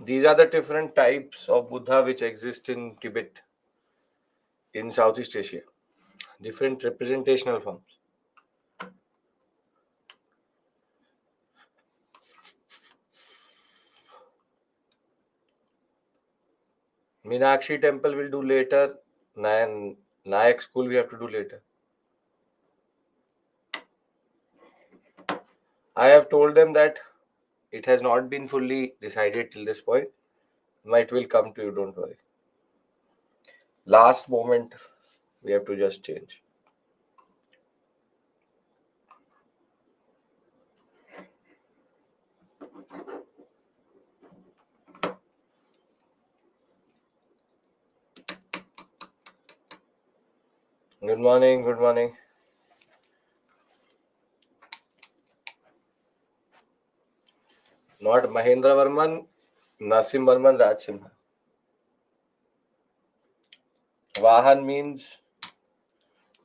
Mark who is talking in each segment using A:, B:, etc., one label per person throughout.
A: These are the different types of Buddha which exist in Tibet, in Southeast Asia. Different representational forms. Meenakshi temple will do later. Nayak school we have to do later. I have told them that it has not been fully decided till this point. It will come to you, don't worry. Last moment, we have to just change. Good morning, good morning. Not Mahendra Varman, Nasim Varman, Raj Simha. Vahan means,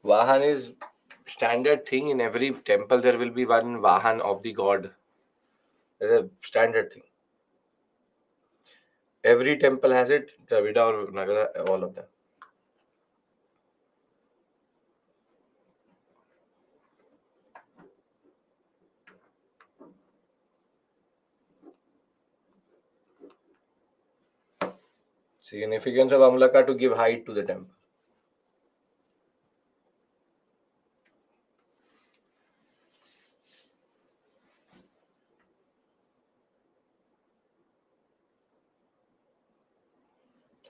A: Vahan is standard thing in every temple. There will be one Vahan of the god. It's a standard thing. Every temple has it, Dravida or Nagara, all of them. Significance of Amlaka to give height to the temple.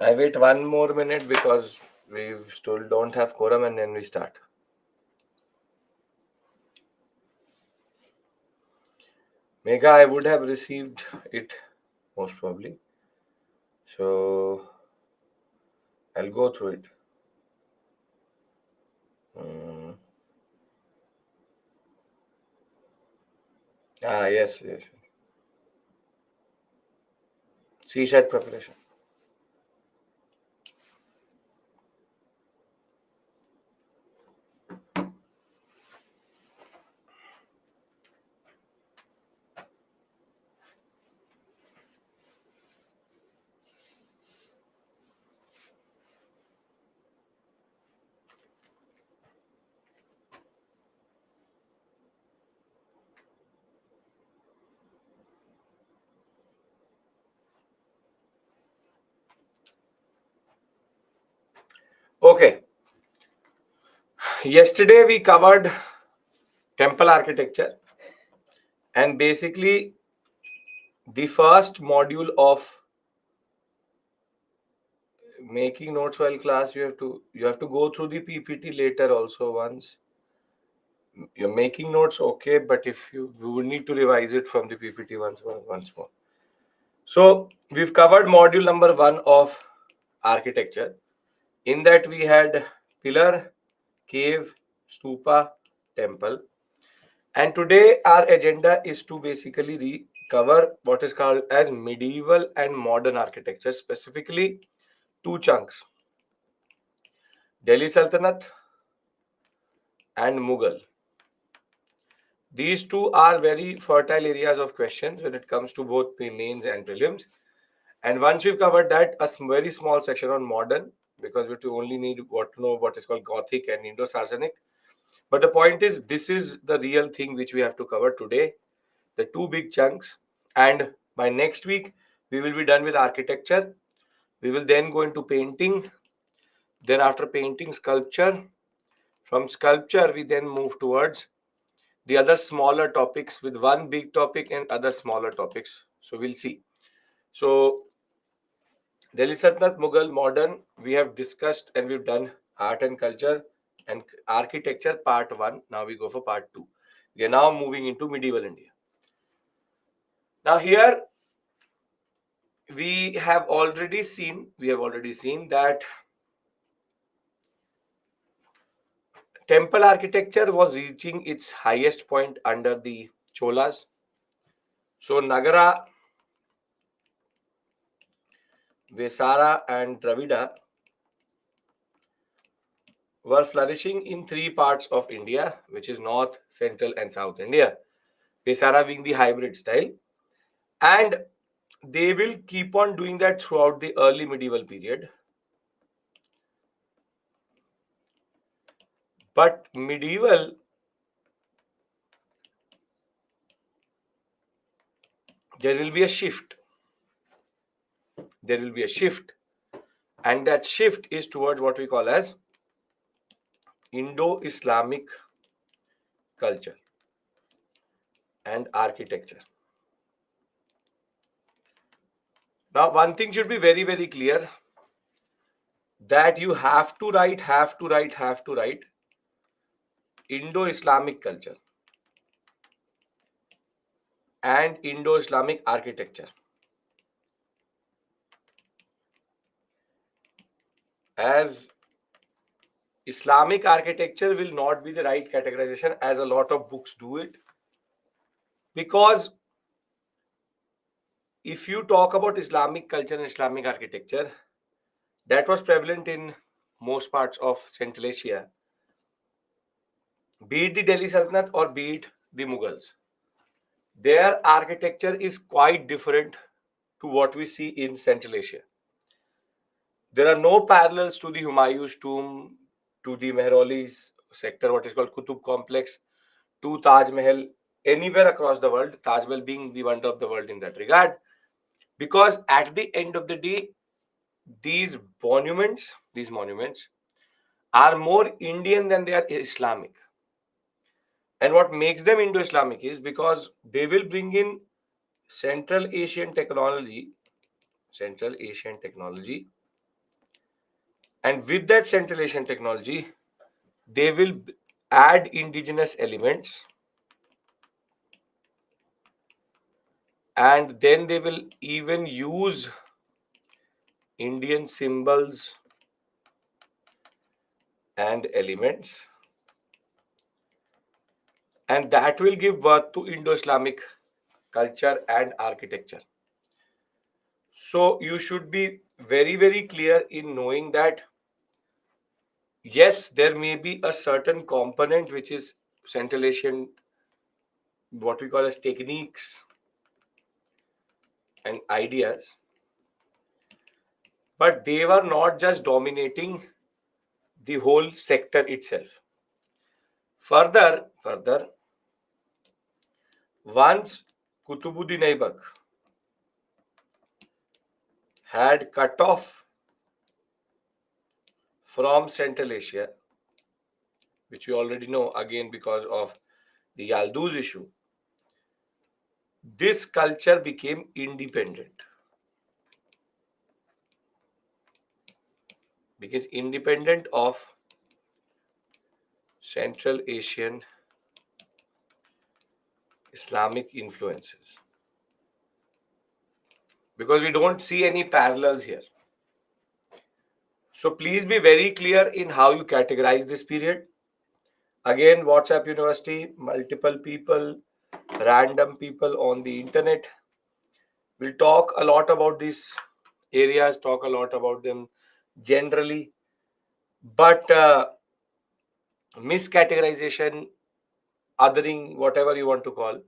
A: I wait one more minute because we still don't have quorum and then we start. Mega, I would have received it most probably. So I'll go through it. Yes. CSAT preparation. Okay. Yesterday we covered temple architecture, and basically the first module of making notes while class, you have to go through the PPT later also once. You're making notes, okay, but if you would need to revise it from the PPT once more. So we've covered module number 1 of architecture. In that we had pillar, cave, stupa, temple. And today our agenda is to basically recover what is called as medieval and modern architecture, specifically two chunks: Delhi Sultanate and Mughal. These two are very fertile areas of questions when it comes to both mains and prelims. And once we've covered that, a very small section on modern, because we only need to know what is called Gothic and Indo-Saracenic. But the point is, this is the real thing which we have to cover today, the two big chunks. And by next week, we will be done with architecture. We will then go into painting. Then after painting, sculpture. From sculpture, we then move towards the other smaller topics, with one big topic and other smaller topics. So we'll see. So Delhi Sultanate, Mughal, modern, we have discussed, and we've done art and culture and architecture part 1. Now we go for part 2. We are now moving into medieval India. Now here we have already seen that temple architecture was reaching its highest point under the Cholas. So Nagara, Vesara and Dravida were flourishing in three parts of India, which is North, Central and South India. Vesara being the hybrid style. And They will keep on doing that throughout the early medieval period. But medieval, there will be a shift. There will be a shift. And that shift is towards what we call as Indo-Islamic culture and architecture. Now, one thing should be very, very clear, that you have to write Indo-Islamic culture and Indo-Islamic architecture, as Islamic architecture will not be the right categorization as a lot of books do it. Because if you talk about Islamic culture and Islamic architecture, that was prevalent in most parts of Central Asia, be it the Delhi Sultanate or be it the Mughals. Their architecture is quite different to what we see in Central Asia. There are no parallels to the Humayun's tomb, to the Mehrauli sector, what is called Qutub complex, to Taj Mahal, anywhere across the world, Taj Mahal being the wonder of the world in that regard. Because at the end of the day, these monuments are more Indian than they are Islamic. And what makes them Indo-Islamic is because they will bring in Central Asian technology, and with that Central Asian technology, they will add indigenous elements, and then they will even use Indian symbols and elements, and that will give birth to Indo-Islamic culture and architecture. So you should be very, very clear in knowing that yes, there may be a certain component which is Central Asian, what we call as techniques and ideas, but they were not just dominating the whole sector itself. Further, once Kutubuddin Aibak had cut off from Central Asia, which we already know again because of the Yalduz issue, this culture became independent. Because independent of Central Asian Islamic influences. Because we don't see any parallels here. So please be very clear in how you categorize this period. Again, WhatsApp University, multiple people, random people on the internet. We'll talk a lot about these areas, talk a lot about them generally. But miscategorization, othering, whatever you want to call,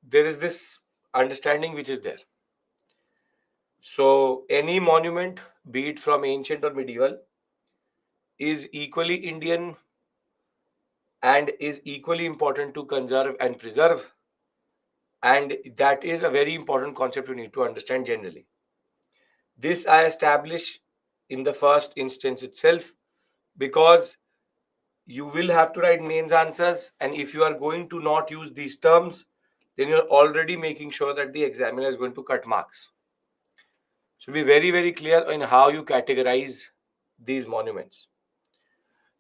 A: there is this understanding which is there. So any monument, be it from ancient or medieval, is equally Indian and is equally important to conserve and preserve. And that is a very important concept you need to understand generally. This I establish in the first instance itself because you will have to write mains answers, and if you are going to not use these terms, then you're already making sure that the examiner is going to cut marks. So be very, very clear in how you categorize these monuments.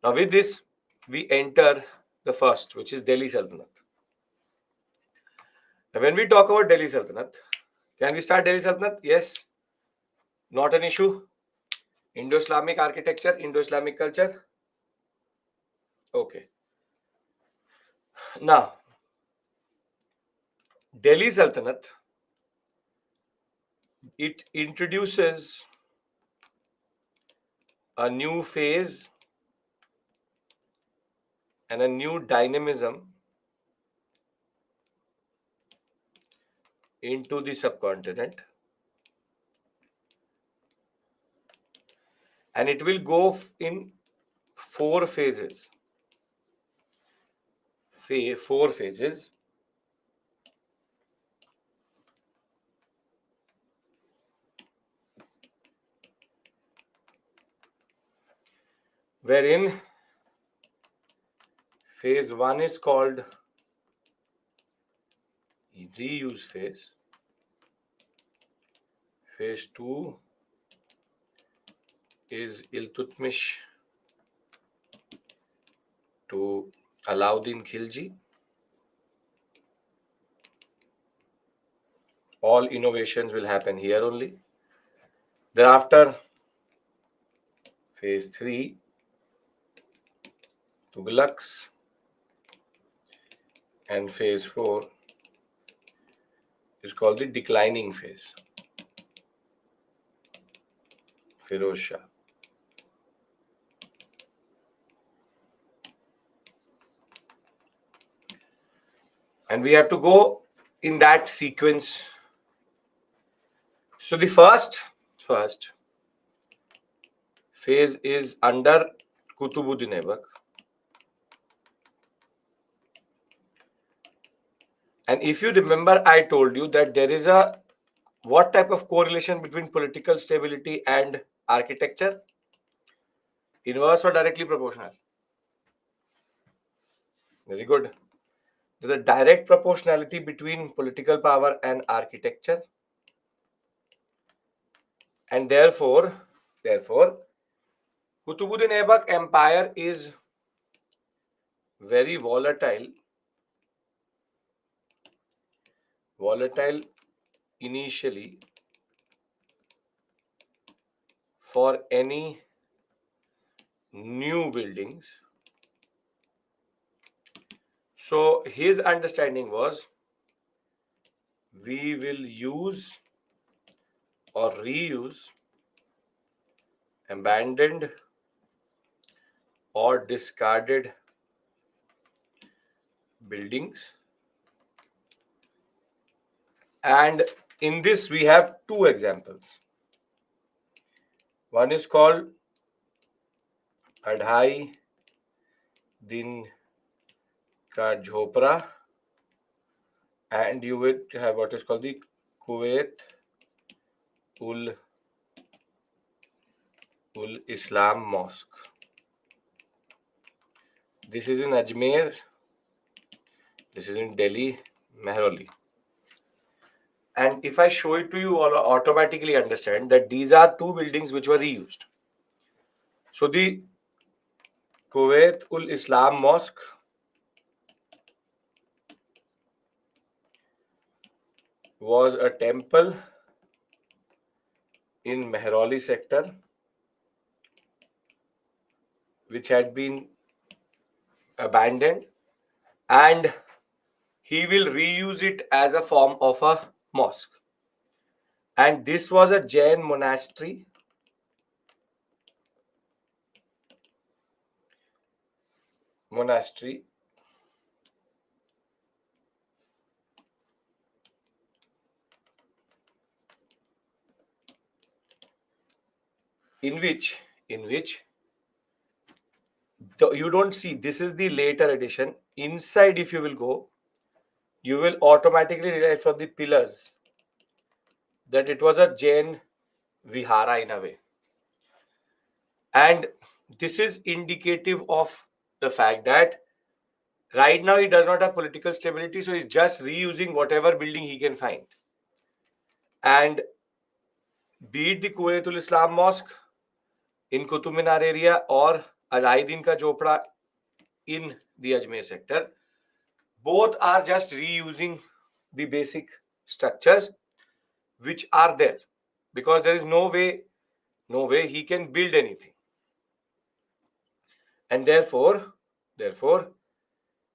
A: Now with this, we enter the first, which is Delhi Sultanate. Now when we talk about Delhi Sultanate, can we start Delhi Sultanate? Yes, not an issue. Indo-Islamic architecture, Indo-Islamic culture. Okay. Now, Delhi Sultanate, it introduces a new phase and a new dynamism into the subcontinent, and it will go in 4 phases. Four phases. Wherein phase 1 is called reuse phase. Phase 2 is Iltutmish to Alauddin Khilji. All innovations will happen here only. Thereafter, phase 3, Tughlaqs, and phase 4 is called the declining phase, Firoz Shah. And we have to go in that sequence. So the first phase is under Qutbuddin Aibak. And if you remember, I told you that there is a what type of correlation between political stability and architecture? Inverse or directly proportional? Very good. There's a direct proportionality between political power and architecture. And therefore, Qutbuddin Aibak empire is very volatile initially for any new buildings. So his understanding was we will use or reuse abandoned or discarded buildings. And in this we have two examples. One is called Adhai Din Ka Jhopra, and you will have what is called the Kuwait ul Islam Mosque. This is in Ajmer. This is in Delhi, Mehrauli. And if I show it to you, all automatically understand that these are two buildings which were reused. So the Kuwait ul Islam Mosque was a temple in Mehrauli sector which had been abandoned, and he will reuse it as a form of a mosque. And this was a Jain monastery in which you don't see, this is the later edition. Inside, if you will go, you will automatically realize from the pillars that it was a Jain vihara in a way. And this is indicative of the fact that right now he does not have political stability, so he's just reusing whatever building he can find. And be it the Kuwaitul Islam Mosque in Qutub Minar area or Adhai Din Ka Jhopra in the Ajmer sector, both are just reusing the basic structures which are there, because there is no way he can build anything. And therefore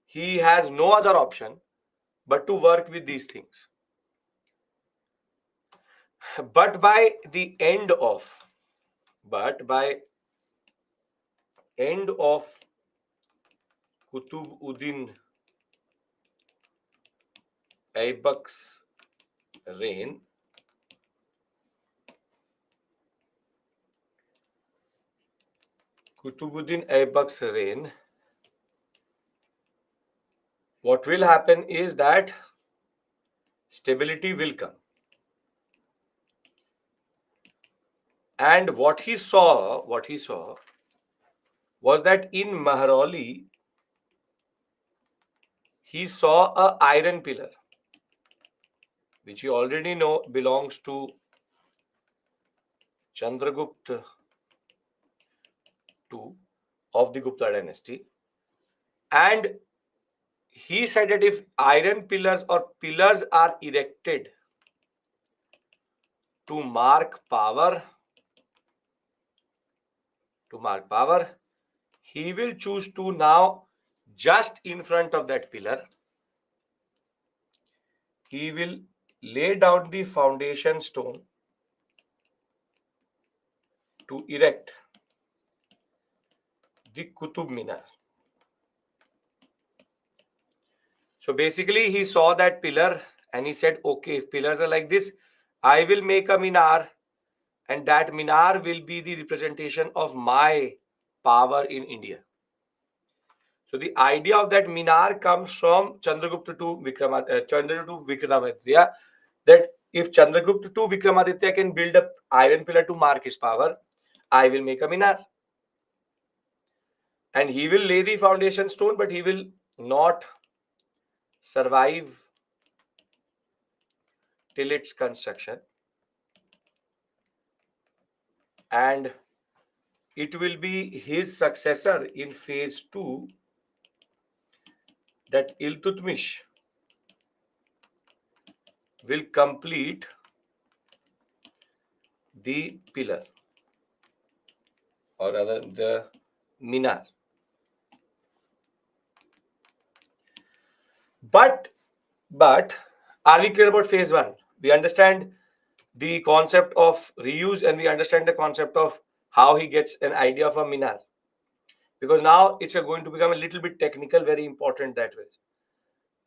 A: he has no other option but to work with these things. But by end of Qutbuddin Aibak's reign, Kutubuddin Aybak's reign, what will happen is that stability will come. And what he saw was that in Mahrauli, he saw a iron pillar, which you already know belongs to Chandragupta II of the Gupta dynasty. And he said that if iron pillars or pillars are erected to mark power, he will choose to now, just in front of that pillar, he will lay down the foundation stone to erect the Qutub Minar. So basically, he saw that pillar and he said, okay, if pillars are like this, I will make a minar, and that minar will be the representation of my power in India. So the idea of that minar comes from Chandragupta II Vikramaditya, that if Chandragupta II Vikramaditya can build a iron pillar to mark his power, I will make a minar. And he will lay the foundation stone, but he will not survive till its construction. And it will be his successor in phase 2, that Iltutmish will complete the pillar, or rather the minar. But are we clear about phase 1? We understand the concept of reuse and we understand the concept of how he gets an idea of a minar. Because now it's going to become a little bit technical, very important that way.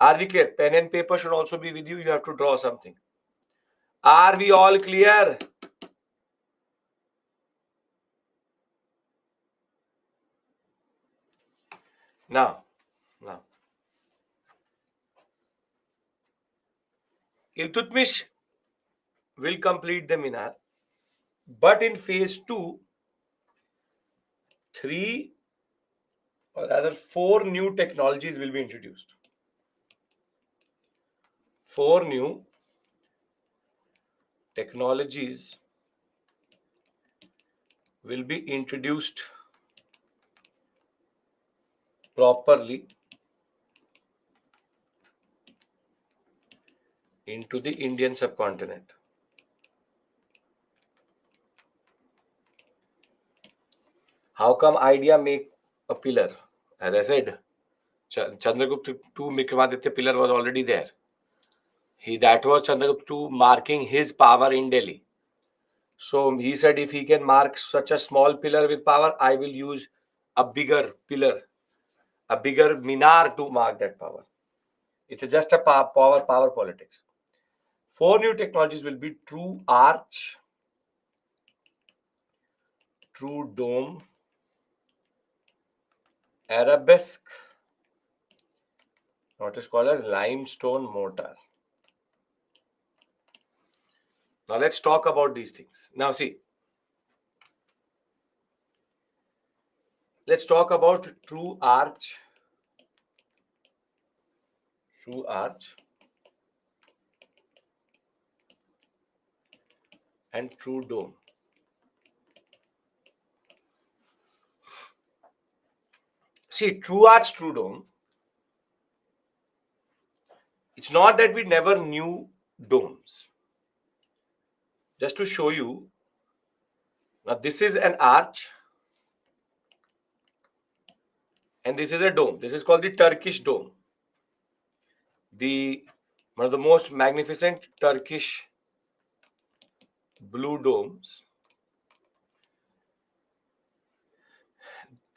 A: Are we clear? Pen and paper should also be with you. You have to draw something. Are we all clear? Now, Iltutmish will complete the minar, but in phase 2, 3 or rather 4 new technologies will be introduced. 4 new technologies will be introduced properly into the Indian subcontinent. How come idea make a pillar? As I said, Chandragupta II Vikramaditya pillar was already there. That was Chandragupta II marking his power in Delhi. So he said, if he can mark such a small pillar with power, I will use a bigger pillar, a bigger minar to mark that power. It's just a power politics. 4 new technologies will be true arch, true dome, arabesque, what is called as limestone mortar. Now let's talk about these things. Now see, let's talk about true arch, and true dome. See, true arch, true dome, it's not that we never knew domes. Just to show you, now this is an arch and this is a dome. This is called the Turkish dome. One of the most magnificent Turkish blue domes.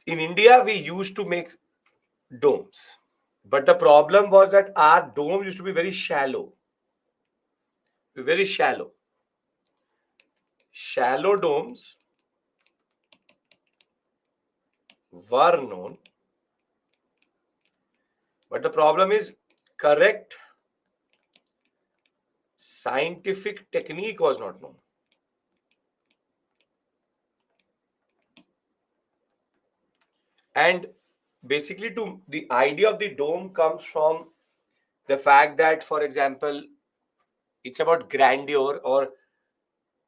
A: In India, we used to make domes, but the problem was that our dome used to be very shallow. very shallow. Shallow domes were known, but the problem is correct scientific technique was not known. And basically, to the idea of the dome comes from the fact that, for example, it's about grandeur, or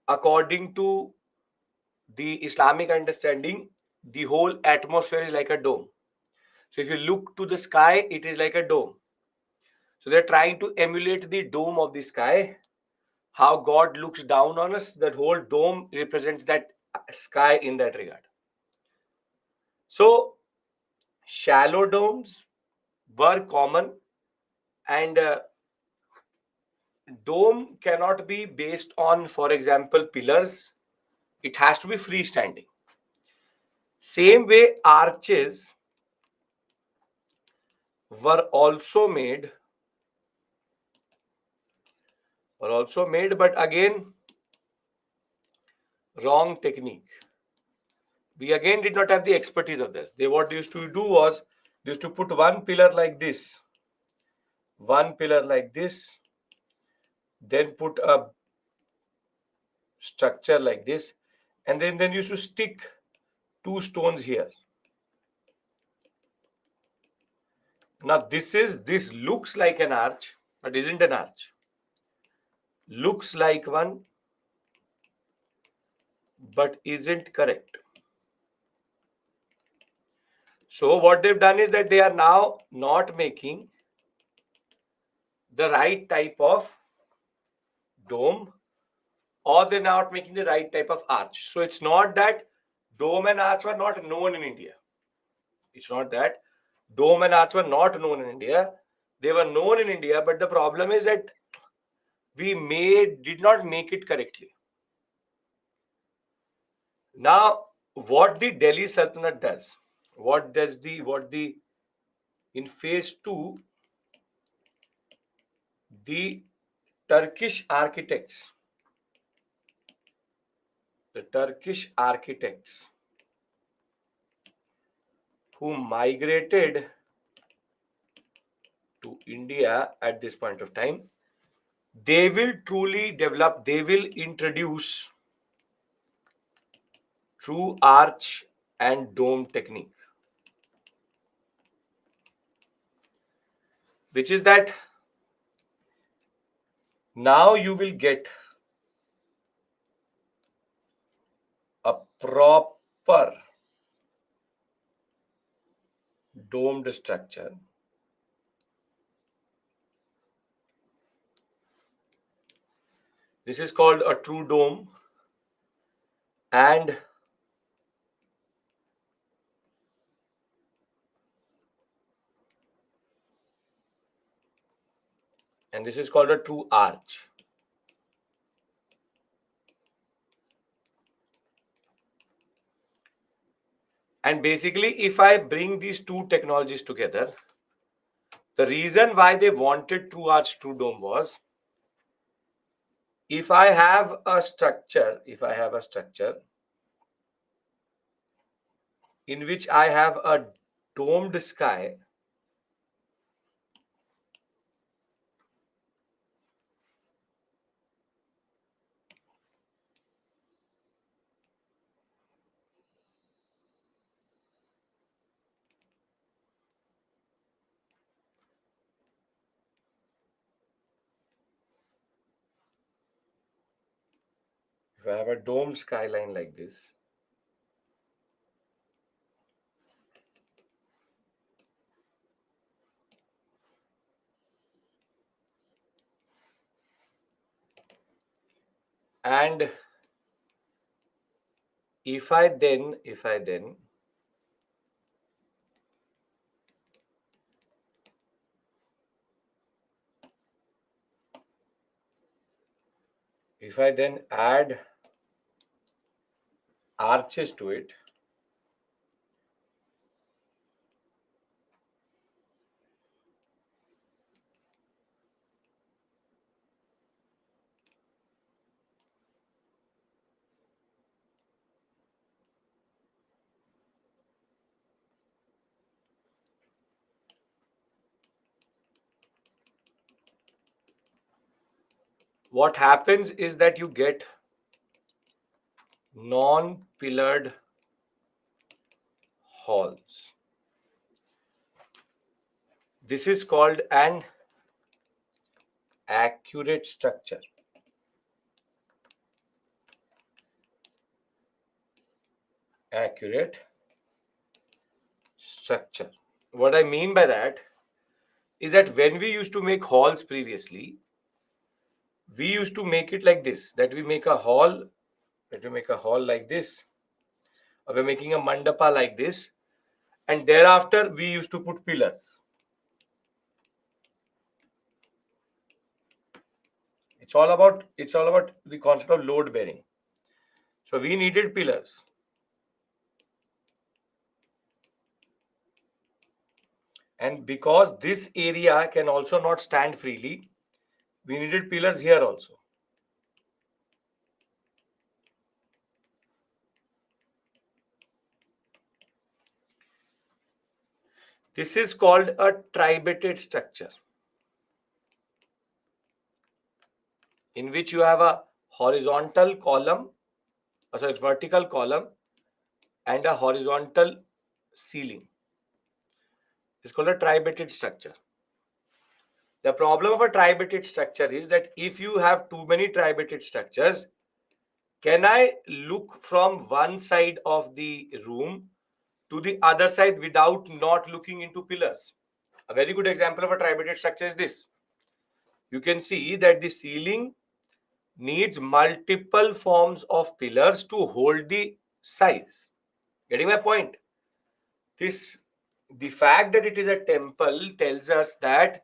A: according to the Islamic understanding, the whole atmosphere is like a dome. So if you look to the sky, it is like a dome. So they're trying to emulate the dome of the sky, how God looks down on us. That whole dome represents that sky in that regard. So shallow domes were common, and dome cannot be based on, for example, pillars. It has to be freestanding. Same way, arches were also made, but again, wrong technique. We again did not have the expertise of this. What they used to do was, they used to put one pillar like this, then put a structure like this, and then used to stick two stones here. Now this looks like an arch, but isn't an arch. Looks like one, but isn't correct. So what they've done is that they are now not making the right type of dome, or they're not making the right type of arch. So it's not that dome and arch were not known in India. It's not that dome and arch were not known in India. They were known in India, but the problem is that we did not make it correctly. Now, what the Delhi Sultanate does, in phase 2, the Turkish architects, who migrated to India at this point of time, they will truly develop, they will introduce true arch and dome technique, which is that now you will get a proper domed structure. This is called a true dome, and this is called a true arch. And basically, if I bring these two technologies together, the reason why they wanted true arch, true dome was, if I have a structure in which I have a domed sky, if I have a domed skyline like this, and if I then add arches to it, what happens is that you get non-pillared halls. This is called an accurate structure. Accurate structure. What I mean by that is that when we used to make halls previously, we used to make it like this, that we make a hall, that we make a hall like this, or we're making a mandapa like this, and thereafter we used to put pillars. It's all about the concept of load bearing. So we needed pillars. And because this area can also not stand freely, we needed pillars here also. This is called a tribated structure, in which you have a horizontal column, vertical column, and a horizontal ceiling. It's called a tribated structure. The problem of a tribated structure is that if you have too many tribated structures, can I look from one side of the room to the other side without not looking into pillars? A very good example of a tribated structure is this. You can see that the ceiling needs multiple forms of pillars to hold the size. Getting my point? The fact that it is a temple tells us that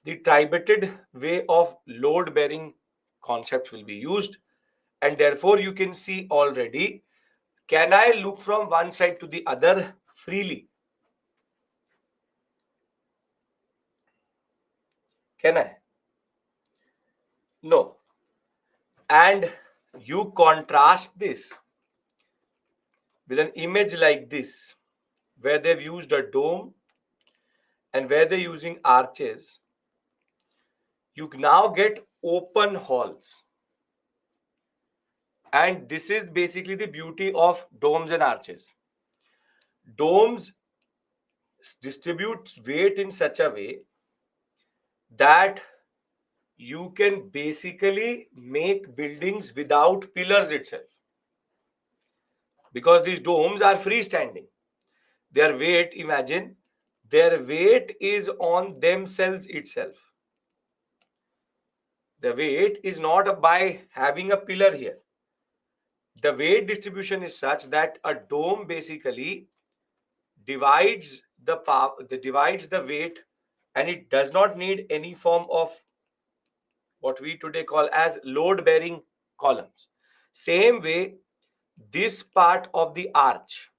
A: the tribated way of load bearing concepts will be used, and therefore you can see already, can I look from one side to the other freely? Can I? No. And you contrast this with an image like this, where they've used a dome and where they're using arches. You now get open halls. And this is basically the beauty of domes and arches. Domes distribute weight in such a way that you can basically make buildings without pillars itself. Because these domes are freestanding. Their weight, imagine, their weight is on themselves itself. The weight is not by having a pillar here. The weight distribution is such that a dome basically divides the power, divides the weight, and it does not need any form of what we today call as load bearing columns. Same way, this part of the arch,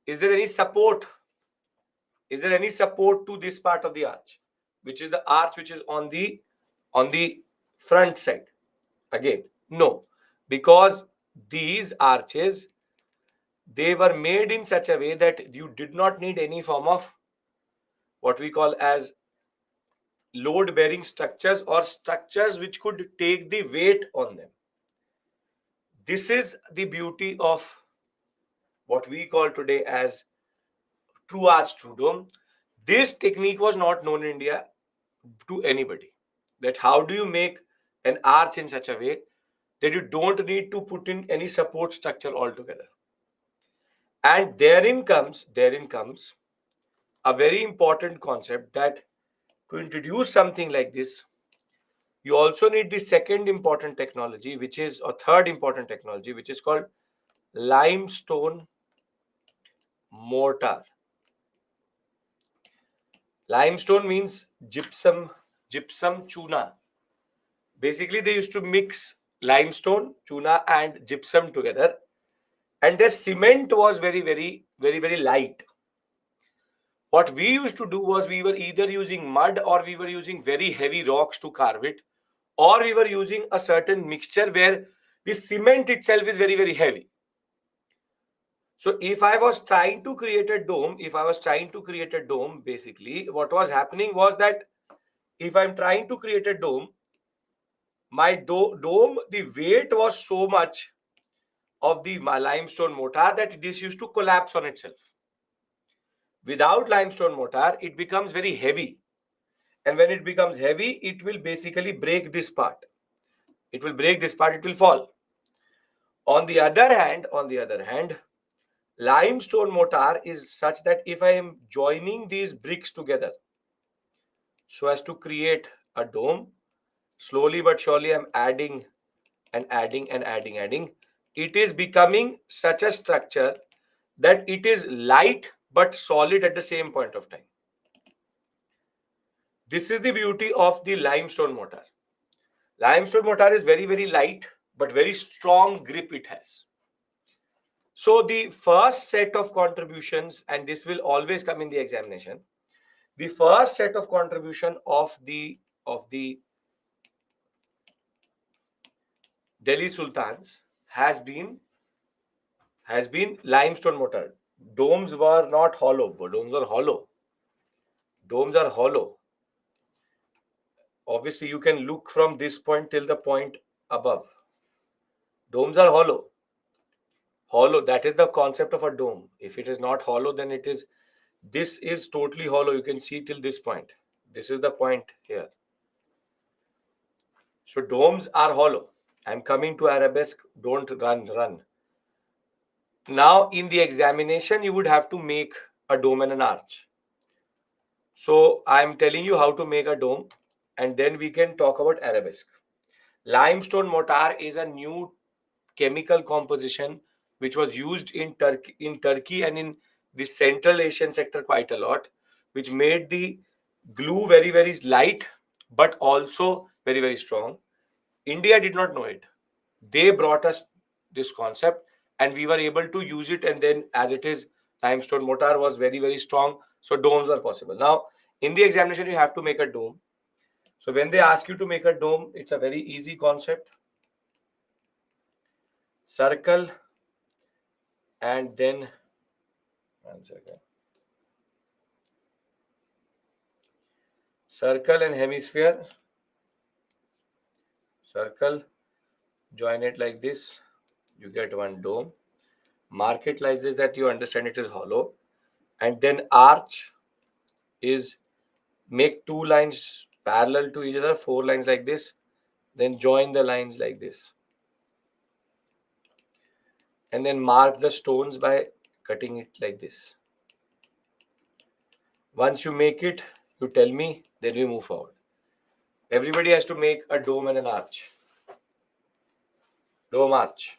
A: is there any support? Is there any support to this part of the arch, which is the arch which is on the front side? Again, no, because these arches, they were made in such a way that you did not need any form of what we call as load bearing structures or structures which could take the weight on them. This is the beauty of what we call today as true arch, true dome. This technique was not known in India to anybody. That how do you make an arch in such a way that you don't need to put in any support structure altogether. And therein comes a very important concept, that to introduce something like this, you also need the second important technology, which is, or third important technology, which is called limestone mortar. Limestone means gypsum chuna. Basically, they used to mix limestone, chuna, and gypsum together, and their cement was very light. What we used to do was we were either using mud or we were using very heavy rocks to carve it, or we were using a certain mixture where the cement itself is very heavy. So if I was trying to create a dome, basically what was happening was that if I'm trying to create a dome, my dome, the weight was so much of the limestone mortar that this used to collapse on itself. Without limestone mortar, it becomes very heavy. And when it becomes heavy, it will basically break this part. It will break this part, it will fall. On the other hand, limestone mortar is such that if I am joining these bricks together so as to create a dome, slowly but surely I'm adding and adding. It is becoming such a structure that it is light but solid at the same point of time. This is the beauty of the limestone mortar. Limestone mortar is very, very light, but very strong grip it has. So the first set of contributions, and this will always come in the examination, the first set of contribution of the Delhi Sultans has been limestone mortar. Domes were not hollow. Domes were hollow. Domes are hollow. Obviously, you can look from this point till the point above. Domes are hollow. Hollow, that is the concept of a dome. If it is not hollow, then it is, this is totally hollow. You can see till this point. This is the point here. So domes are hollow. I'm coming to arabesque. Don't run. Now in the examination, you would have to make a dome and an arch. So I'm telling you how to make a dome, and then we can talk about arabesque. Limestone mortar is a new chemical composition which was used in Turkey and in the Central Asian sector quite a lot, which made the glue very, very light but also very, very strong. India did not know it. They brought us this concept and we were able to use it, and then as it is, limestone mortar was very, very strong, so domes were possible. Now in the examination you have to make a dome. So when they ask you to make a dome, it's a very easy concept. Circle and then one second. Circle and hemisphere. Circle, join it like this. You get one dome. Mark it like this that you understand it is hollow. And then arch is make two lines parallel to each other, four lines like this. Then join the lines like this. And then mark the stones by cutting it like this. Once you make it, you tell me, then we move forward. Everybody has to make a dome and an arch. Dome arch.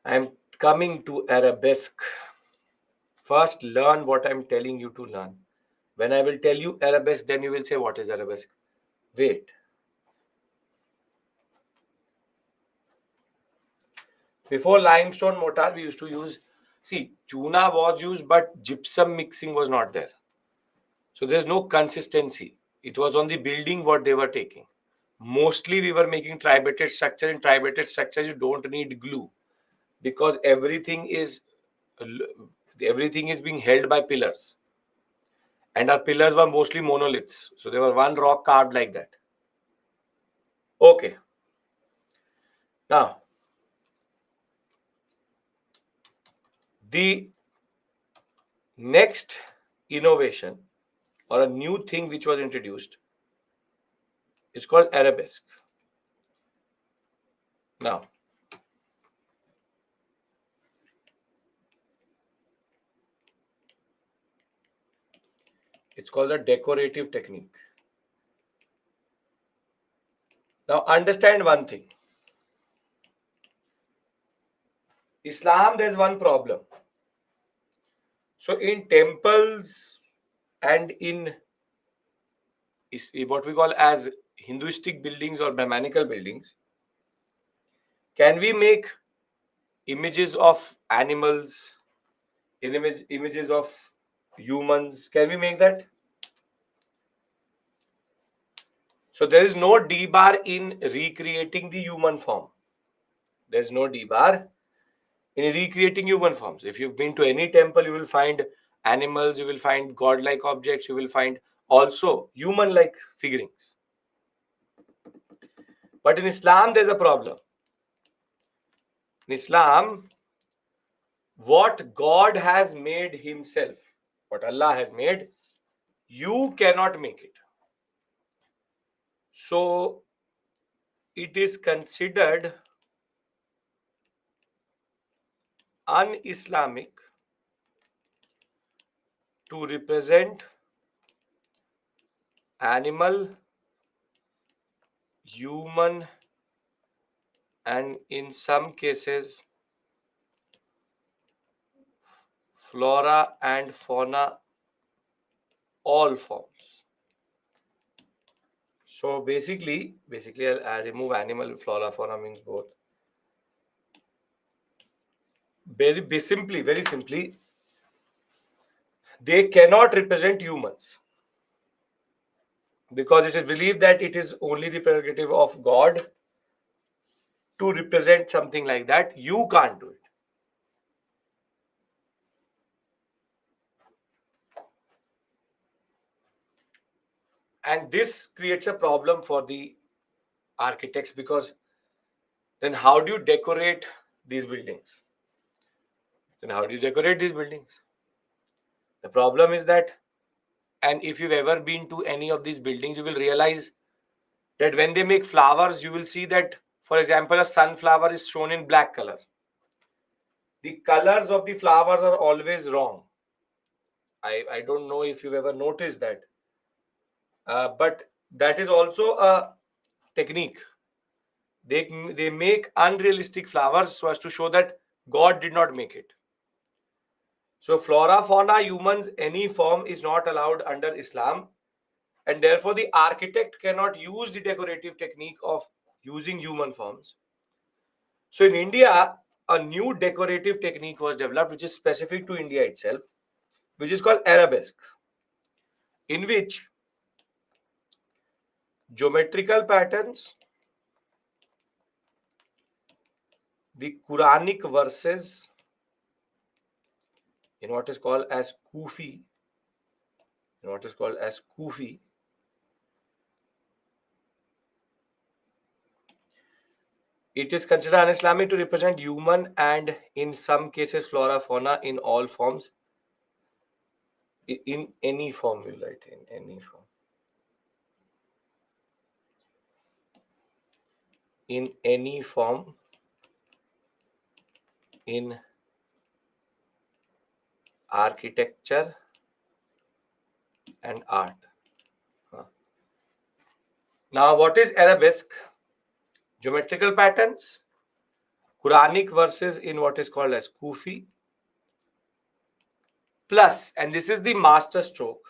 A: I'm coming to arabesque. First, learn what I'm telling you to learn. When I will tell you arabesque, then you will say, what is arabesque? Wait. Before limestone mortar, we used to use, see, chuna was used, but gypsum mixing was not there. So there's no consistency. It was on the building what they were taking. Mostly we were making tribated structure. In tribated structures, you don't need glue because everything is being held by pillars. And our pillars were mostly monoliths. So they were one rock carved like that. Okay. Now, the next innovation or a new thing which was introduced is called arabesque. Now, it's called a decorative technique. Now, understand one thing. Islam, there's one problem. So, in temples and in what we call as Hinduistic buildings or Brahmanical buildings, can we make images of animals, images of humans? Can we make that? So there is no D bar in recreating the human form. There's no D bar in recreating human forms. If you've been to any temple, you will find animals, you will find godlike objects, you will find also human-like figurines. But in Islam, there's a problem. In Islam, what God has made himself, what Allah has made, you cannot make it. So it is considered un-Islamic to represent animal, human, and in some cases flora and fauna, all forms. So basically I'll remove animal, flora, fauna means both. Very simply, they cannot represent humans because it is believed that it is only the prerogative of God to represent something like that. You can't do it. And this creates a problem for the architects, because then how do you decorate these buildings? The problem is that, and if you've ever been to any of these buildings, you will realize that when they make flowers, you will see that, for example, a sunflower is shown in black color. The colors of the flowers are always wrong. I don't know if you've ever noticed that. But that is also a technique. They make unrealistic flowers so as to show that God did not make it. So flora, fauna, humans, any form is not allowed under Islam, and therefore the architect cannot use the decorative technique of using human forms. So in India, a new decorative technique was developed, which is specific to India itself, which is called arabesque, in which geometrical patterns, the Quranic verses in what is called as Kufi, it is considered un-Islamic to represent human and in some cases flora, fauna in all forms. In any form, we'll write in any form. In any form in architecture and art. Now, what is arabesque? Geometrical patterns, Quranic verses in what is called as Kufi, plus, and this is the master stroke,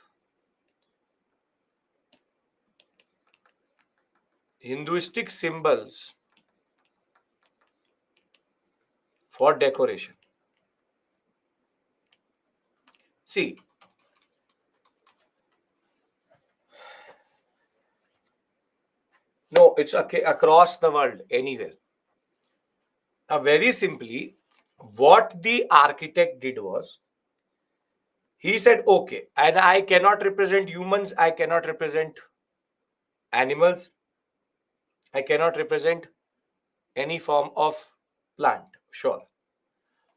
A: Hinduistic symbols for decoration. See, no, it's okay across the world, anywhere. Now, very simply, what the architect did was, he said, okay, and I cannot represent humans, I cannot represent animals, I cannot represent any form of plant. Sure.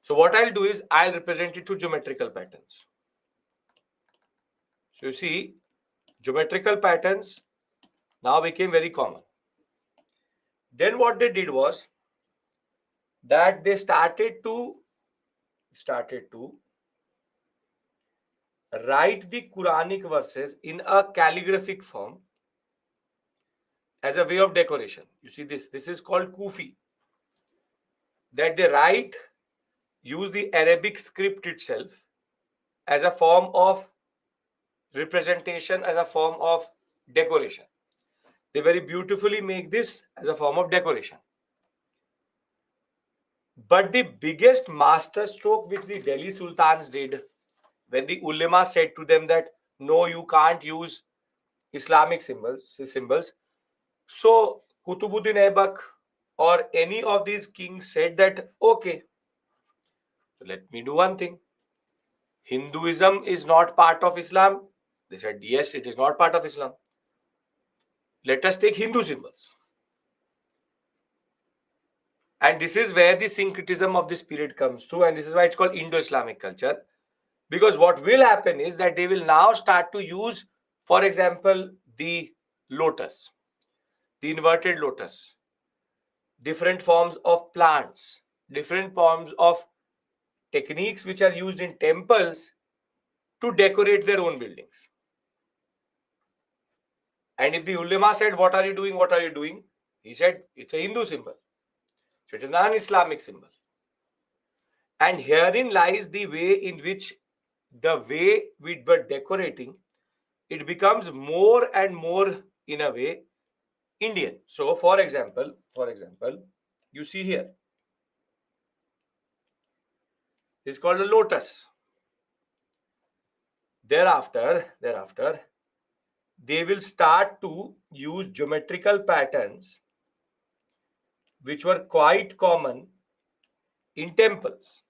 A: So what I'll do is I'll represent it through geometrical patterns. So you see, geometrical patterns now became very common. Then what they did was that they started to write the Quranic verses in a calligraphic form as a way of decoration. You see this is called Kufi. That they write, use the Arabic script itself as a form of representation, as a form of decoration. They very beautifully make this as a form of decoration. But the biggest masterstroke which the Delhi Sultans did, when the ulema said to them that no, you can't use Islamic symbols, So Kutubuddin Aibak or any of these kings said that, okay, so let me do one thing. Hinduism is not part of Islam. They said, yes, it is not part of Islam. Let us take Hindu symbols. And this is where the syncretism of this period comes through, and this is why it's called Indo-Islamic culture. Because what will happen is that they will now start to use, for example, the lotus, the inverted lotus, different forms of plants, different forms of techniques which are used in temples to decorate their own buildings. And if the ulama said, what are you doing? What are you doing? He said, it's a Hindu symbol. So it is an Islamic symbol. And herein lies the way in which the way we were decorating, it becomes more and more, in a way, Indian. So for example, you see here, it's called a lotus. Thereafter, they will start to use geometrical patterns which were quite common in temples.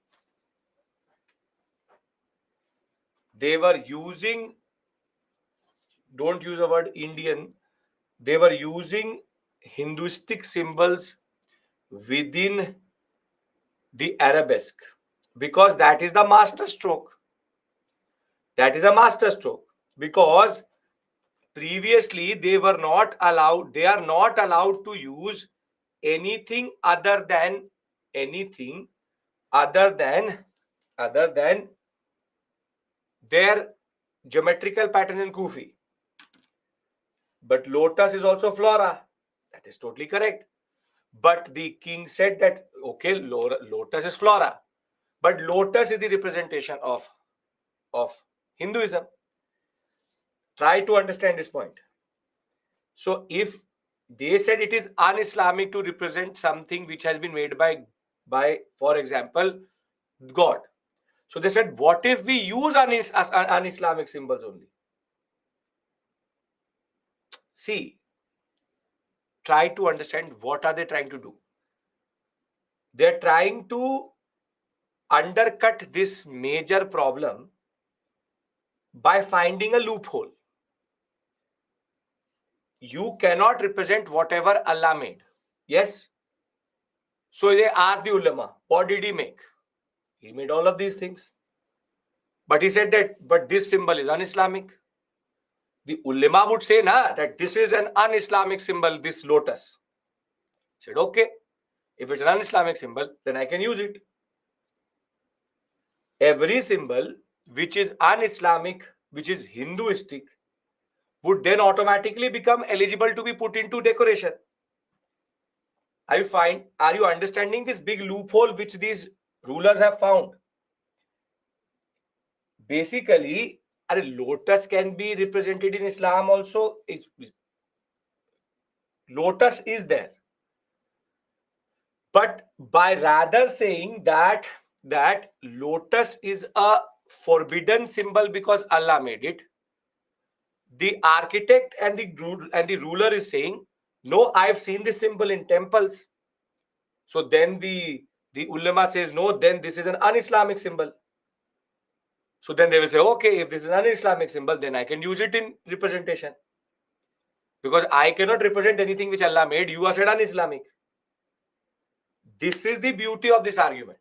A: They were using, don't use the word Indian, they were using Hinduistic symbols within the arabesque, because that is the master stroke. That is a master stroke. Because previously they are not allowed to use anything other than their geometrical patterns in Kufi. But lotus is also flora. That is totally correct. But the king said that, okay, lotus is flora. But lotus is the representation of Hinduism. Try to understand this point. So if they said it is un-Islamic to represent something which has been made by, for example, God. So they said, what if we use un-Islamic symbols only? See, try to understand what are they trying to do. They're trying to undercut this major problem by finding a loophole. You cannot represent whatever Allah made. Yes? So they asked the ulama, what did he make? He made all of these things. But he said that, but this symbol is un-Islamic. The ulama would say that this is an un-Islamic symbol, this lotus. He said, okay, if it's an un-Islamic symbol, then I can use it. Every symbol which is un-Islamic, which is Hinduistic, would then automatically become eligible to be put into decoration. Are you understanding this big loophole which these rulers have found? Basically, a lotus can be represented in Islam also. Lotus is there. But by rather saying that lotus is a forbidden symbol because Allah made it, the architect and the ruler is saying, no, I've seen this symbol in temples. So then the ulama says, no, then this is an un-Islamic symbol. So then they will say, okay, if this is an un-Islamic symbol, then I can use it in representation. Because I cannot represent anything which Allah made. You are said un-Islamic. This is the beauty of this argument.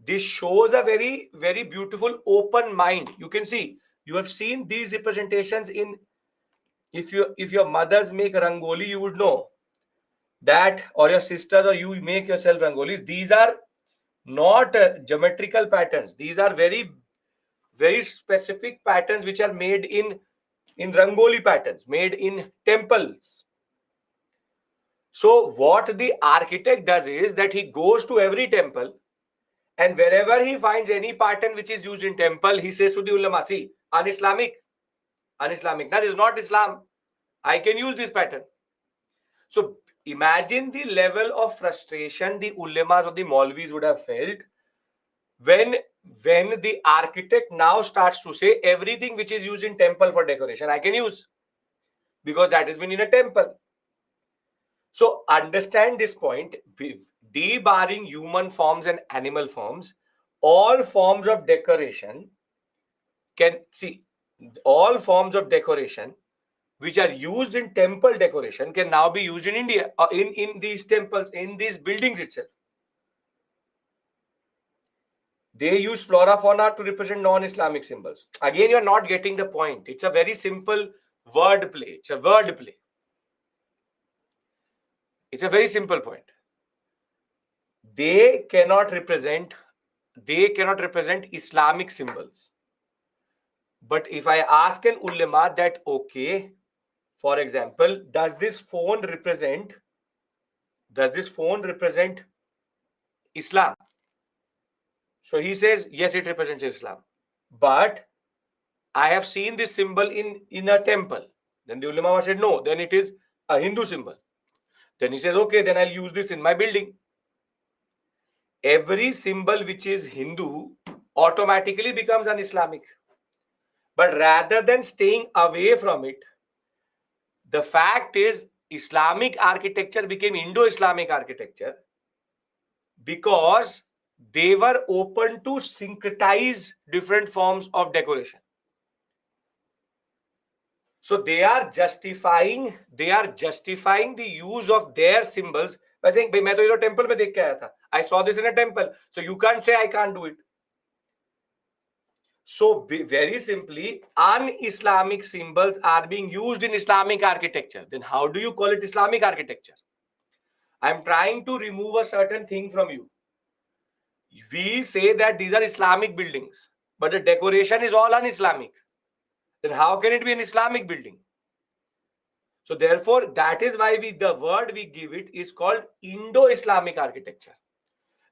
A: This shows a very, very beautiful open mind. You can see, you have seen these representations in, if your mothers make rangoli, you would know that, or your sisters, or you make yourself rangolis. These are not geometrical patterns. These are very, very specific patterns which are made in rangoli patterns, made in temples. So what the architect does is that he goes to every temple, and wherever he finds any pattern which is used in temple, he says to the ulama, see, un-Islamic. That is not Islam. I can use this pattern. So imagine the level of frustration the ulamas or the Maulvis would have felt when the architect now starts to say everything which is used in temple for decoration, I can use, because that has been in a temple. So understand this point. Debarring human forms and animal forms, all forms of decoration can see all forms of decoration which are used in temple decoration can now be used in India, in these temples, in these buildings itself. They use flora fauna to represent non-Islamic symbols. Again, you're not getting the point. It's a very simple word play. It's a word play. It's a very simple point. They cannot represent Islamic symbols. But if I ask an ulama that, okay, for example, does this phone represent Islam? So he says, yes, it represents Islam. But I have seen this symbol in a temple. Then the ulama said, no, then it is a Hindu symbol. Then he says, okay, then I'll use this in my building. Every symbol which is Hindu automatically becomes an Islamic. But rather than staying away from it, the fact is Islamic architecture became Indo-Islamic architecture because they were open to syncretize different forms of decoration. So they are justifying the use of their symbols by saying, "Bhai, main to ye temple mein dekh ke aaya tha. I saw this in a temple, so you can't say I can't do it." So very simply, un-Islamic symbols are being used in Islamic architecture. Then how do you call it Islamic architecture? I'm trying to remove a certain thing from you. We say that these are Islamic buildings, but the decoration is all un-Islamic. Then how can it be an Islamic building? So therefore, that is why the word we give it is called Indo-Islamic architecture.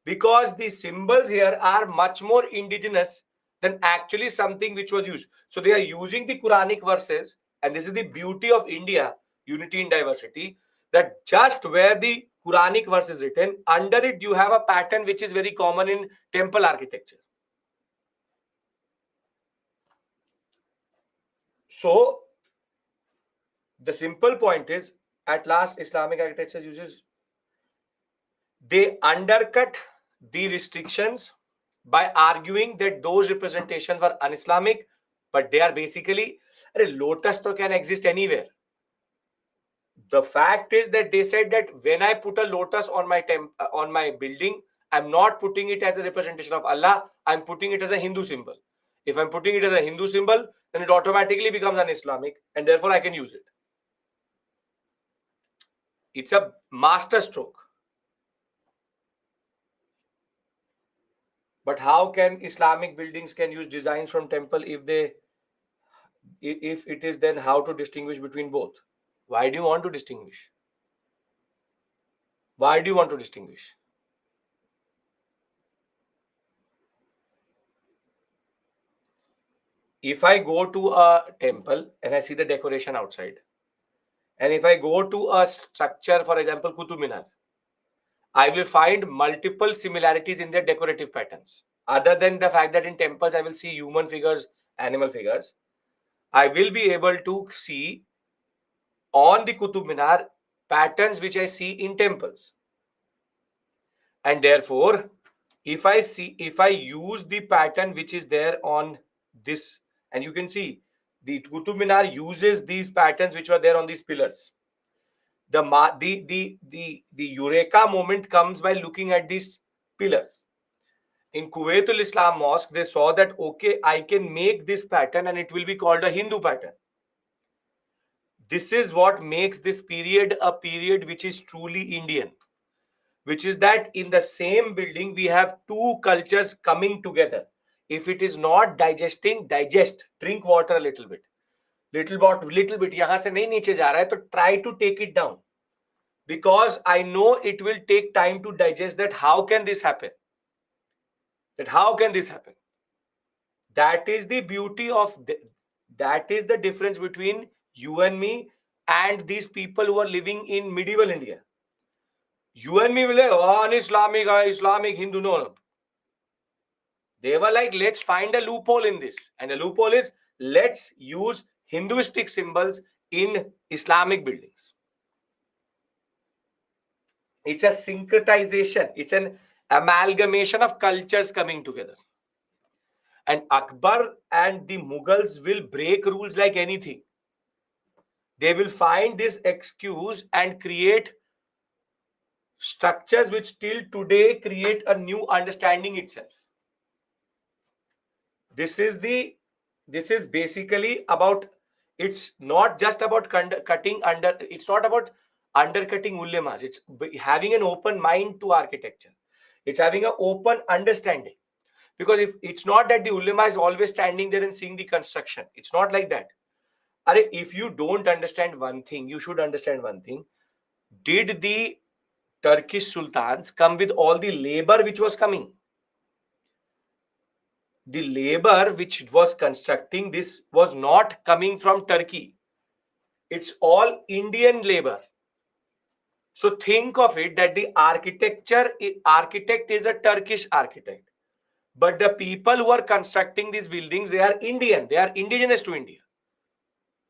A: Because the symbols here are much more indigenous than actually something which was used. So they are using the Quranic verses, and this is the beauty of India, unity in diversity, that just where the Quranic verse is written, under it you have a pattern which is very common in temple architecture. So the simple point is, at last, Islamic architecture uses, they undercut the restrictions by arguing that those representations were un-Islamic, but they are basically, lotus can exist anywhere. The fact is that they said that when I put a lotus on my building, I'm not putting it as a representation of Allah, I'm putting it as a Hindu symbol. If I'm putting it as a Hindu symbol, then it automatically becomes un-Islamic, and therefore I can use it. It's a master stroke. But how can Islamic buildings can use designs from temple if it is, then how to distinguish between both? Why do you want to distinguish? Why do you want to distinguish? If I go to a temple and I see the decoration outside, and if I go to a structure, for example, Qutub Minar, I will find multiple similarities in their decorative patterns. Other than the fact that in temples I will see human figures, animal figures, I will be able to see on the Qutub Minar patterns which I see in temples. And therefore, if I use the pattern which is there on this, and you can see the Qutub Minar uses these patterns which were there on these pillars. The Eureka moment comes by looking at these pillars. In Kuwaitul Islam Mosque, they saw that, okay, I can make this pattern and it will be called a Hindu pattern. This is what makes this period a period which is truly Indian, which is that in the same building we have two cultures coming together. If it is not digesting, digest, drink water a little bit. Little bit, yahan se nahi niche ja raha hai, to try to take it down. Because I know it will take time to digest that how can this happen? That is the beauty of, that is the difference between you and me and these people who are living in medieval India. You and me will say, oh, Islamic Hindu, no. They were like, let's find a loophole in this. And the loophole is, let's use Hinduistic symbols in Islamic buildings. It's a syncretization. It's an amalgamation of cultures coming together. And Akbar and the Mughals will break rules like anything. They will find this excuse and create structures which till today create a new understanding itself. This is basically about, it's not just about cutting under, it's not about undercutting ulemas. It's having an open mind to architecture. It's having an open understanding. Because if it's not that the ulema is always standing there and seeing the construction, it's not like that. If you don't understand one thing, you should understand one thing. Did the Turkish sultans come with all the labor which was coming? The labor which was constructing this was not coming from Turkey. It's all Indian labor. So think of it that the architect is a Turkish architect. But the people who are constructing these buildings, they are Indian. They are indigenous to India.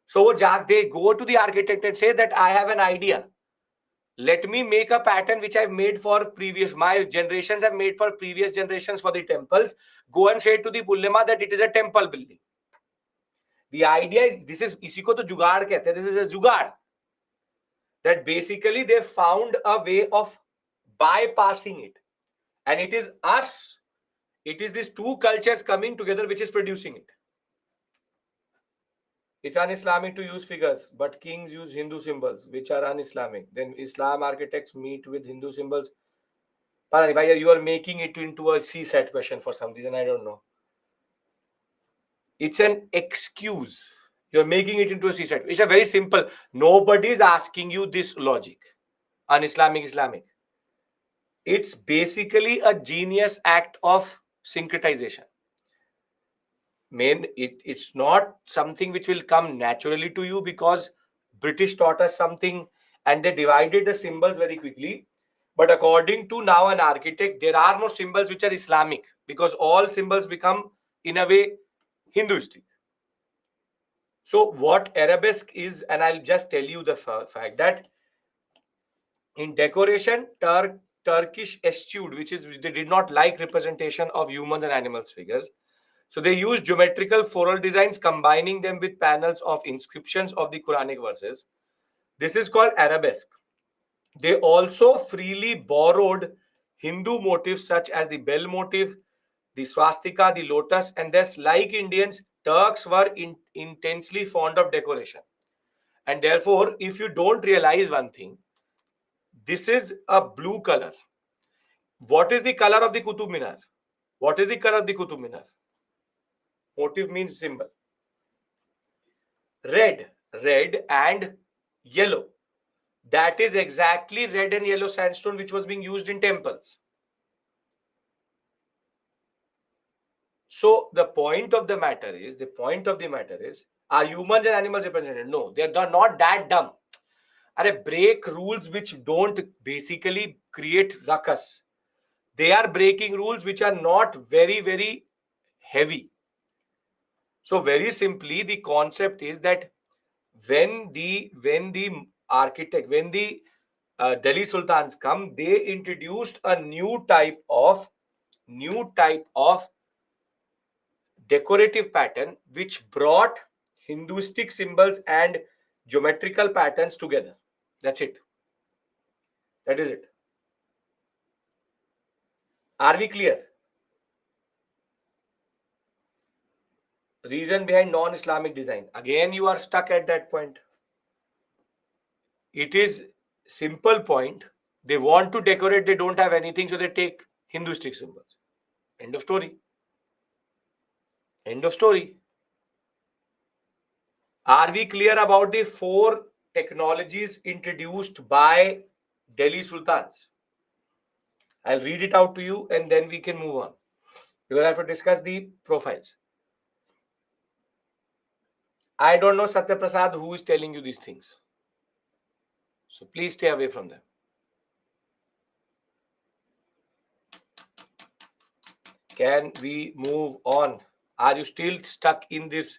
A: So they go to the architect and say that I have an idea. Let me make a pattern which I've made for my generations have made for previous generations for the temples. Go and say to the ulema that it is a temple building. The idea is, this is, इसी को तो जुगाड़ कहते हैं. This is a जुगाड़. That basically they found a way of bypassing it. And it is us, it is these two cultures coming together which is producing it. It's un-Islamic to use figures, but kings use Hindu symbols, which are un-Islamic. Then Islam architects meet with Hindu symbols. You are making it into a C-set question for some reason, I don't know. It's an excuse. You're making it into a C-set. It's a very simple. Nobody is asking you this logic. Un-Islamic, Islamic. It's basically a genius act of syncretization. It's not something which will come naturally to you because British taught us something and they divided the symbols very quickly. But according to now an architect, there are no symbols which are Islamic because all symbols become, in a way, Hinduistic. So what arabesque is, and I'll just tell you the fact that in decoration, Turkish eschewed, which is they did not like representation of humans and animals figures. So they used geometrical floral designs, combining them with panels of inscriptions of the Quranic verses. This is called arabesque. They also freely borrowed Hindu motifs such as the bell motif, the swastika, the lotus, and thus, like Indians, Turks were intensely fond of decoration. And therefore, if you don't realize one thing, this is a blue color. What is the color of the Qutub Minar? What is the color of the Qutub Minar? Motif means symbol. Red and yellow. That is exactly red and yellow sandstone which was being used in temples. So the point of the matter is, are humans and animals represented? No, they are not that dumb. Break rules which don't basically create ruckus. They are breaking rules which are not very, very heavy. So very simply, the concept is that when the Delhi Sultans come, they introduced a new type of decorative pattern which brought Hinduistic symbols and geometrical patterns together. That's it. That is it. Are we clear? Reason behind non-Islamic design. Again, you are stuck at that point. It is simple point. They want to decorate, they don't have anything, so they take Hinduistic symbols. End of story. End of story. Are we clear about the 4 technologies introduced by Delhi Sultans? I'll read it out to you and then we can move on. We will have to discuss the profiles. I don't know, Satya Prasad, who is telling you these things. So please stay away from them. Can we move on? Are you still stuck in this?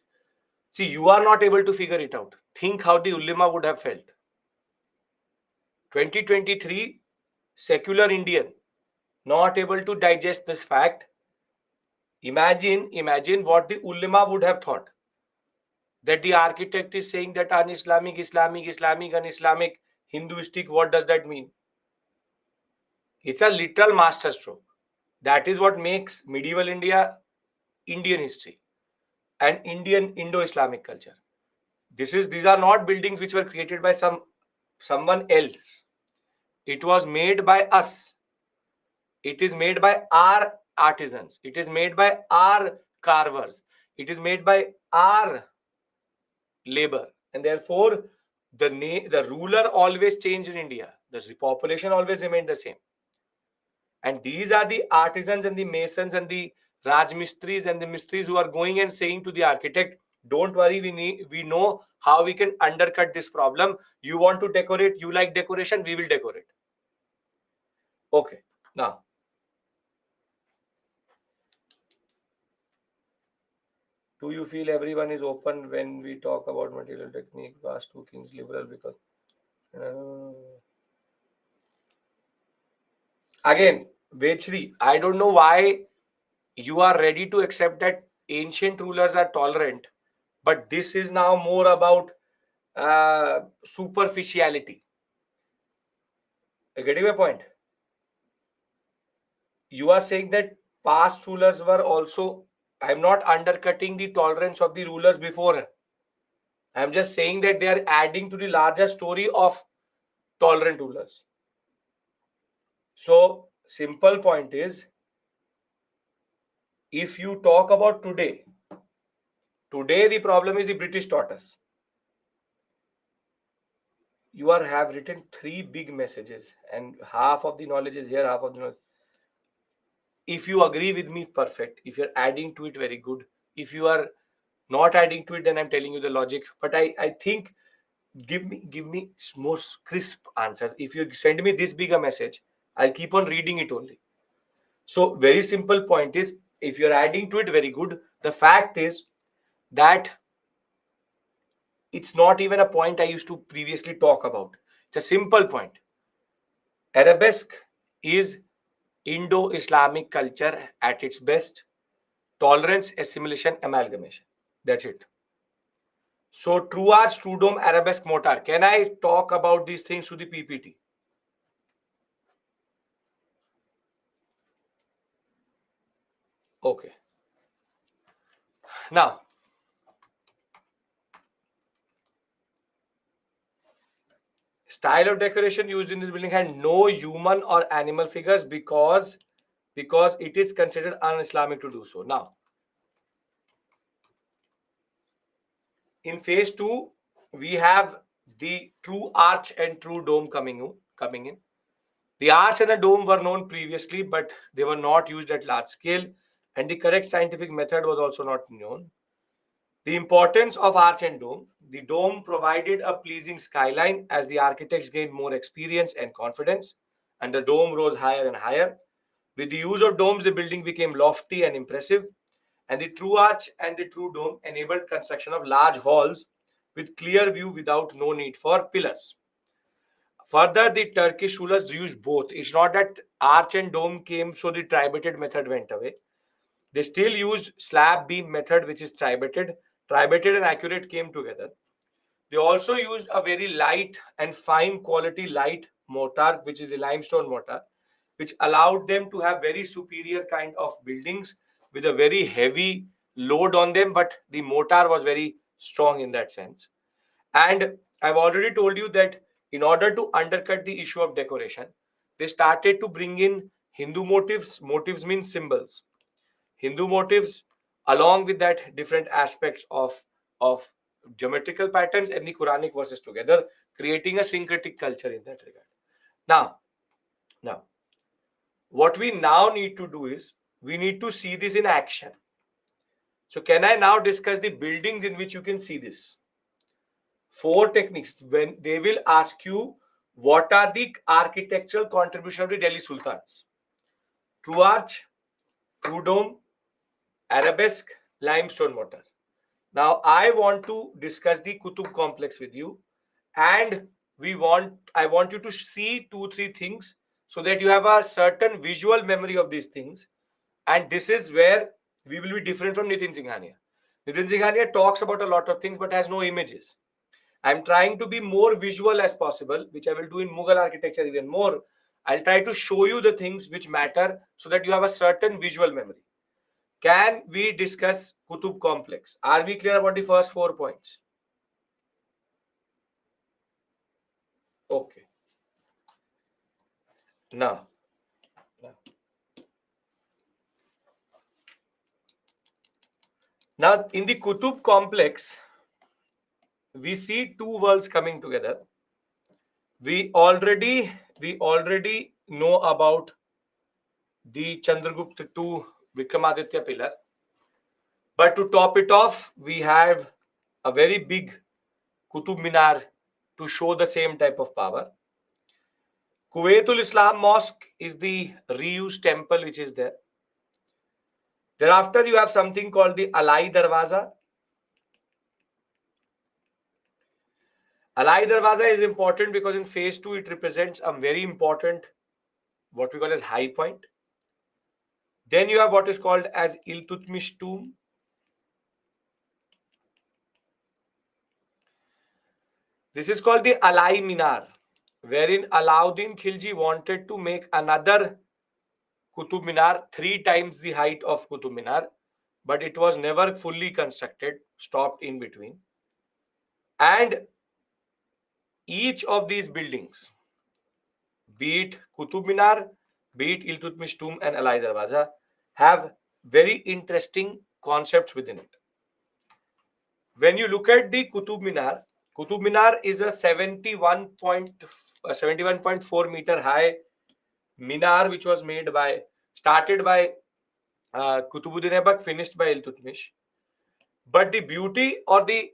A: See, you are not able to figure it out. Think how the ulema would have felt. 2023, secular Indian, not able to digest this fact. Imagine what the ulama would have thought. That the architect is saying that un-Islamic, Islamic, un-Islamic, Hinduistic, what does that mean? It's a literal masterstroke. That is what makes medieval India Indian history and Indian Indo-Islamic culture. These are not buildings which were created by someone else. It was made by us. It is made by our artisans. It is made by our carvers. It is made by our labor. And therefore, the ruler always changed in India. The population always remained the same. And these are the artisans and the masons and the Rajmistris and the Mistris who are going and saying to the architect, don't worry, we know how we can undercut this problem. You want to decorate, you like decoration, we will decorate. Okay, now. Do you feel everyone is open when we talk about material technique, Vastu Kings, liberal? Because again, Vechri, I don't know why you are ready to accept that ancient rulers are tolerant, but this is now more about superficiality. Getting my point? You are saying that past rulers were also. I'm not undercutting the tolerance of the rulers before. I'm just saying that they are adding to the larger story of tolerant rulers. So, simple point is, if you talk about today the problem is the British taught us. You have written 3 big messages and half of the knowledge is here, half of the knowledge. If you agree with me, perfect. If you're adding to it, very good. If you are not adding to it, then I'm telling you the logic. But I think give me more crisp answers. If you send me this big a message, I'll keep on reading it only. So very simple point is, if you're adding to it, very good. The fact is that it's not even a point I used to previously talk about. It's a simple point. Arabesque is Indo-Islamic culture at its best. Tolerance, assimilation, amalgamation. That's it. So true arch, true dome, arabesque, mortar. Can I talk about these things to the PPT? Okay. Now, style of decoration used in this building had no human or animal figures because it is considered un-Islamic to do so. Now, in phase 2, we have the true arch and true dome coming in. The arch and the dome were known previously, but they were not used at large scale, and the correct scientific method was also not known. The importance of arch and dome. The dome provided a pleasing skyline as the architects gained more experience and confidence, and the dome rose higher and higher. With the use of domes, the building became lofty and impressive, and the true arch and the true dome enabled construction of large halls with clear view without no need for pillars. Further, the Turkish rulers used both. It's not that arch and dome came, so the tribated method went away. They still use slab beam method, which is tribated. Tribated and accurate came together. They also used a very light and fine quality light mortar, which is a limestone mortar, which allowed them to have very superior kind of buildings with a very heavy load on them, but the mortar was very strong in that sense. And I've already told you that in order to undercut the issue of decoration, they started to bring in Hindu motifs. Motifs means symbols. Hindu motifs, along with that different aspects of geometrical patterns and the Quranic verses together, creating a syncretic culture in that regard. Now, what we now need to do is we need to see this in action. So can I now discuss the buildings in which you can see this? 4 techniques. When they will ask you what are the architectural contribution of the Delhi Sultans? True arch, true dome, arabesque, limestone mortar. Now I want to discuss the Qutub complex with you, and I want you to see 2-3 things so that you have a certain visual memory of these things. And this is where we will be different from Nitin Singhania. Nitin Singhania talks about a lot of things but has no images. I'm trying to be more visual as possible, which I will do in Mughal architecture even more. I'll try to show you the things which matter so that you have a certain visual memory. Can we discuss Qutub complex? Are we clear about the first 4 points? Okay. Now in the Qutub complex, we see two worlds coming together. We already know about the Chandragupta II Vikramaditya pillar. But to top it off, we have a very big Qutub Minar to show the same type of power. Kuwaitul Islam Mosque is the reused temple which is there. Thereafter, you have something called the Alai Darwaza. Alai Darwaza is important because in phase 2, it represents a very important, what we call as high point. Then you have what is called as Iltutmish tomb. This is called the Alai Minar, wherein Alauddin Khilji wanted to make another Qutub Minar 3 times the height of Qutub Minar, but it was never fully constructed, stopped in between. And each of these buildings, be it Qutub Minar, be it Iltutmish tomb and Alai Darwaza, have very interesting concepts within it. When you look at the Qutub Minar is a 71.4 meter high minar which was started by Qutbuddin Aibak, finished by Iltutmish. But the beauty or the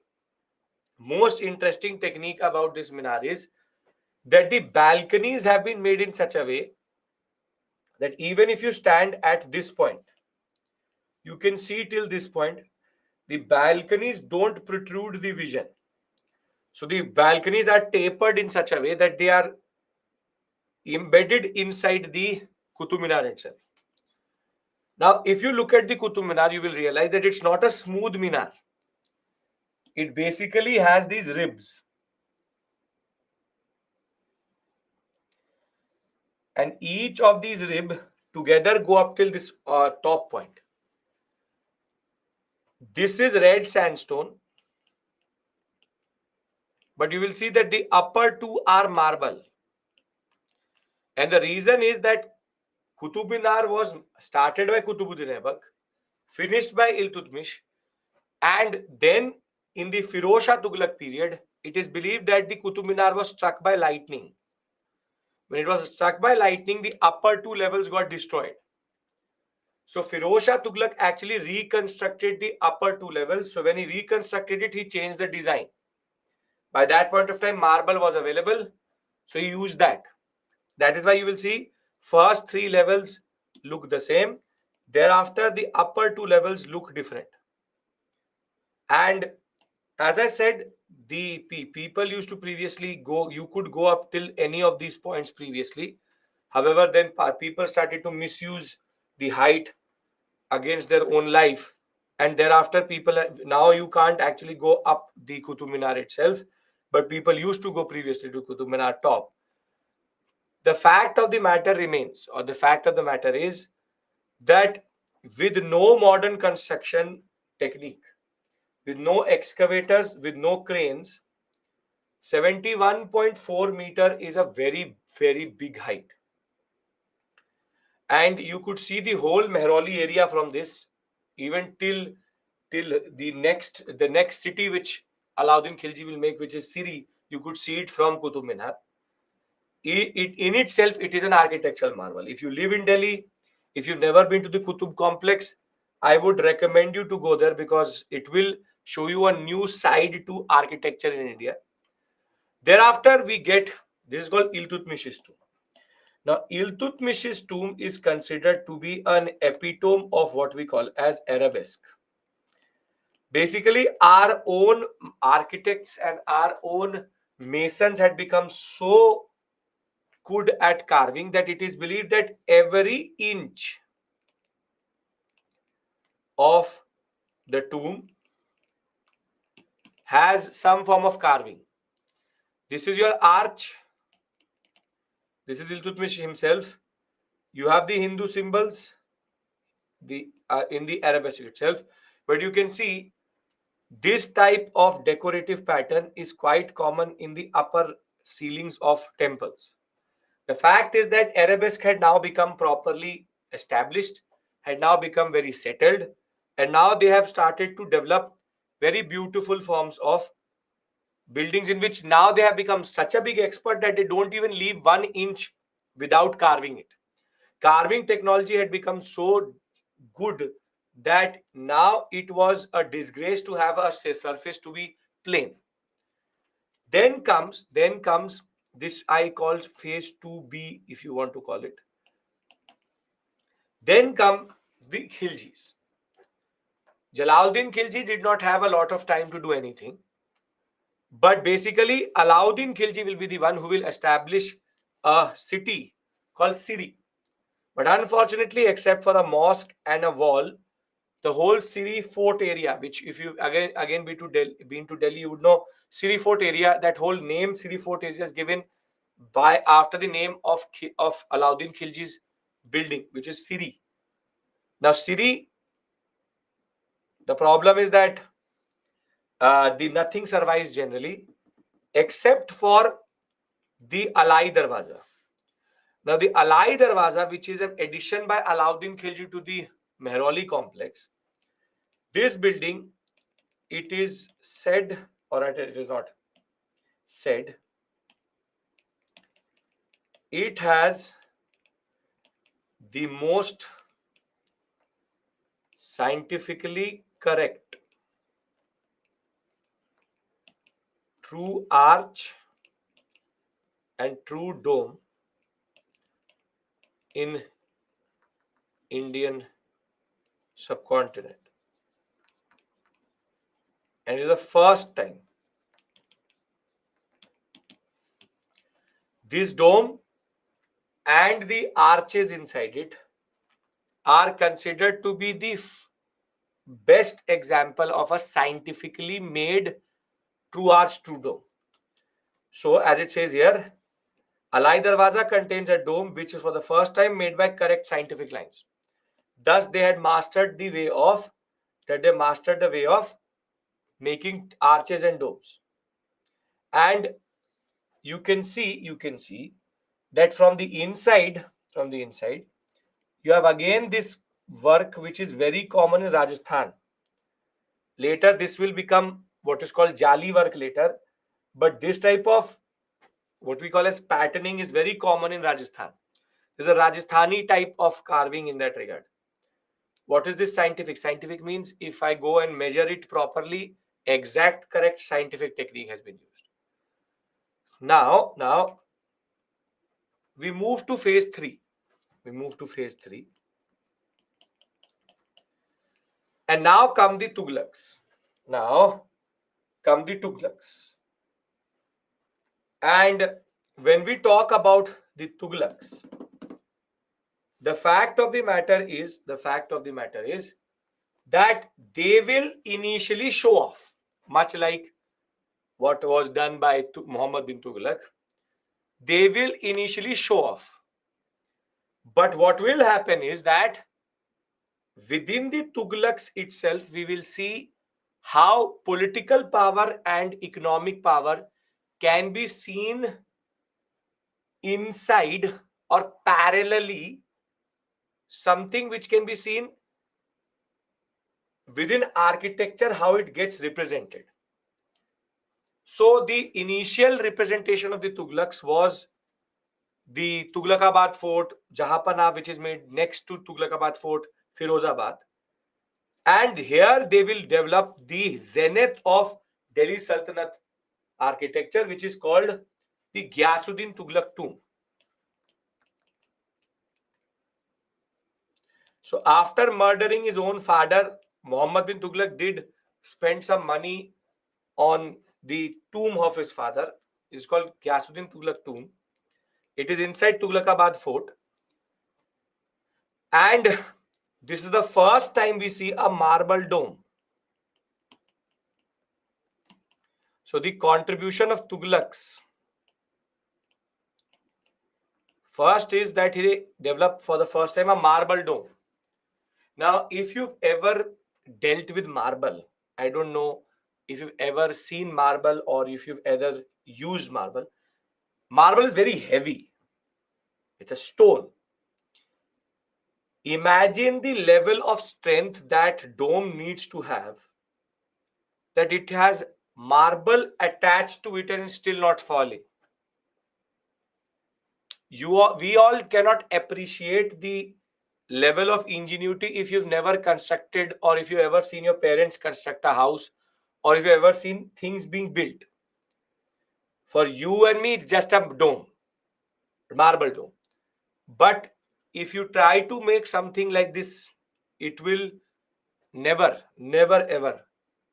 A: most interesting technique about this minar is that the balconies have been made in such a way that even if you stand at this point, you can see till this point, the balconies don't protrude the vision. So the balconies are tapered in such a way that they are embedded inside the Qutub Minar itself. Now, if you look at the Qutub Minar, you will realize that it's not a smooth minar. It basically has these ribs. And each of these ribs together go up till this top point. This is red sandstone. But you will see that the upper two are marble. And the reason is that Qutub Minar was started by Qutbuddin Aibak, finished by Iltutmish, and then in the Firoz Shah Tughlaq period, it is believed that the Qutub Minar was struck by lightning. When it was struck by lightning, the upper two levels got destroyed. So Firoz Shah Tughlaq actually reconstructed the upper two levels. So when he reconstructed it, he changed the design. By that point of time, marble was available, so he used that. That is why you will see first 3 levels look the same. Thereafter, the upper 2 levels look different. And as I said, the people used to previously go, you could go up till any of these points previously. However, then people started to misuse the height against their own life. And thereafter, now you can't actually go up the Qutub Minar itself, but people used to go previously to Qutub Minar top. The fact of the matter remains, or the fact of the matter is that with no modern construction technique, with no excavators, with no cranes, 71.4 meter is a very, very big height. And you could see the whole Mehrauli area from this, even till the next city which Alauddin Khilji will make, which is Siri. You could see it from Qutub Minar. In itself, it is an architectural marvel. If you live in Delhi, if you've never been to the Qutub complex, I would recommend you to go there because it will show you a new side to architecture in India. Thereafter, we get, this is called Iltutmish's tomb. Now, Iltutmish's tomb is considered to be an epitome of what we call as arabesque. Basically, our own architects and our own masons had become so good at carving that it is believed that every inch of the tomb has some form of carving. This is your arch. This is Iltutmish himself. You have the Hindu symbols in the arabesque itself, but you can see this type of decorative pattern is quite common in the upper ceilings of temples. The fact is that arabesque had now become properly established, had now become very settled, and now they have started to develop very beautiful forms of buildings in which now they have become such a big expert that they don't even leave 1 inch without carving it. Carving technology had become so good that now it was a disgrace to have a surface to be plain. Then comes this I call phase 2B, if you want to call it. Then come the Khiljis. Jalaluddin Khilji did not have a lot of time to do anything. But basically, Alauddin Khilji will be the one who will establish a city called Siri. But unfortunately, except for a mosque and a wall, the whole Siri Fort area, which if you again been to Delhi, you would know Siri Fort area. That whole name Siri Fort area is given by after the name of Alauddin Khilji's building, which is Siri. Now Siri, the problem is that the nothing survives generally except for the Alai Darwaza. Now the Alai Darwaza, which is an addition by Alauddin Khilji to the Mehrauli complex, this building, it is said, or it is not said, it has the most scientifically correct true arch and true dome in Indian subcontinent. And it is the first time this dome and the arches inside it are considered to be the best example of a scientifically made true arch, true dome. So as it says here, Alai Darwaza contains a dome which is for the first time made by correct scientific lines. Thus, they had mastered the way of making arches and domes. And you can see that from the inside, you have again this work which is very common in Rajasthan. Later, this will become what is called Jali work later. But this type of what we call as patterning is very common in Rajasthan. There's a Rajasthani type of carving in that regard. What is this scientific? Scientific means if I go and measure it properly, exact correct scientific technique has been used. Now we move to phase 3. And now come the Tughlaqs. And when we talk about the Tughlaqs, the fact of the matter is that they will initially show off, much like what was done by Muhammad bin Tughlaq. They will initially show off. But what will happen is that within the Tughlaqs itself, we will see how political power and economic power can be seen inside or parallelly, something which can be seen within architecture, how it gets represented. So the initial representation of the Tughlaqs was the Tughlaqabad Fort, Jahanpanah, which is made next to Tughlaqabad Fort, Firozabad. And here they will develop the zenith of Delhi Sultanate architecture, which is called the Ghiyasuddin Tughlaq tomb. So after murdering his own father, Muhammad bin Tughlaq did spend some money on the tomb of his father. It's called Ghiyasuddin Tughlaq tomb. It is inside Tughlakabad Fort. And this is the first time we see a marble dome. So the contribution of Tughlaqs. First is that he developed for the first time a marble dome. Now, if you've ever dealt with marble, I don't know if you've ever seen marble or if you've ever used marble. Marble is very heavy. It's a stone. Imagine the level of strength that dome needs to have, that it has marble attached to it and it's still not falling. We all cannot appreciate the level of ingenuity if you've never constructed, or if you've ever seen your parents construct a house, or if you've ever seen things being built. For you and me, it's just a dome, marble dome. But if you try to make something like this, it will never ever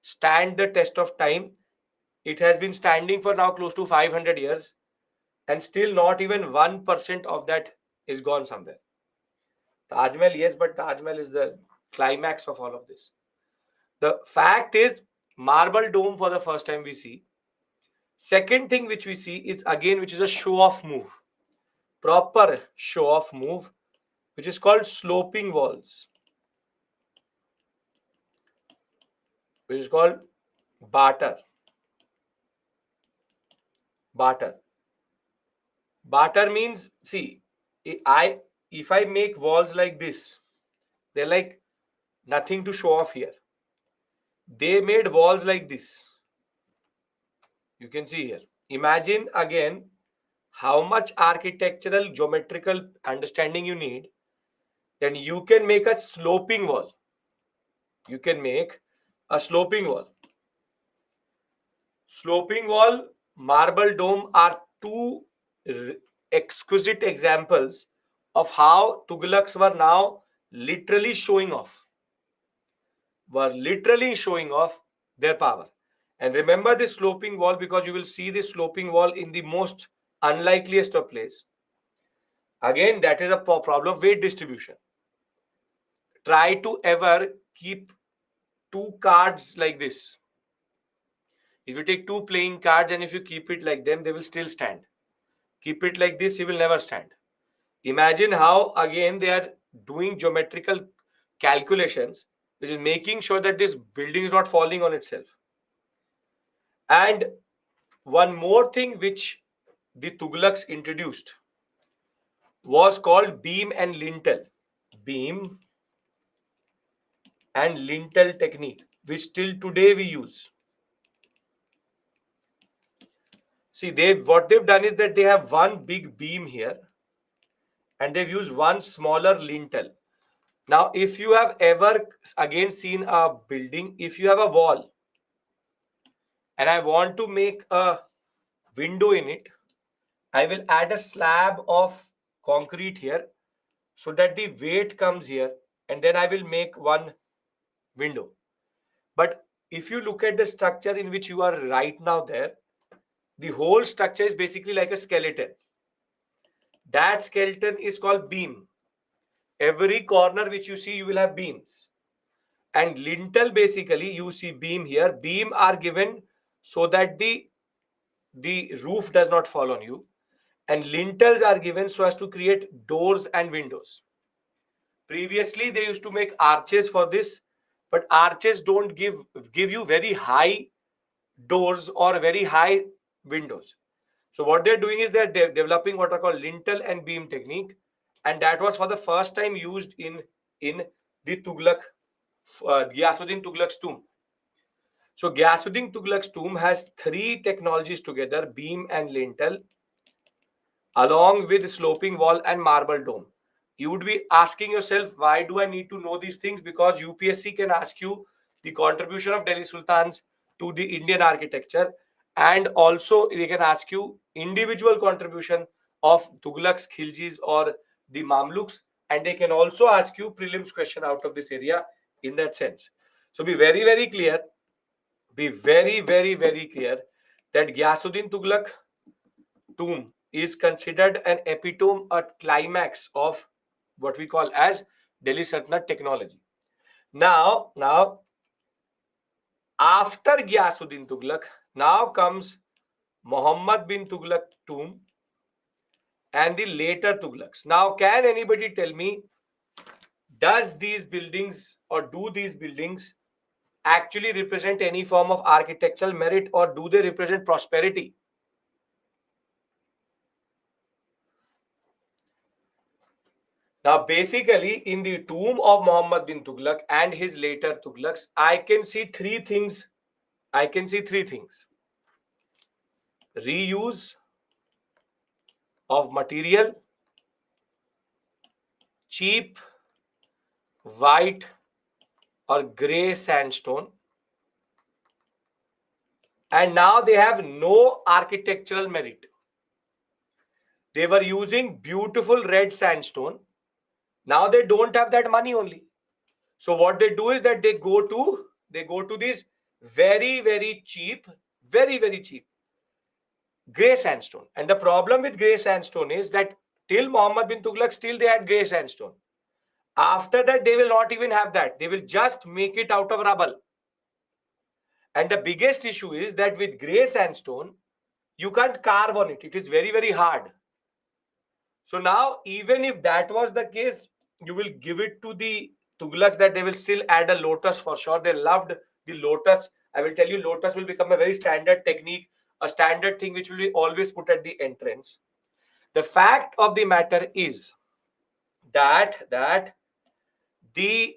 A: stand the test of time. It has been standing for now close to 500 years, and still not even 1% of that is gone somewhere. Taj Mahal, yes, but Taj Mahal is the climax of all of this. The fact is, marble dome for the first time we see. Second thing which we see is again, which is a show-off move, proper show-off move, which is called sloping walls, which is called barter. Barter. Barter means, see, if I make walls like this, they're like nothing to show off here. They made walls like this. You can see here. Imagine again how much architectural geometrical understanding you need. Then you can make a sloping wall. You can make a sloping wall. Sloping wall, marble dome are two exquisite examples of how Tughlaqs were now literally showing off. Their power. And remember this sloping wall, because you will see this sloping wall in the most unlikeliest of place. Again, that is a problem of weight distribution. Try to ever keep two cards like this. If you take two playing cards and if you keep it like them, they will still stand. Keep it like this, he will never stand. Imagine how, again, they are doing geometrical calculations, which is making sure that this building is not falling on itself. And one more thing which the Tughlaqs introduced was called beam and lintel. Beam and lintel technique, which till today we use. See, what they've done is that they have one big beam here and they've used one smaller lintel. Now, if you have ever again seen a building, if you have a wall and I want to make a window in it, I will add a slab of concrete here so that the weight comes here, and then I will make one window. But if you look at the structure in which you are right now there, the whole structure is basically like a skeleton. That skeleton is called beam. Every corner which you see, you will have beams. And lintel, basically, you see beam here. Beam are given so that the roof does not fall on you. And lintels are given so as to create doors and windows. Previously, they used to make arches for this, but arches don't give you very high doors or very high windows. So what they're doing is they're developing what are called lintel and beam technique, and that was for the first time used in the Tughlaq, Ghiyasuddin Tughlaq's tomb. So Ghiyasuddin Tughlaq's tomb has three technologies together: beam and lintel, along with sloping wall and marble dome. You would be asking yourself, why do I need to know these things? Because UPSC can ask you the contribution of Delhi Sultans to the Indian architecture, and also they can ask you individual contribution of Tughlaqs, Khiljis, or the Mamluks, and they can also ask you prelims question out of this area in that sense. So be very, very clear. Be very, very, very clear that Ghiyasuddin Tughlaq tomb is considered an epitome, a climax of what we call as Delhi Sultanate technology. Now, after Ghiyasuddin Tughlaq, now comes Muhammad bin Tughlaq tomb and the later Tughlaqs. Now, can anybody tell me, does these buildings or do these buildings actually represent any form of architectural merit, or do they represent prosperity? Now, basically, in the tomb of Muhammad bin Tughlaq and his later Tughlaqs, I can see three things. Reuse of material, cheap white or gray sandstone, and now they have no architectural merit. They were using beautiful red sandstone. Now they don't have that money only. So what they do is that they go to these very cheap, very cheap gray sandstone. And the problem with gray sandstone is that till Muhammad bin Tughlaq, still they had gray sandstone. After that, they will not even have that. They will just make it out of rubble. And the biggest issue is that with gray sandstone, you can't carve on it. It is very hard. So now, even if that was the case, you will give it to the Tughlaqs that they will still add a lotus for sure. They loved the lotus. I will tell you, lotus will become a very standard technique, a standard thing which will be always put at the entrance. The fact of the matter is that the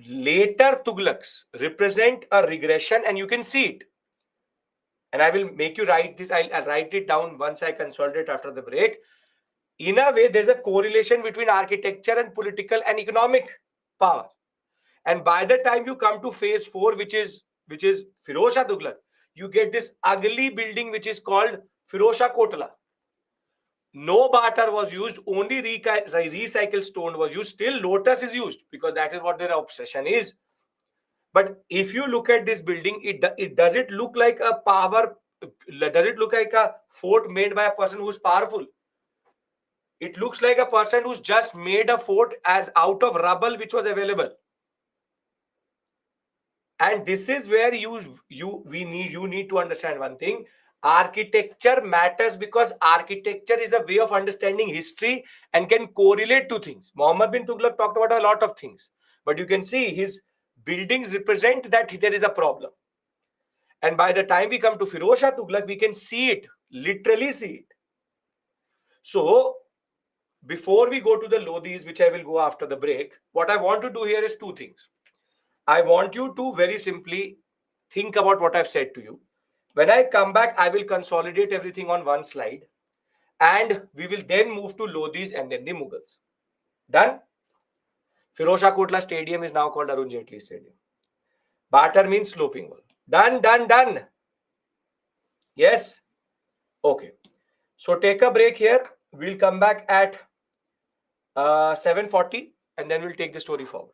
A: later Tughlaqs represent a regression, and you can see it. And I will make you write this. I'll write it down once I consolidate after the break. In a way, there's a correlation between architecture and political and economic power. And by the time you come to phase 4, which is Firoz Shah Tughlaq, you get this ugly building which is called Firoz Shah Kotla. No barter was used, only recycled stone was used. Still, lotus is used because that is what their obsession is. But if you look at this building, it does it look like a power? Does it look like a fort made by a person who's powerful? It looks like a person who's just made a fort as out of rubble which was available. And this is where you need to understand one thing. Architecture matters because architecture is a way of understanding history and can correlate to things. Muhammad bin Tughlaq talked about a lot of things, but you can see his buildings represent that there is a problem. And by the time we come to Firoz Shah Tughlaq, we can see it, literally see it. So before we go to the Lodhis, which I will go after the break, what I want to do here is two things. I want you to very simply think about what I've said to you. When I come back, I will consolidate everything on one slide, and we will then move to Lodhis and then the Mughals. Done? Firoz Shah Kotla Stadium is now called Arun Jaitley Stadium. Barter means sloping wall. Done. Yes? Okay. So take a break here. We'll come back at 7:40 and then we'll take the story forward.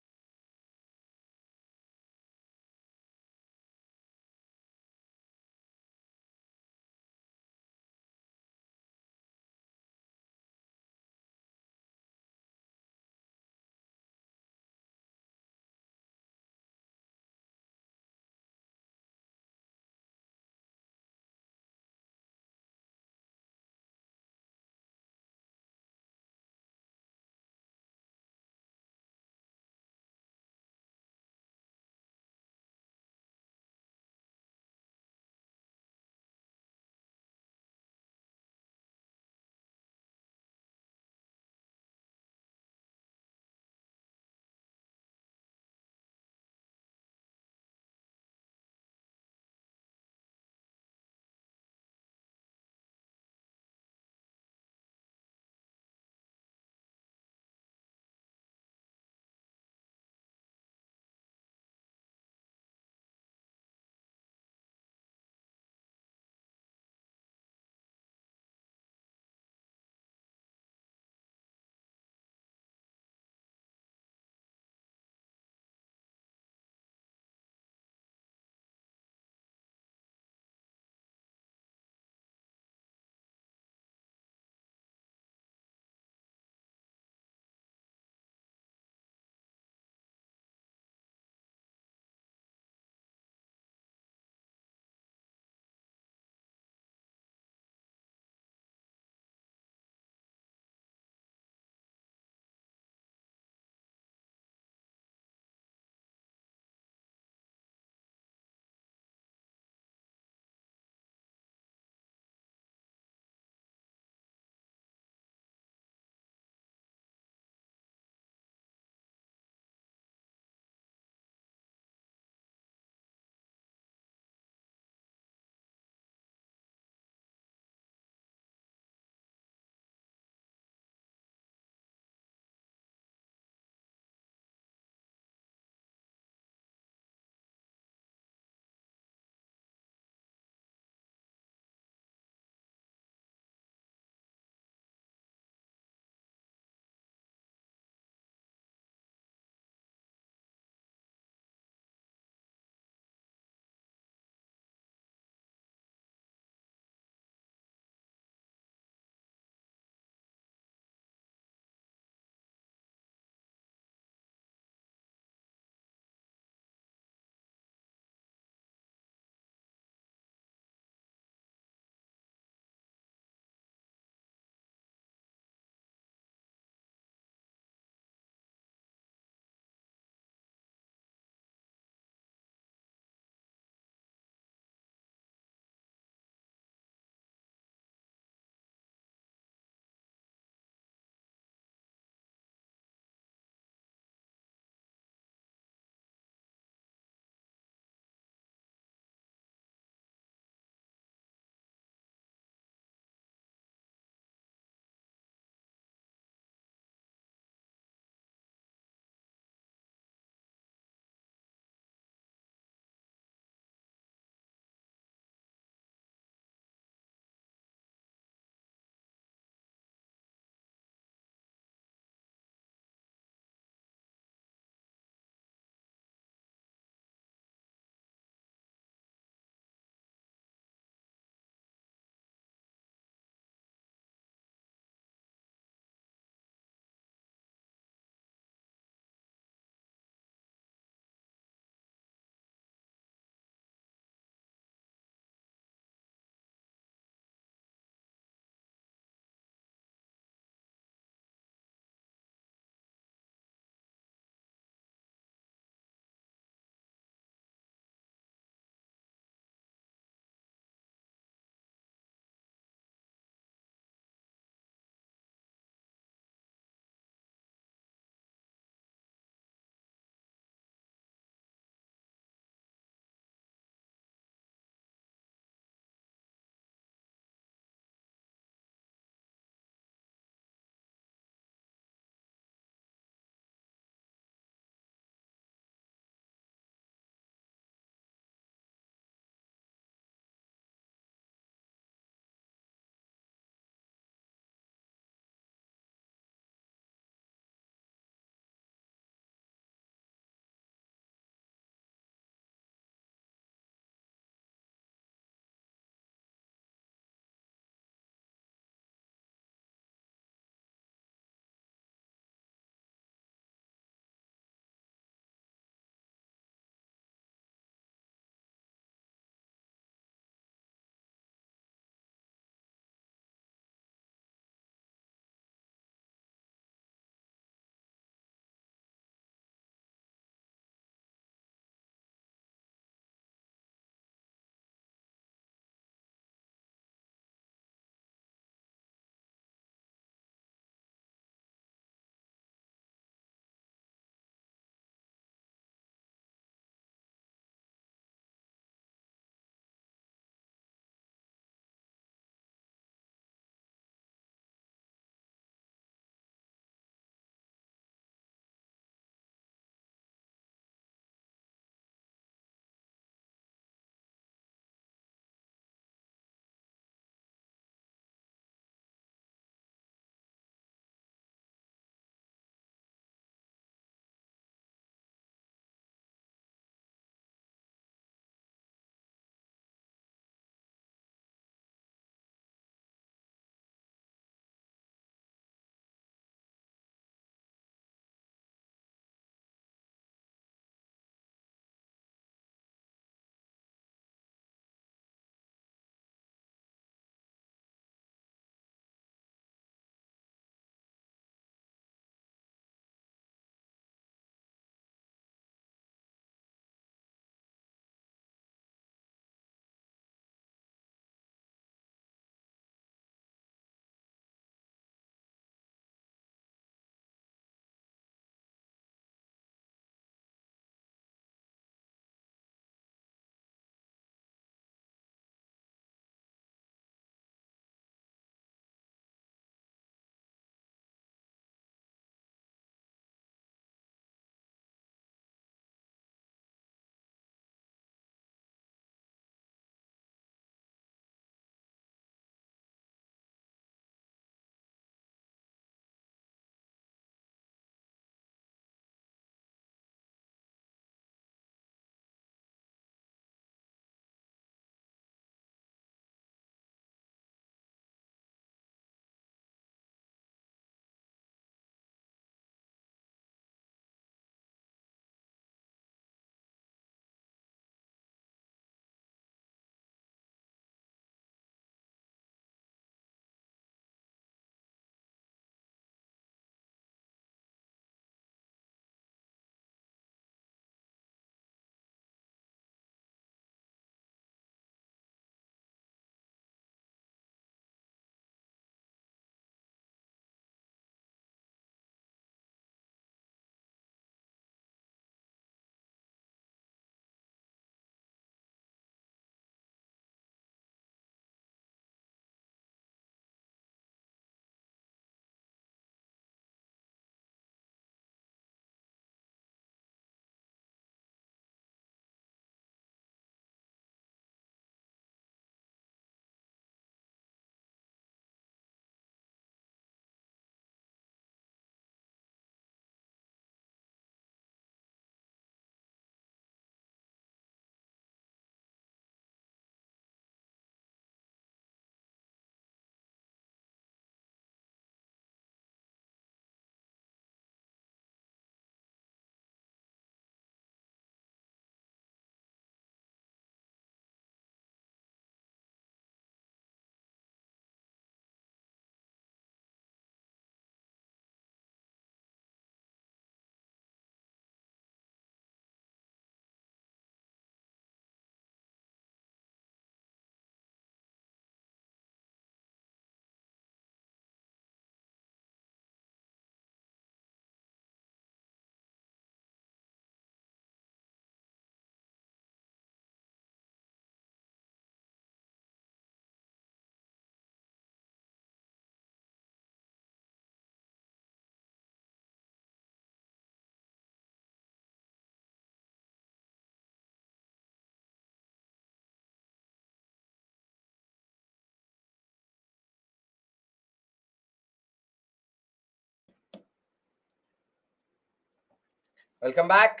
A: Welcome back.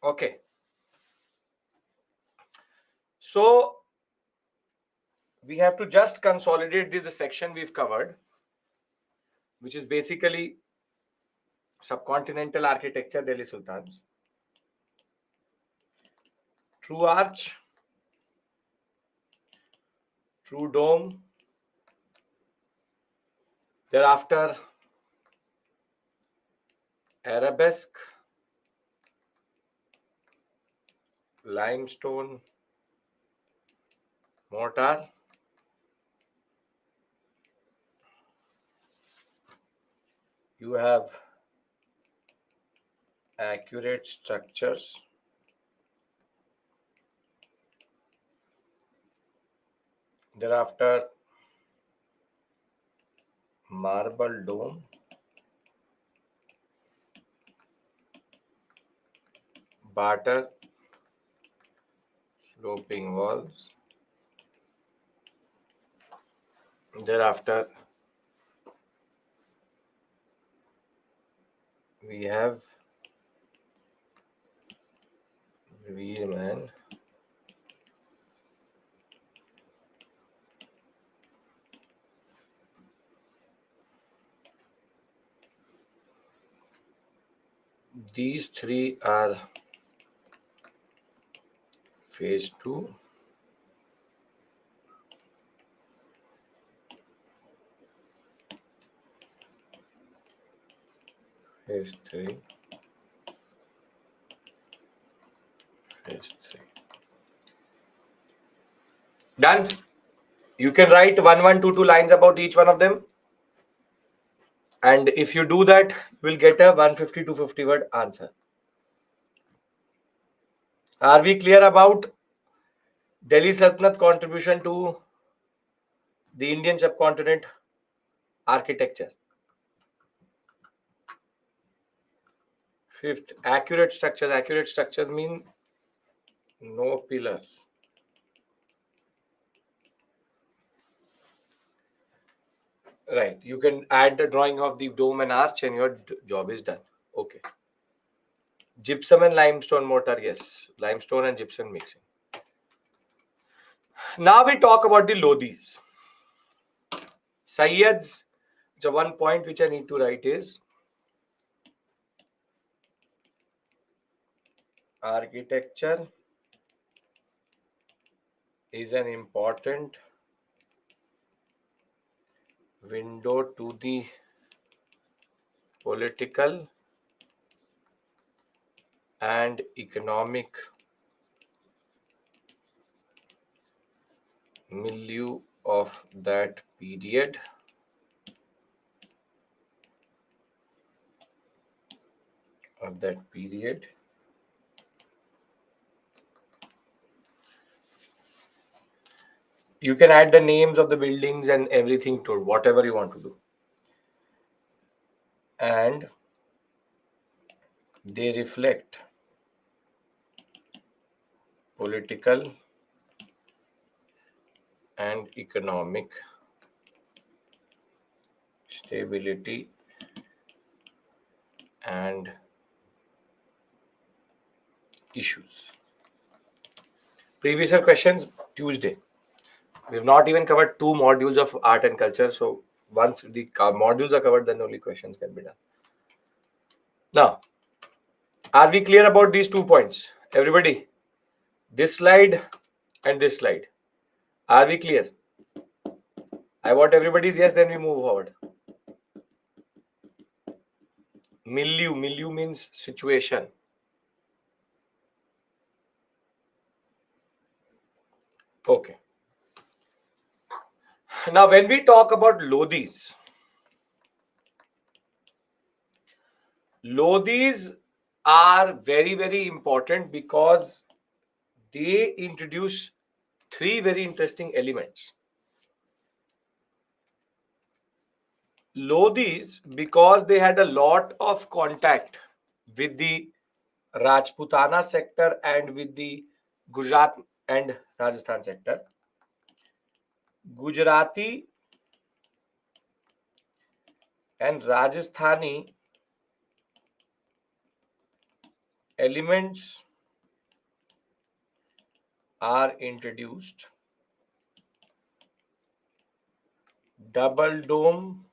A: Okay. So we have to just consolidate the section we've covered, which is basically subcontinental architecture, Delhi Sultans, true arch, true dome, thereafter arabesque, limestone, mortar, you have accurate structures, thereafter marble dome, batter, sloping walls, thereafter we have Veerman, these three are phase 2, phase 3, phase 3. Done. You can write 1122 lines about each one of them, and if you do that, you will get a 150 to 50 word answer. Are we clear about Delhi Sultanate contribution to the Indian subcontinent architecture? Fifth, accurate structures. Accurate structures mean no pillars. Right. You can add the drawing of the dome and arch, and your job is done. Okay. Gypsum and limestone mortar. Yes. Limestone and gypsum mixing. Now we talk about the Lodhis. Sayyads. The one point which I need to write is architecture is an important window to the political and economic milieu of that period. You can add the names of the buildings and everything to whatever you want to do. And they reflect political and economic stability and issues. Previous year questions, Tuesday. We've not even covered 2 modules of art and culture. So once the modules are covered, then only questions can be done. Now, are we clear about these 2 points? Everybody, this slide and this slide. Are we clear? I want everybody's yes, then we move forward. Milieu means situation. Okay. Now, when we talk about Lodhis are very, very important because they introduce three very interesting elements. Lodhis, because they had a lot of contact with the Rajputana sector and with the Gujarat and Rajasthan sector, Gujarati and Rajasthani elements are introduced. Double dome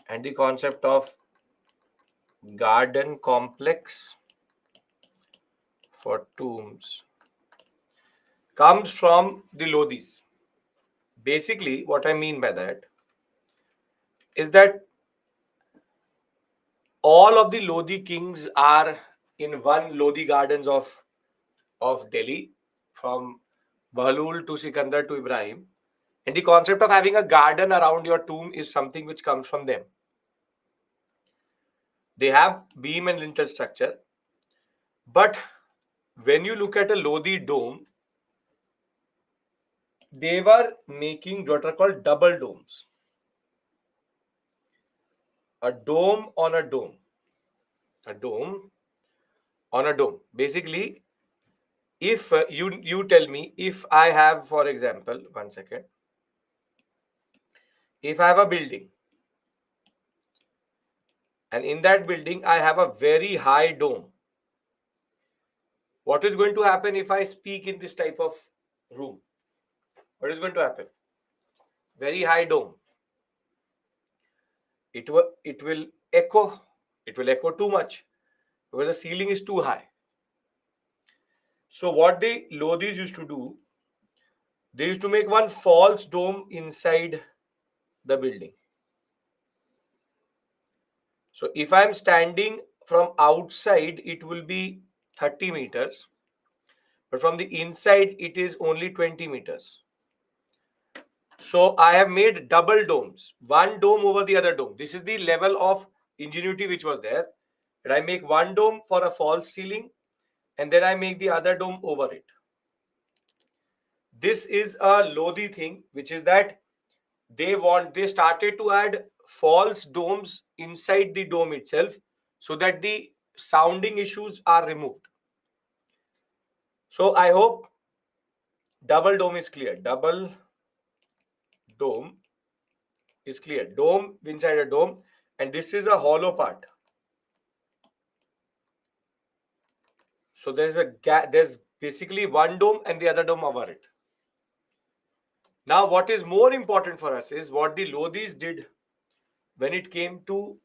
A: and the concept of garden complex for tombs comes from the Lodhis. Basically, what I mean by that is that all of the Lodhi kings are in one Lodhi gardens of Delhi, from Bahlul to Sikandar to Ibrahim. And the concept of having a garden around your tomb is something which comes from them. They have beam and lintel structure. But when you look at a Lodhi dome, they were making what are called double domes. A dome on a dome. A dome on a dome. Basically, if you tell me, if I have, for example, 1 second, if I have a building, and in that building I have a very high dome, what is going to happen if I speak in this type of room? What is going to happen? Very high dome. It will echo. It will echo too much because the ceiling is too high. So what the Lodhis used to do, they used to make one false dome inside the building. So if I'm standing from outside, it will be 30 meters, but from the inside, it is only 20 meters. So I have made double domes, one dome over the other dome. This is the level of ingenuity which was there. And I make one dome for a false ceiling, and then I make the other dome over it. This is a Lodhi thing, which is that they started to add false domes inside the dome itself so that the sounding issues are removed. So I hope double dome is clear. Double dome is clear. Dome inside a dome, and this is a hollow part. So there's basically one dome and the other dome over it. Now, what is more important for us is what the Lodhis did when it came to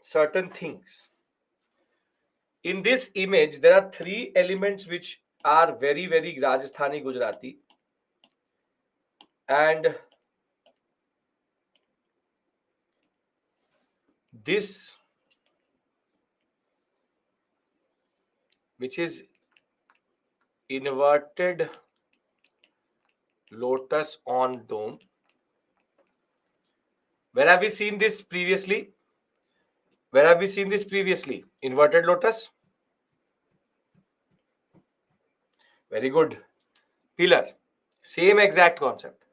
A: certain things. In this image, there are three elements which are very, very Rajasthani Gujarati. And this, which is inverted lotus on dome. Where have we seen this previously? Where have we seen this previously? Inverted lotus? Very good. Pillar. Same exact concept.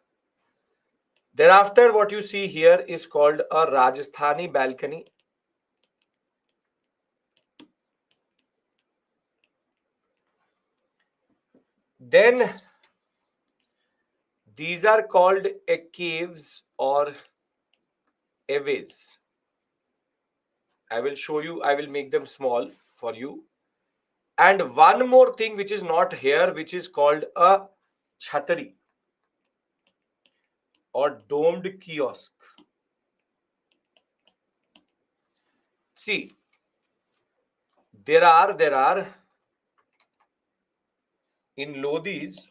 A: Thereafter, what you see here is called a Rajasthani balcony. Then these are called caves or aways. I will show you, I will make them small for you. And one more thing which is not here, which is called a chhatari or domed kiosk. See, there are in Lodhis,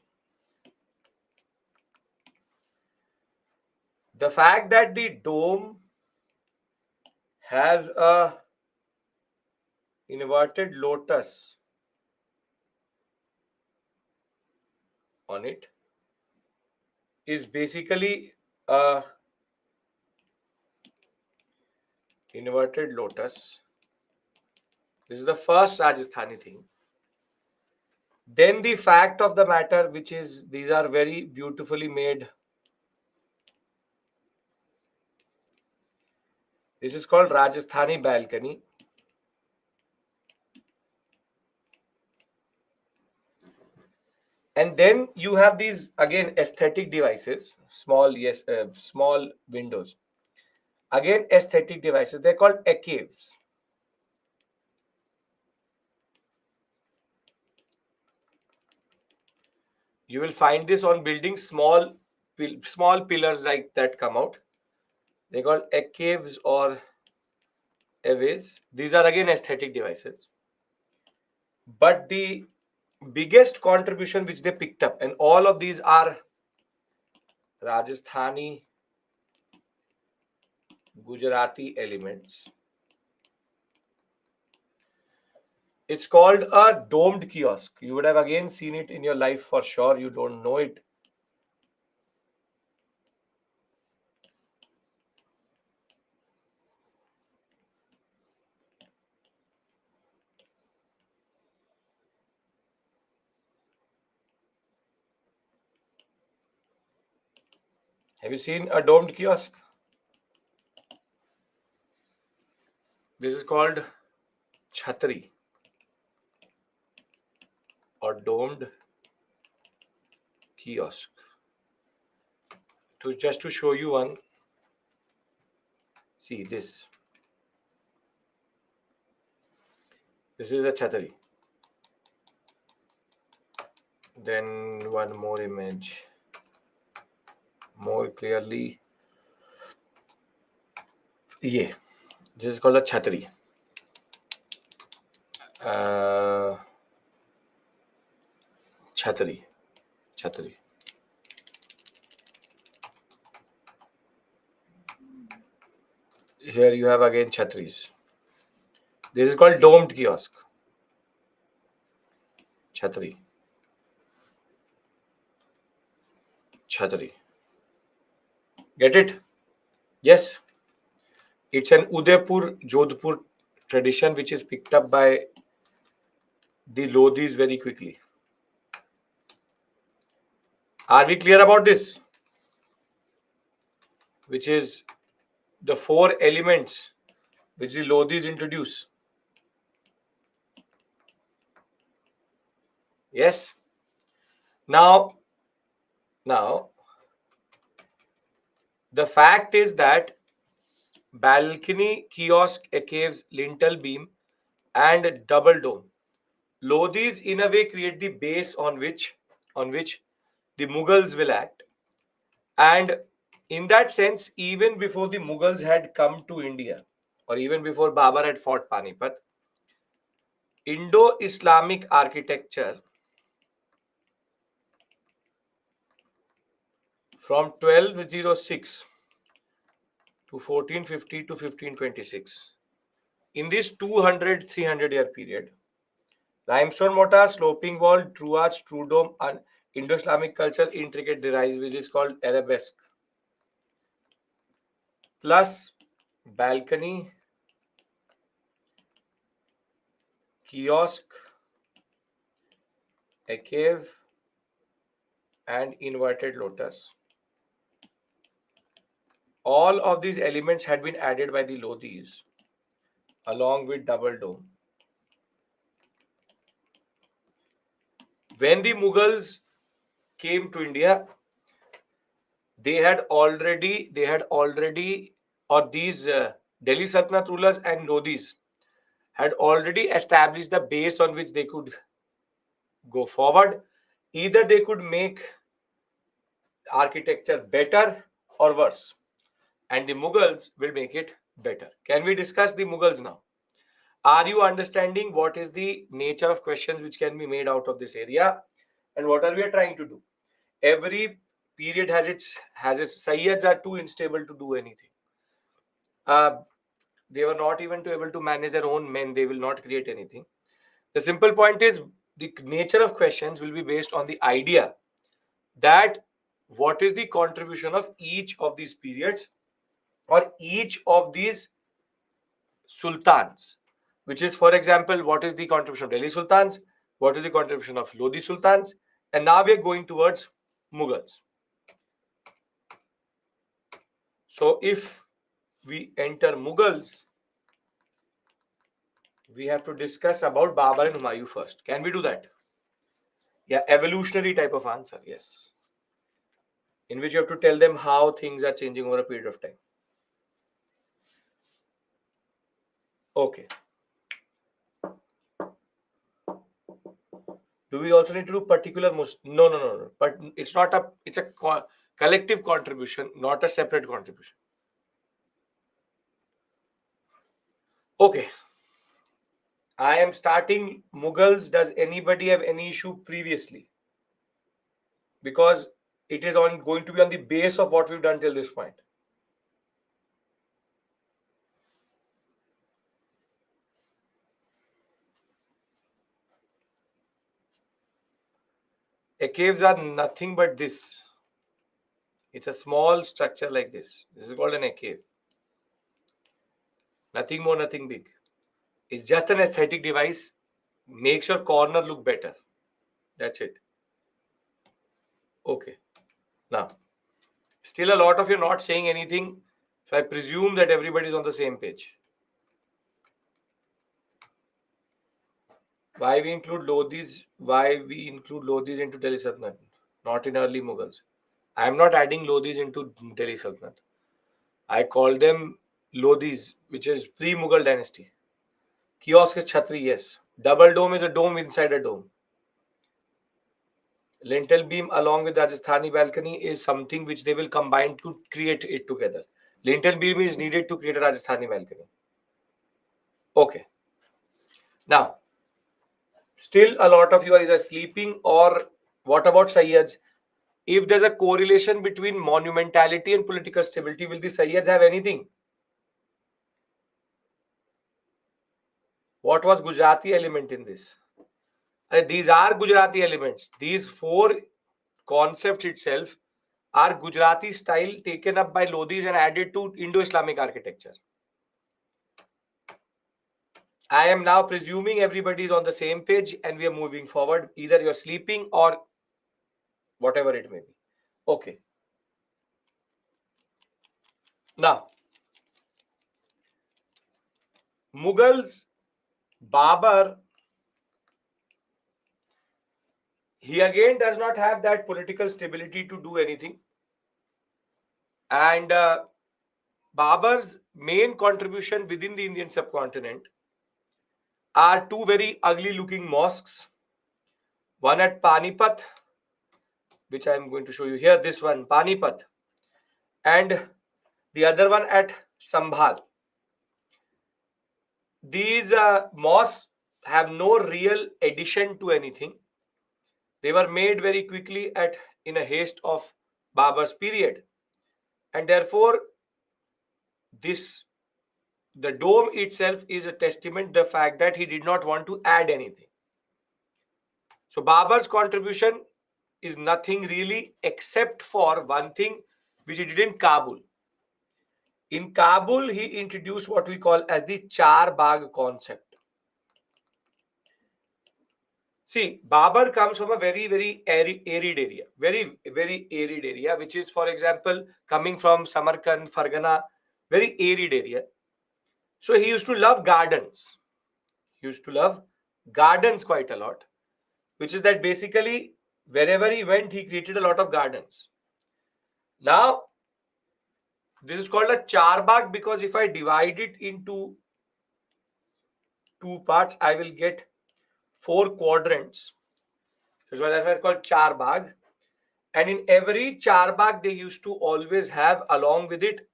A: the fact that the dome has a inverted lotus on it is basically a inverted lotus. This is the first Rajasthani thing. Then the fact of the matter, which is these are very beautifully made. This is called Rajasthani balcony. And then you have these again aesthetic devices, small, yes, small windows. Again, aesthetic devices. They're called caves. You will find this on buildings, small pillars like that come out. They're called caves or aways. These are again aesthetic devices. But the biggest contribution which they picked up, and all of these are Rajasthani, Gujarati elements. It's called a domed kiosk. You would have again seen it in your life for sure. You don't know it. Have you seen a domed kiosk? This is called Chhatri or domed kiosk. Just to show you one, see this. This is a Chhatri. Then one more image, more clearly. Yeah, this is called a Chhatri. Chhatri. Here you have again Chhatris. This is called domed kiosk. Chhatri. Get it? Yes. It's an Udaipur, Jodhpur tradition which is picked up by the Lodhis very quickly. Are we clear about this? Which is the 4 elements which the Lodhis introduce. Yes. Now, the fact is that balcony, kiosk, caves, lintel beam, and double dome. Lodhis in a way create the base on which the Mughals will act. And in that sense, even before the Mughals had come to India, or even before Babur had fought Panipat, Indo-Islamic architecture from 1206 to 1450 to 1526, in this 200-300 year period, limestone mortar, sloping wall, true arch, true dome, and Indo-Islamic culture, intricate designs, which is called arabesque, plus balcony, kiosk, a cave, and inverted lotus. All of these elements had been added by the Lodhis along with double dome. When the Mughals came to India, they had already, or these Delhi Sultanate rulers and Lodhis had already established the base on which they could go forward. Either they could make architecture better or worse, and the Mughals will make it better. Can we discuss the Mughals now? Are you understanding what is the nature of questions which can be made out of this area, and what are we trying to do? Every period has its Sayyids are too unstable to do anything. They were not even able to manage their own men. They will not create anything. The simple point is the nature of questions will be based on the idea that what is the contribution of each of these periods or each of these sultans, which is, for example, what is the contribution of Delhi Sultans, What is the contribution of Lodi Sultans? And now we are going towards Mughals. So if we enter Mughals, we have to discuss about Babur and Humayun first. Can we do that? Yeah, evolutionary type of answer, yes. In which you have to tell them how things are changing over a period of time. Okay. Do we also need to do particular No. But it's not a, it's a collective contribution, not a separate contribution. Okay. I am starting Mughals. Does anybody have any issue previously? Because it is going to be on the base of what we've done till this point. Caves are nothing but this. It's a small structure like this. This is called an cave. Nothing more, nothing big. It's just an aesthetic device. Makes your corner look better. That's it. Okay. Now, still a lot of you are not saying anything. So I presume that everybody is on the same page. Why we include Lodhis? Why we include Lodhis into Delhi Sultanate, not in early Mughals? I am not adding Lodhis into Delhi Sultanate. I call them Lodhis, which is pre-Mughal dynasty. Kiosk is Chhatri, yes. Double dome is a dome inside a dome. Lintel beam along with Rajasthani balcony is something which they will combine to create it together. Lintel beam is needed to create a Rajasthani balcony. Okay. Now, still a lot of you are either sleeping or what about Sayyids? If there's a correlation between monumentality and political stability, will the Sayyids have anything? What was Gujarati element in this? These are Gujarati elements. These four concepts itself are Gujarati style taken up by Lodhis and added to Indo-Islamic architecture. I am now presuming everybody is on the same page and we are moving forward. Either you're sleeping or whatever it may be. Okay. Now, Mughals, Babur, he again does not have that political stability to do anything. And Babur's main contribution within the Indian subcontinent are two very ugly looking mosques. One at Panipat, which I am going to show you here, this one, Panipat, and the other one at Sambhal. These mosques have no real addition to anything. They were made very quickly in a haste of Babur's period. And therefore, the dome itself is a testament to the fact that he did not want to add anything. So Babur's contribution is nothing really except for one thing which he did in Kabul. In Kabul, he introduced what we call as the Char Bagh concept. See, Babur comes from a very, very arid area, very, very arid area, which is, for example, coming from Samarkand, Fargana, very arid area. So he used to love gardens. He used to love gardens quite a lot, which is that basically wherever he went, he created a lot of gardens. Now, this is called a charbagh because if I divide it into two parts, I will get 4 quadrants. This is what I called charbagh. And in every charbagh, they used to always have along with it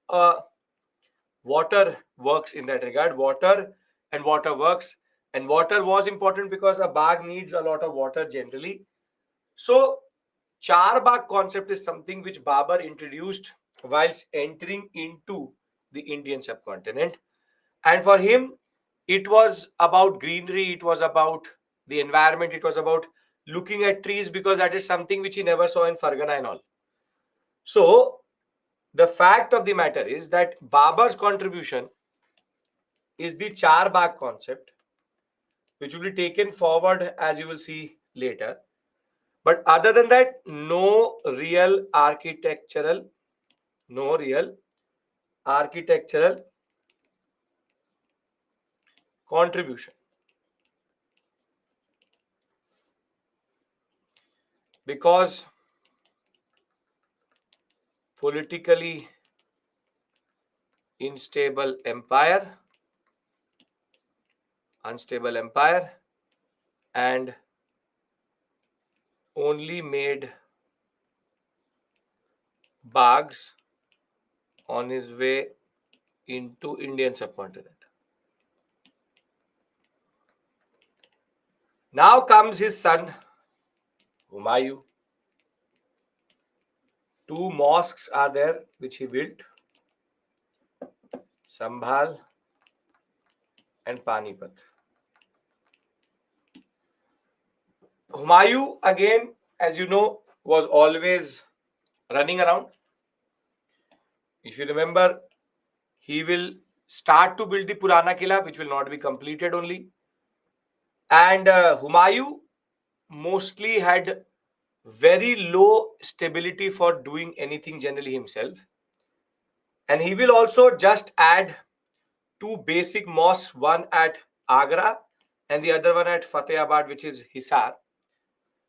A: water works in that regard, water and water works. And water was important because a bagh needs a lot of water generally. So charbagh concept is something which Babur introduced whilst entering into the Indian subcontinent. And for him, it was about greenery, it was about the environment, it was about looking at trees because that is something which he never saw in Fargana and all. So the fact of the matter is that Babur's contribution is the Charbagh concept, which will be taken forward as you will see later. But other than that, no real architectural contribution. Because politically unstable empire, and only made Bags on his way into Indian subcontinent. Now comes his son Humayun. Two mosques are there which he built, Sambhal and Panipat. Humayun, again, as you know, was always running around. If you remember, he will start to build the Purana Killa, which will not be completed only. And Humayun mostly had very low stability for doing anything generally himself. And he will also just add two basic mosques, one at Agra and the other one at Fatehabad, which is Hisar.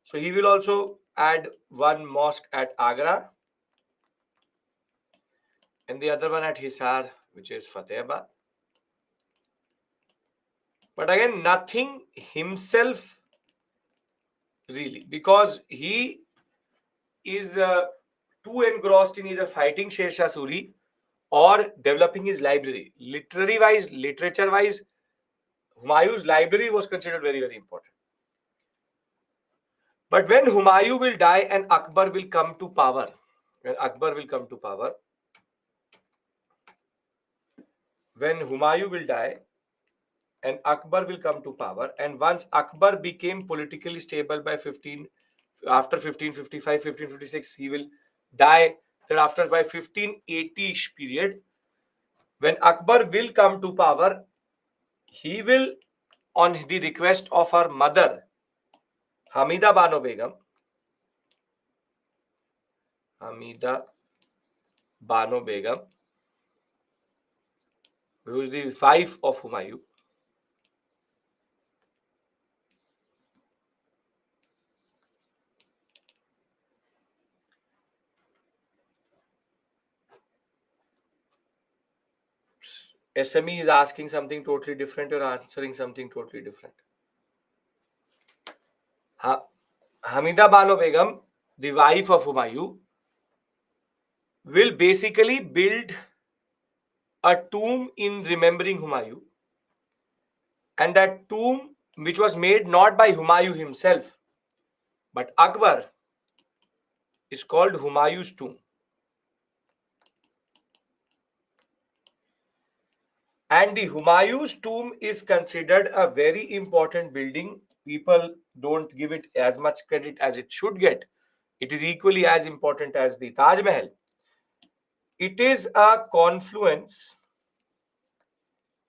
A: So he will also add one mosque at Agra and the other one at Hisar, which is Fatehabad. But again, nothing himself really, because he is too engrossed in either fighting Sher Shah Suri or developing his library. Literary-wise, literature-wise, Humayun's library was considered very, very important. But when Humayun will die and Akbar will come to power, when Humayun will die and Akbar will come to power, and once Akbar became politically stable by after 1555, 1556, he will die thereafter by 1580-ish period. When Akbar will come to power, he will, on the request of her mother, Hamida Bano Begum, who is the wife of Humayun. SME is asking something totally different, you're answering something totally different. Hamida Bano Begum, the wife of Humayun, will basically build a tomb in remembering Humayun. And that tomb, which was made not by Humayun himself, but Akbar, is called Humayun's tomb. And the Humayun's tomb is considered a very important building. People don't give it as much credit as it should get. It is equally as important as the Taj Mahal. It is a confluence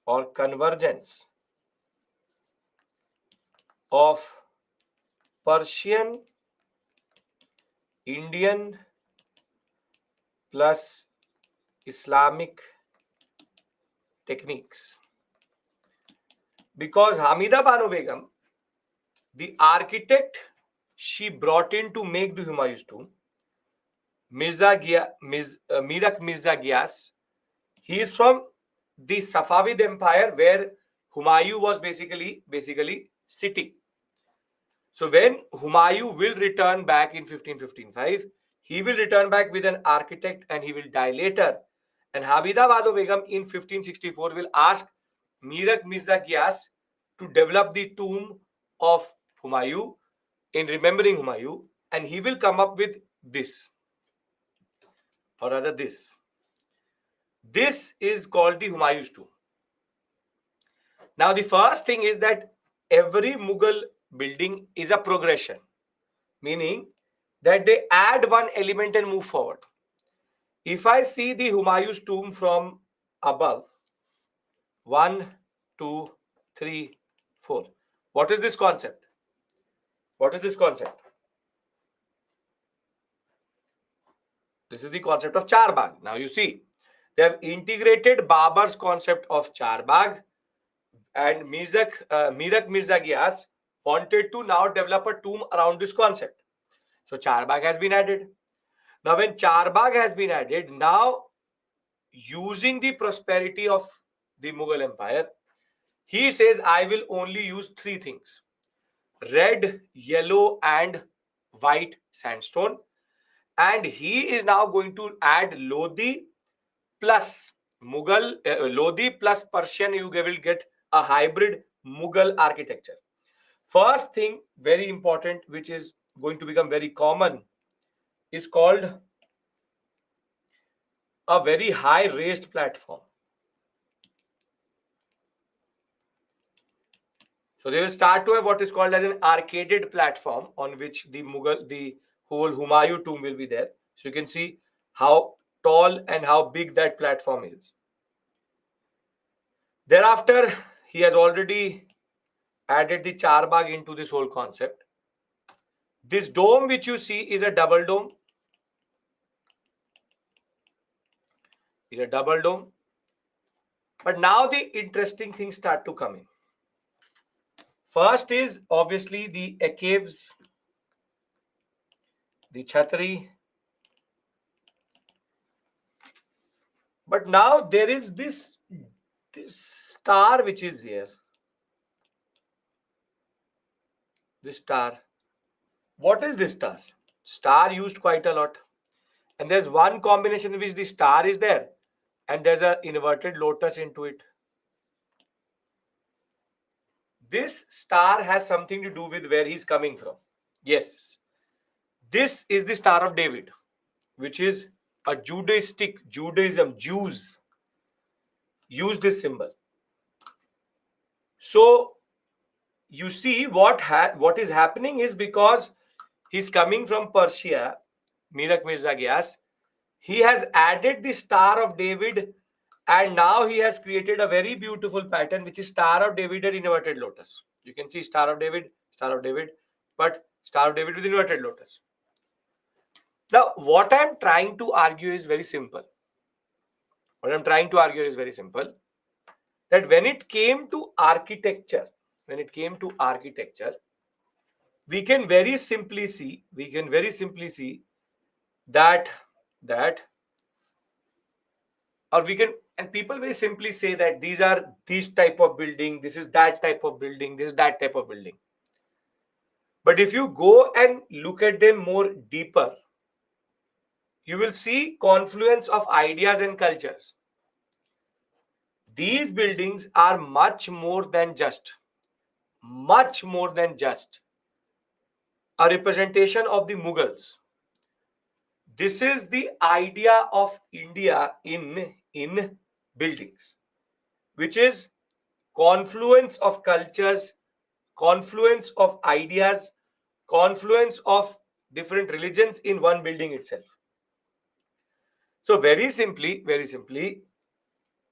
A: or convergence of Persian, Indian plus Islamic techniques. Because Hamida Bano Begum, the architect she brought in to make the Humayun's tomb, Mirak Mirza Ghias, he is from the Safavid Empire where Humayun was basically sitting. So when Humayun will return back in 1555, he will return back with an architect and he will die later. And Hamida Bano Begum in 1564 will ask Mirak Mirza Ghias to develop the tomb of Humayun in remembering Humayun, and he will come up with this, or rather this. This is called the Humayun's tomb. Now the first thing is that every Mughal building is a progression, meaning that they add one element and move forward. If I see the Humayun's tomb from above, 1, 2, 3, 4. What is this concept? What is this concept? This is the concept of Charbagh. Now you see, they have integrated Babur's concept of Charbagh, and Mirak Mirza Ghias wanted to now develop a tomb around this concept. So Charbagh has been added. Now when Charbagh has been added, now using the prosperity of the Mughal Empire, he says, I will only use three things: red, yellow, and white sandstone. And he is now going to add Lodi plus Mughal, Lodi plus Persian. You will get a hybrid Mughal architecture. First thing, very important, which is going to become very common, is called a very high raised platform. So they will start to have what is called as an arcaded platform on which the whole Humayun tomb will be there. So you can see how tall and how big that platform is. Thereafter, he has already added the Charbagh into this whole concept. This dome which you see is a double dome. It's a double dome. But now the interesting things start to come in. First is obviously the caves, the Chhatri. But now there is this star which is there. This star. What is this star? Star used quite a lot. And there's one combination in which the star is there and there's an inverted lotus into it. This star has something to do with where he's coming from. Yes. This is the Star of David, which is a Judaism, Jews use this symbol. So you see what is happening is because he's coming from Persia, Mirak Mirza Ghias, he has added the Star of David, and now he has created a very beautiful pattern which is Star of David and inverted lotus. You can see Star of David, but Star of David with inverted lotus. Now, what I'm trying to argue is very simple. That when it came to architecture, we can very simply see that or we can, and people very simply say that these are this type of building, this is that type of building, this is that type of building. But if you go and look at them more deeper, you will see confluence of ideas and cultures. These buildings are much more than just a representation of the Mughals. This is the idea of India in buildings, which is confluence of cultures, confluence of ideas, confluence of different religions in one building itself. So very simply,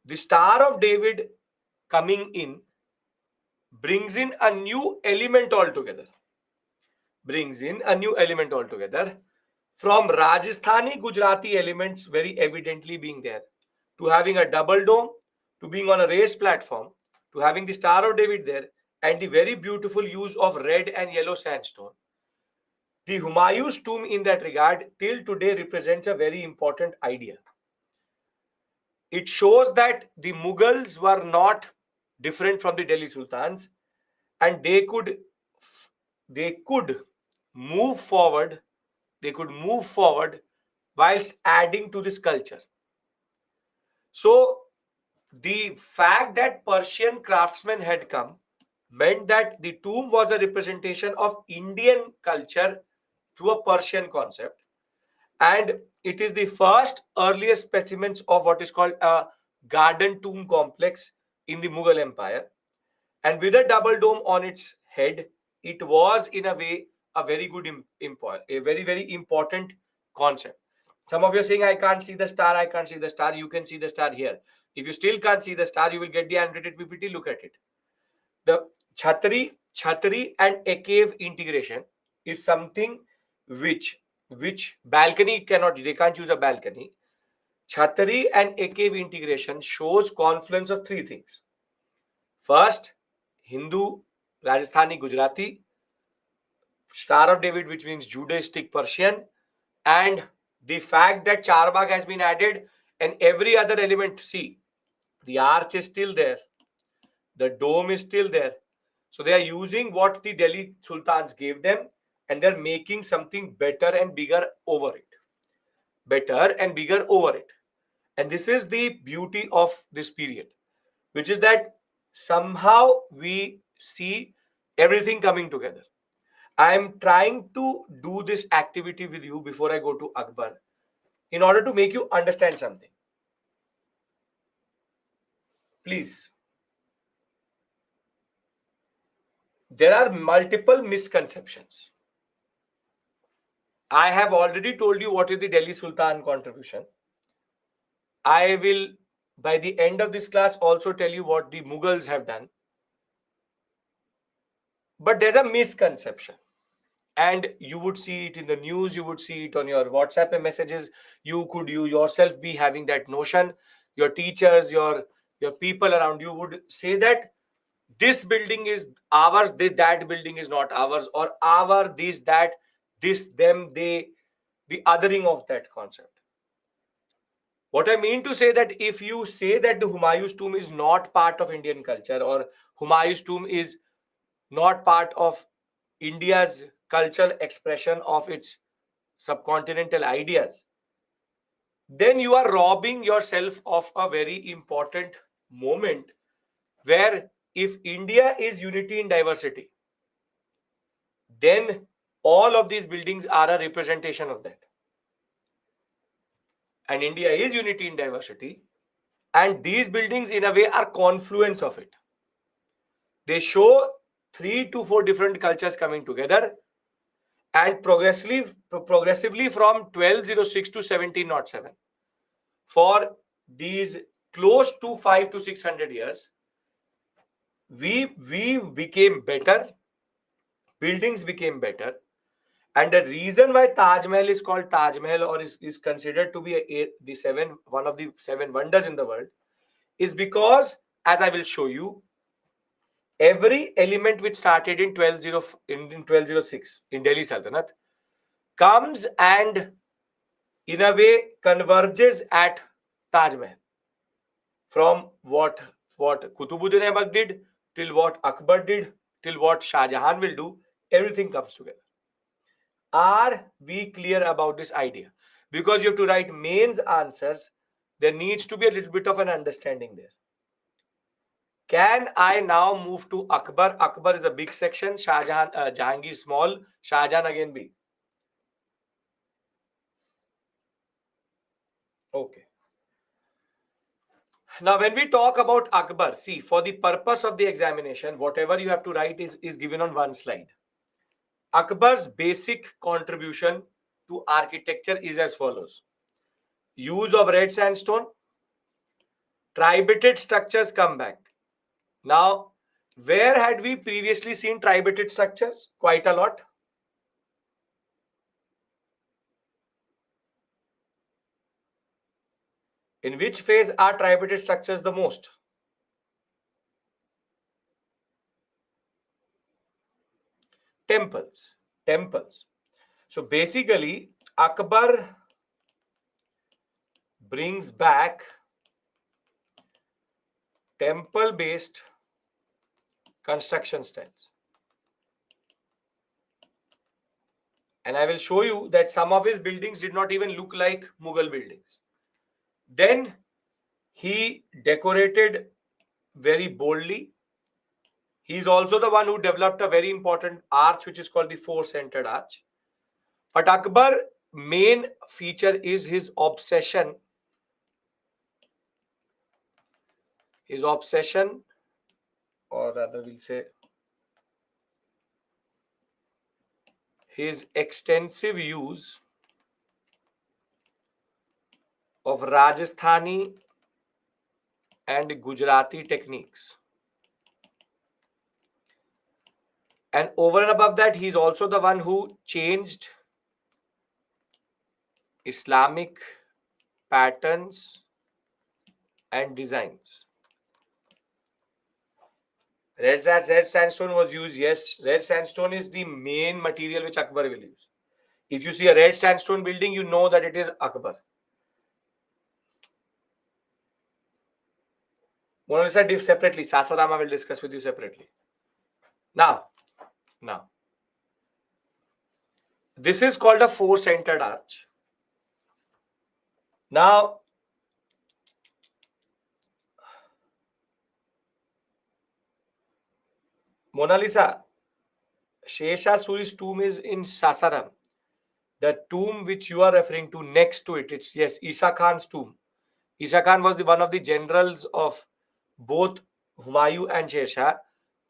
A: the Star of David coming in brings in a new element altogether. From Rajasthani, Gujarati elements very evidently being there, to having a double dome, to being on a raised platform, to having the Star of David there, and the very beautiful use of red and yellow sandstone. The Humayun's tomb in that regard till today represents a very important idea. It shows that the Mughals were not different from the Delhi Sultans, and they could move forward whilst adding to this culture. So the fact that Persian craftsmen had come meant that the tomb was a representation of Indian culture through a Persian concept, and it is the first earliest specimens of what is called a garden tomb complex in the Mughal Empire. And with a double dome on its head, it was in a way a very good a very, very important concept. Some of you are saying, I can't see the star, you can see the star here. If you still can't see the star, you will get the annotated PPT, look at it. The Chhatri Chhatri and a cave integration is something which balcony cannot, they can't use a balcony. Chhatri and a cave integration shows confluence of three things. First, Hindu, Rajasthani, Gujarati, Star of David, which means Judaistic Persian, and the fact that Charbagh has been added and every other element. See, the arch is still there, the dome is still there. So they are using what the Delhi Sultans gave them and they're making something better and bigger over it. Better and bigger over it. And this is the beauty of this period, which is that somehow we see everything coming together. I am trying to do this activity with you before I go to Akbar in order to make you understand something. Please. There are multiple misconceptions. I have already told you what is the Delhi Sultan contribution. I will, by the end of this class, also tell you what the Mughals have done. But there's a misconception. And you would see it in the news, you would see it on your WhatsApp messages. You could you yourself be having that notion. Your teachers, your people around you would say that this building is ours, that building is not ours, or our, this, that, this, them, they, the othering of that concept. What I mean to say that if you say that the Humayun's tomb is not part of Indian culture or Humayun's tomb is not part of India's cultural expression of its subcontinental ideas, then you are robbing yourself of a very important moment where if India is unity in diversity, then all of these buildings are a representation of that. And India is unity in diversity, and these buildings in a way are confluence of it. They show 3 to 4 different cultures coming together, and progressively from 1206 to 1707, for these close to 5 to 600 years, we became better, buildings became better. And the reason why Taj Mahal is called Taj Mahal or is considered to be one of the 7 wonders in the world is because, as I will show you, every element which started in 1206 in Delhi Sultanate comes and in a way converges at Taj Mahal. From what Qutbuddin Aibak did till what Akbar did till what Shah Jahan will do, everything comes together. Are we clear about this idea? Because you have to write mains answers, there needs to be a little bit of an understanding there. Can I now move to Akbar? Akbar is a big section. Shah Jahan, Jahangir small. Shah Jahan again big. Okay. Now, when we talk about Akbar, see, for the purpose of the examination, whatever you have to write is given on one slide. Akbar's basic contribution to architecture is as follows. Use of red sandstone. Tribated structures come back. Now, where had we previously seen tribated structures? Quite a lot. In which phase are tribated structures the most? Temples. Temples. So basically, Akbar brings back temple-based construction styles. And I will show you that some of his buildings did not even look like Mughal buildings. Then he decorated very boldly. He is also the one who developed a very important arch, which is called the four-centered arch. But Akbar, main feature is his obsession. His obsession, or rather we'll say his extensive use of Rajasthani and Gujarati techniques. And over and above that, he's also the one who changed Islamic patterns and designs. Red sandstone was used. Yes, red sandstone is the main material which Akbar will use. If you see a red sandstone building, you know that it is Akbar. Mona Lisa diff separately. Sasarama will discuss with you separately. Now, this is called a four-centered arch. Now, Mona Lisa, Shesha Suri's tomb is in Sasaram. The tomb which you are referring to next to it, it's yes, Isa Khan's tomb. Isa Khan was one of the generals of both Humayun and Sher,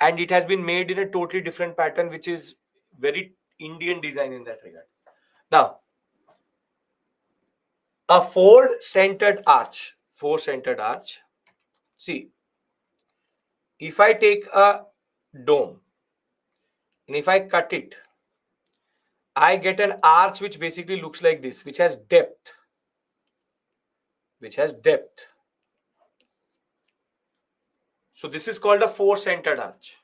A: and it has been made in a totally different pattern, which is very Indian design in that regard. Now, a four-centered arch. See, if I take a dome and if I cut it, I get an arch which basically looks like this, which has depth. So this is called a four-centered arch.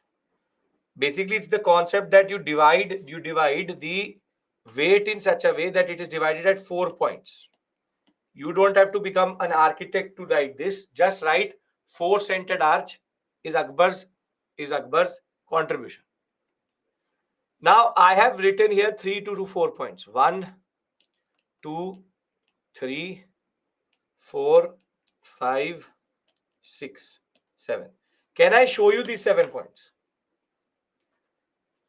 A: Basically, it's the concept that you divide the weight in such a way that it is divided at 4 points. You don't have to become an architect to write this. Just write four-centered arch is Akbar's contribution. Now I have written here 3 to 4 points. 1, 2, 3, 4, 5, 6, 7. Can I show you these 7 points?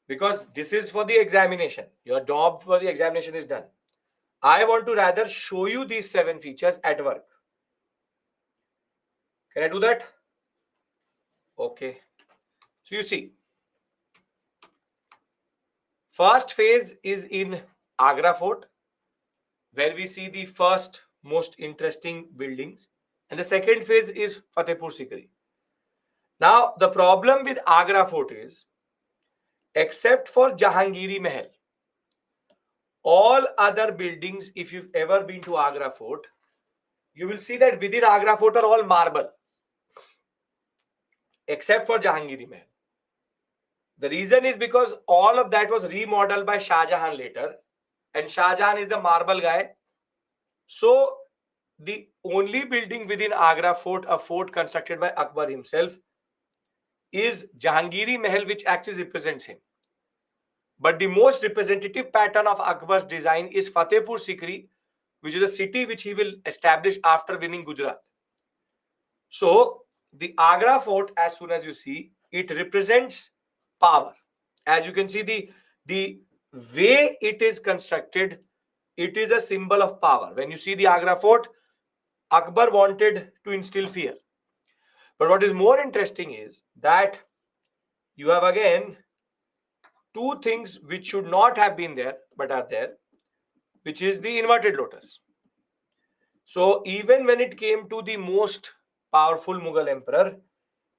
A: Because this is for the examination. Your job for the examination is done. I want to rather show you these 7 features at work. Can I do that? Okay. So you see, first phase is in Agra Fort, where we see the first most interesting buildings. And the second phase is Fatehpur Sikri. Now, the problem with Agra Fort is, except for Jahangiri Mahal, all other buildings, if you've ever been to Agra Fort, you will see that within Agra Fort are all marble, except for Jahangiri Mahal. The reason is because all of that was remodeled by Shah Jahan later, and Shah Jahan is the marble guy. So, the only building within Agra Fort, a fort constructed by Akbar himself, is Jahangiri Mahal, which actually represents him. But the most representative pattern of Akbar's design is Fatehpur Sikri, which is a city which he will establish after winning Gujarat. So, the Agra Fort, as soon as you see, it represents power. As you can see, the way it is constructed, it is a symbol of power. When you see the Agra Fort, Akbar wanted to instill fear. But what is more interesting is that you have again two things which should not have been there but are there, which is the inverted lotus. So even when it came to the most powerful Mughal emperor,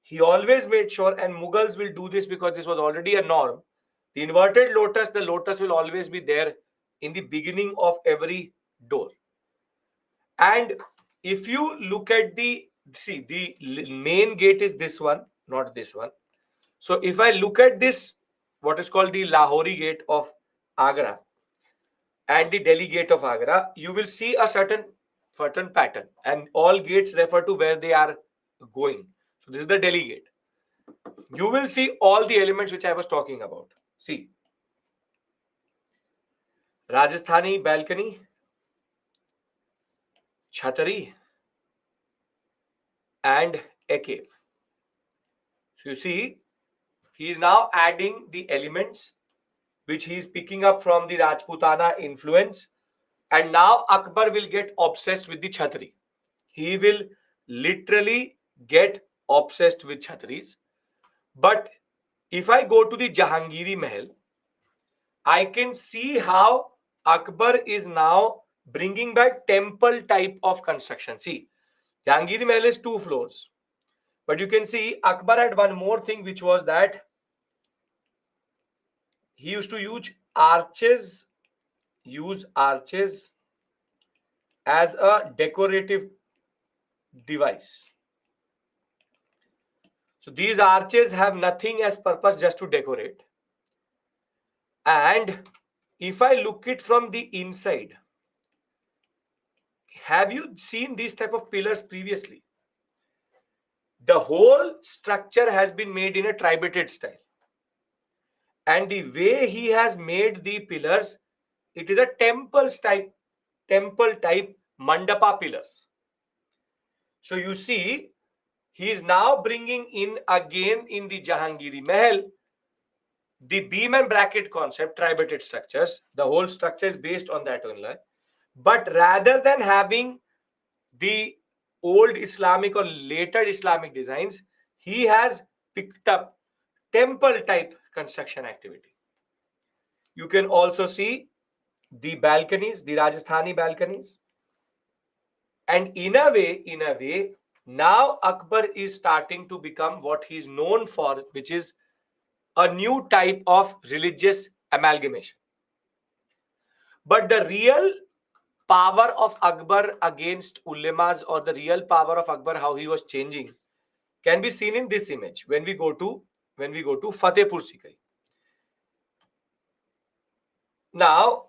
A: he always made sure, and Mughals will do this because this was already a norm, the inverted lotus, the lotus will always be there in the beginning of every door. And if you look at the main gate is this one, not this one. So if I look at this, what is called the Lahori gate of Agra and the Delhi gate of Agra, you will see a certain pattern, and all gates refer to where they are going. So this is the Delhi gate. You will see all the elements which I was talking about. See, Rajasthani balcony, Chhatari, and a cave. So you see, he is now adding the elements which he is picking up from the Rajputana influence. And now Akbar will get obsessed with the Chhatri. He will literally get obsessed with Chhatris. But if I go to the Jahangiri Mahal, I can see how Akbar is now bringing back temple type of construction. See, Jahangiri Mahal is 2 floors. But you can see Akbar had one more thing, which was that he used to use arches as a decorative device. So these arches have nothing as purpose just to decorate. And if I look it from the inside, have you seen these type of pillars previously? The whole structure has been made in a tributate style. And the way he has made the pillars, it is a temple type mandapa pillars. So you see, he is now bringing in again in the Jahangiri Mahal the beam and bracket concept, tributate structures. The whole structure is based on that only. But rather than having the old Islamic or later Islamic designs, he has picked up temple type construction activity. You can also see the balconies, the Rajasthani balconies. And in a way, now Akbar is starting to become what he is known for, which is a new type of religious amalgamation. But the real power of Akbar against ulemas, or the real power of Akbar, how he was changing, can be seen in this image when we go to Fatehpur Sikri. Now,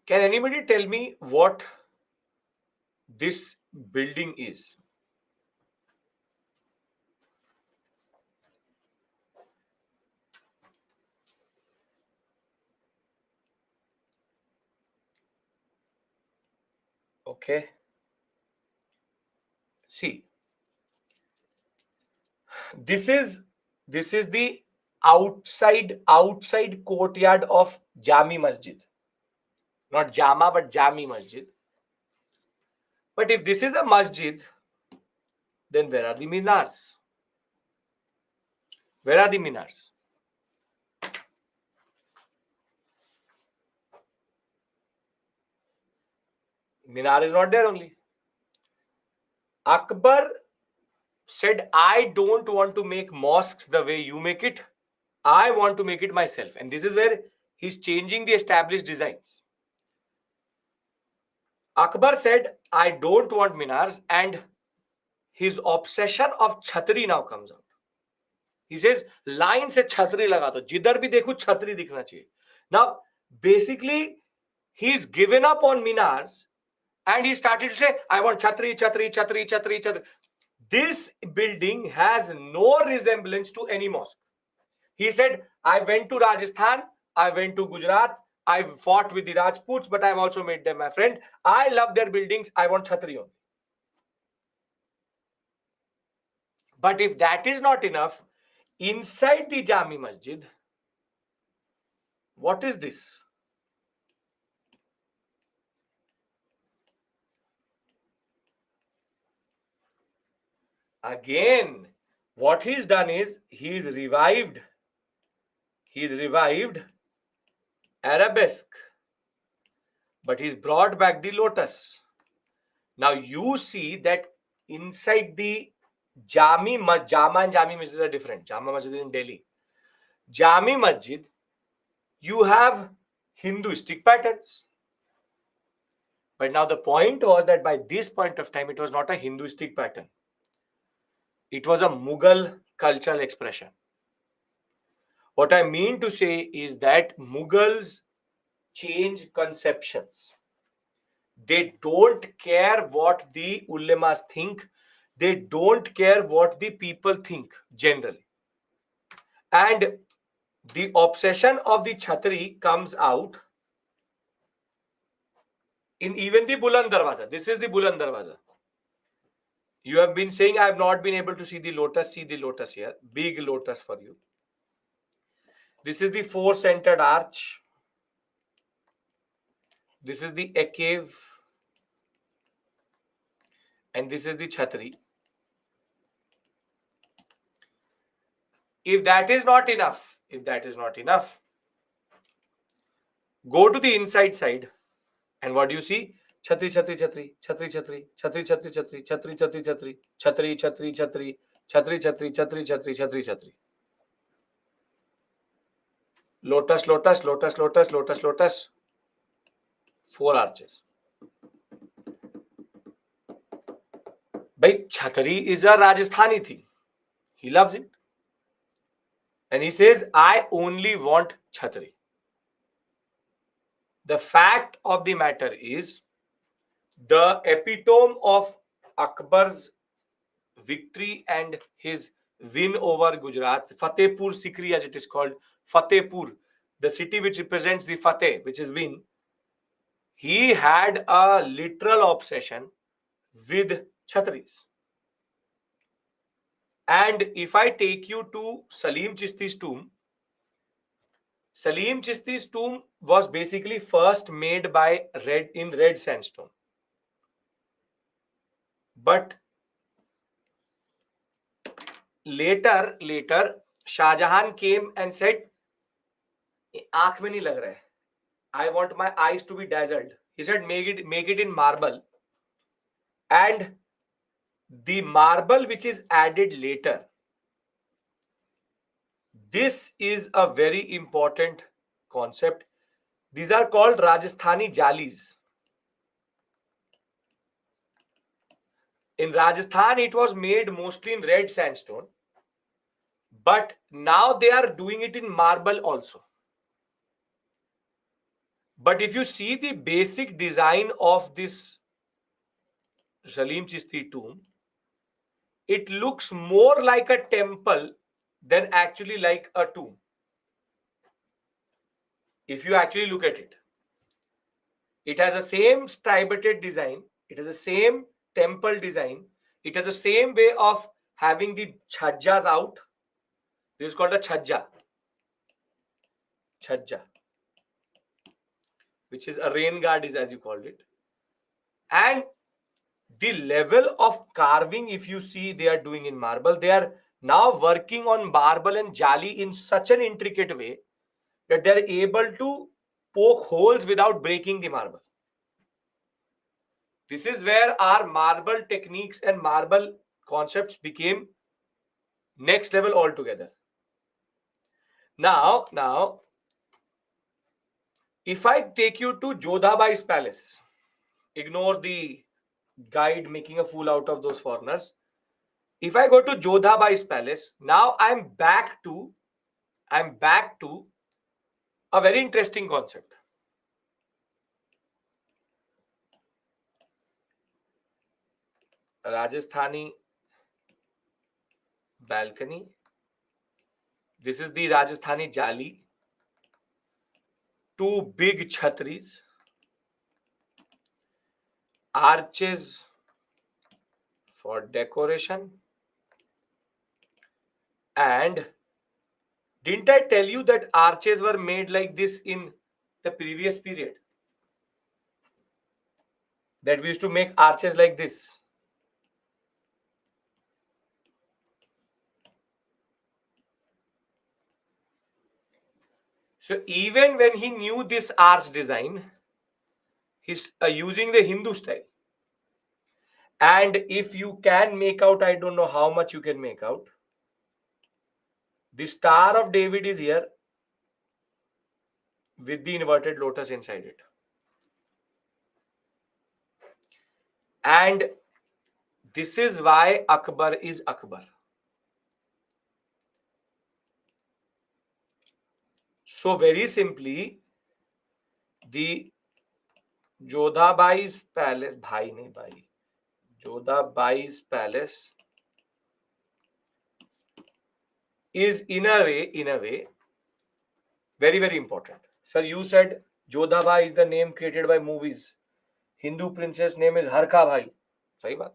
A: can anybody tell me what this building is? Okay. See, this is the outside courtyard of Jami Masjid. Not Jama, but Jami Masjid. But if this is a masjid, then where are the minars? Where are the minars? Minar is not there only. Akbar said, I don't want to make mosques the way you make it. I want to make it myself. And this is where he's changing the established designs. Akbar said, I don't want minars, and his obsession of chhatri now comes out. He says, line se chhatri laga do. Jidhar bhi dekho, chhatri dikhna chahiye. Now, basically, he's given up on minars and he started to say, I want chhatri, chhatri, chhatri, chhatri, chhatri. This building has no resemblance to any mosque. He said, I went to Rajasthan, I went to Gujarat, I fought with the Rajputs, but I've also made them my friend. I love their buildings. I want chhatri only. But if that is not enough, inside the Jami Masjid, what is this? Again, what he's done is he's revived arabesque, but he's brought back the lotus. Now you see that inside the Jama and Jami Masjid are different. Jama Masjid is in Delhi. Jami Masjid, you have Hinduistic patterns. But now the point was that by this point of time, it was not a Hinduistic pattern. It was a Mughal cultural expression. What I mean to say is that Mughals change conceptions. They don't care what the ulemas think. They don't care what the people think generally. And the obsession of the Chhatri comes out in even the Buland Darwaza. This is the Buland Darwaza. You have been saying I have not been able to see the lotus. See the lotus here. Big lotus for you. This is the four-centered arch. This is the cave. And this is the Chhatri. If that is not enough, go to the inside side. And what do you see? Chhatri, chhatri, chhatri, chhatri, chhatri, chhatri, chhatri, chhatri, chhatri, chhatri, chhatri, chhatri, chhatri, chhatri, chhatri, chhatri, chhatri, chhatri, chhatri, chhatri. Lotus, lotus, lotus, lotus, lotus, lotus. 4 arches. Bhai, chhatri is a Rajasthani thing. He loves it. And he says, I only want chhatri. The fact of the matter is, the epitome of Akbar's victory and his win over Gujarat, Fatehpur Sikri as it is called, Fatehpur, the city which represents the Fateh, which is win, he had a literal obsession with Chhatris. And if I take you to Salim Chisti's tomb, Salim Chisti's tomb was basically first made by red sandstone. But later, Shah Jahan came and said, "आँख में नहीं लग रहा है. I want my eyes to be dazzled." He said, make it in marble. And the marble which is added later, this is a very important concept. These are called Rajasthani Jalis. In Rajasthan, it was made mostly in red sandstone, but now they are doing it in marble also. But if you see the basic design of this Salim Chishti tomb, it looks more like a temple than actually like a tomb. If you actually look at it, it has the same striated design, it has the same temple design, it has the same way of having the chhajjas out. This is called a chhajja, which is a rain guard, is as you called it. And the level of carving, if you see, they are doing in marble. They are now working on marble and jali in such an intricate way that they are able to poke holes without breaking the marble. This is where our marble techniques and marble concepts became next level altogether. Now, if I take you to Jodhabai's palace, ignore the guide making a fool out of those foreigners. If I go to Jodhabai's palace, now I'm back to a very interesting concept. Rajasthani balcony. This is the Rajasthani Jali. 2 big chhatris. Arches for decoration. And didn't I tell you that arches were made like this in the previous period? That we used to make arches like this. So even when he knew this arch design, he's using the Hindu style. And if you can make out, I don't know how much you can make out. The Star of David is here with the inverted lotus inside it. And this is why Akbar is Akbar. So very simply, the Jodhabai's palace, Jodhabai's palace is in a way, very, very important. Sir, you said Jodhabai is the name created by movies. Hindu princess name is Harka Bhai. सही बात.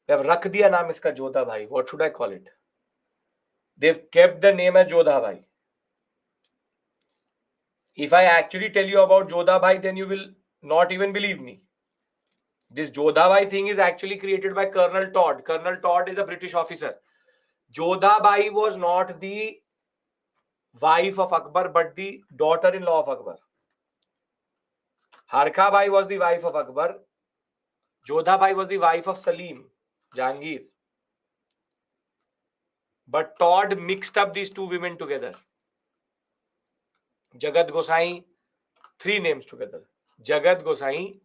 A: We have रख दिया नाम इसका जोधा भाई. What should I call it? They've kept the name as Jodha Bhai. If I actually tell you about Jodha Bhai, then you will not even believe me. This Jodha Bhai thing is actually created by Colonel Todd. Colonel Todd is a British officer. Jodha Bhai was not the wife of Akbar, but the daughter-in-law of Akbar. Harka Bai was the wife of Akbar. Jodha Bai was the wife of Salim, Jahangir. But Todd mixed up these two women together. Jagat Gosai, 3 names together. Jagat Gosai,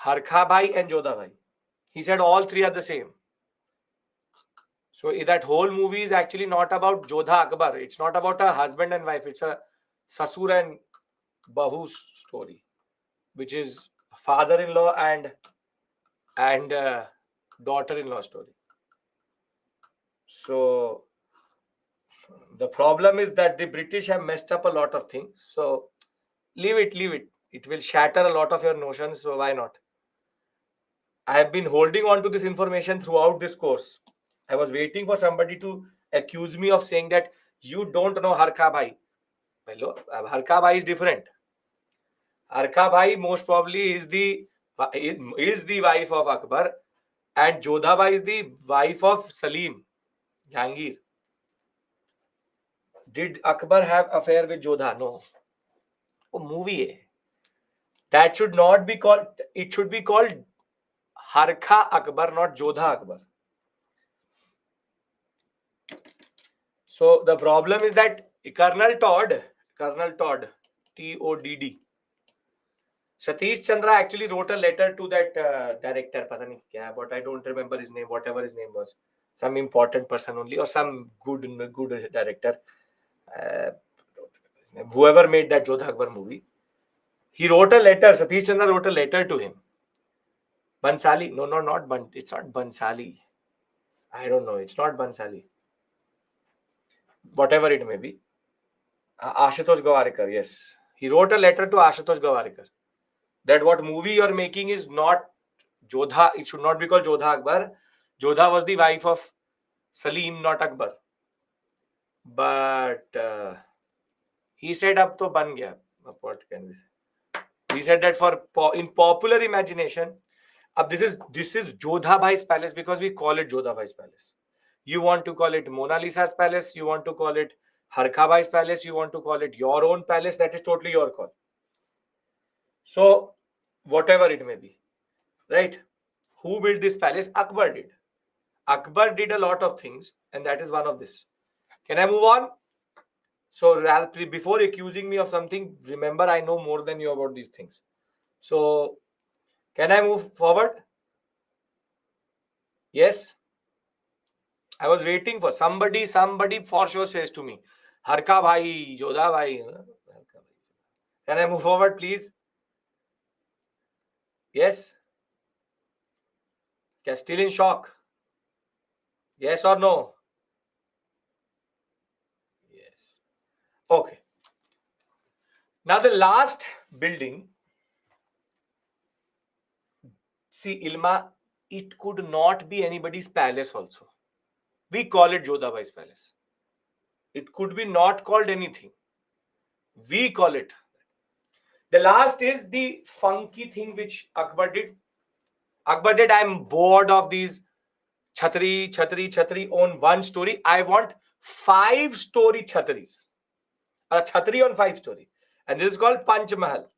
A: Harka Bai and Jodha Bai. He said all 3 are the same. So that whole movie is actually not about Jodha Akbar. It's not about a husband and wife. It's a Sasur and Bahu story, which is father-in-law and daughter-in-law story. So the problem is that the British have messed up a lot of things. So leave it. It will shatter a lot of your notions. So why not? I have been holding on to this information throughout this course. I was waiting for somebody to accuse me of saying that you don't know Harka Bhai. Well, Harka Bhai is different. Harka Bhai most probably is the wife of Akbar, and Jodha Bhai is the wife of Salim, Jahangir. Did Akbar have affair with Jodha? No. Oh, movie hai. That should not be called. It should be called Harka Akbar, not Jodha Akbar. So the problem is that Colonel Todd, Todd, Satish Chandra actually wrote a letter to that director, pata nahi kya, but I don't remember his name, whatever his name was. Some important person only, or some good director. Whoever made that Jodha Akbar movie. He wrote a letter, Satish Chandra wrote a letter to him. Bansali, no, it's not Bansali. I don't know, it's not Bansali. Whatever it may be. Ashutosh Gowarikar, yes. He wrote a letter to Ashutosh Gowarikar that what movie you're making is not Jodha, it should not be called Jodha Akbar. Jodha was the wife of Salim, not Akbar. But he said, "Ab to ban gaya." What can we say? He said that in popular imagination, this is Jodha Bhai's palace because we call it Jodha Bhai's palace. You want to call it Mona Lisa's palace, you want to call it Harka Bhai's palace, you want to call it your own palace, that is totally your call. So, whatever it may be, right? Who built this palace? Akbar did. Akbar did a lot of things, and that is one of this. Can I move on? So, before accusing me of something, remember I know more than you about these things. So, can I move forward? Yes. I was waiting for somebody for sure says to me, Harka Bhai, Jodha Bhai. Can I move forward, please? Yes? Still in shock? Yes or no? Yes. Okay. Now the last building, see Ilma, it could not be anybody's palace also. We call it Jodha Bhai's palace. It could be not called anything. We call it. The last is the funky thing which Akbar did. Akbar did, I'm bored of these Chhatri on one story. I want 5-story Chhatris. A Chhatri on 5-story. And this is called Panch Mahal.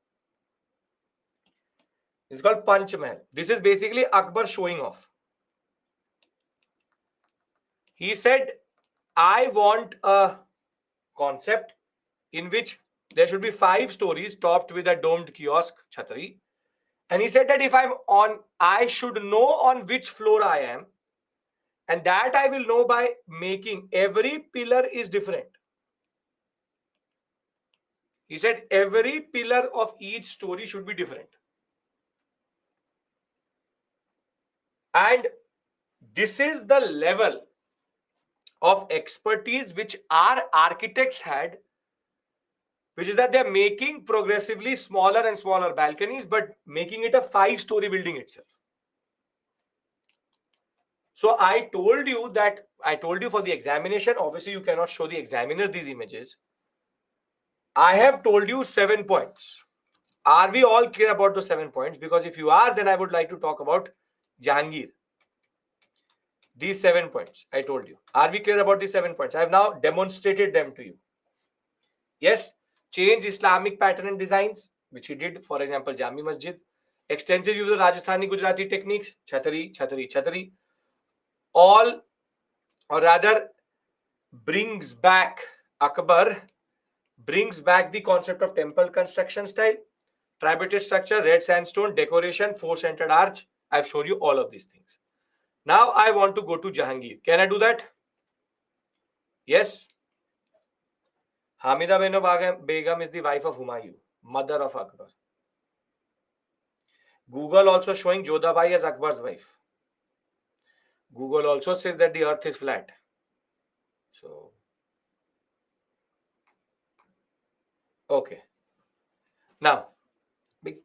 A: It's called Panch Mahal. This is basically Akbar showing off. He said, I want a concept in which there should be 5 stories topped with a domed kiosk, Chhatri. And he said that if I'm on, I should know on which floor I am. And that I will know by making every pillar is different. He said every pillar of each story should be different. And this is the level of expertise which our architects had, which is that they're making progressively smaller and smaller balconies, but making it a 5-story building itself. So I told you for the examination, obviously you cannot show the examiner these images. I have told you 7 points. Are we all clear about the 7 points? Because if you are, then I would like to talk about Jahangir. These 7 points I told you. Are we clear about these 7 points? I have now demonstrated them to you. Yes, change Islamic pattern and designs. which he did, for example, Jami Masjid. Extensive use of Rajasthani Gujarati techniques, Chhatari, Chhatari, Chhatari. All, or rather, Akbar brings back the concept of temple construction style, tributed structure, red sandstone, decoration, four-centered arch. I've shown you all of these things. Now I want to go to Jahangir. Can I do that? Yes. Hamida Begum is the wife of Humayun, mother of Akbar. Google also showing Jodhabai as Akbar's wife. Google also says that the earth is flat. So, okay. Now,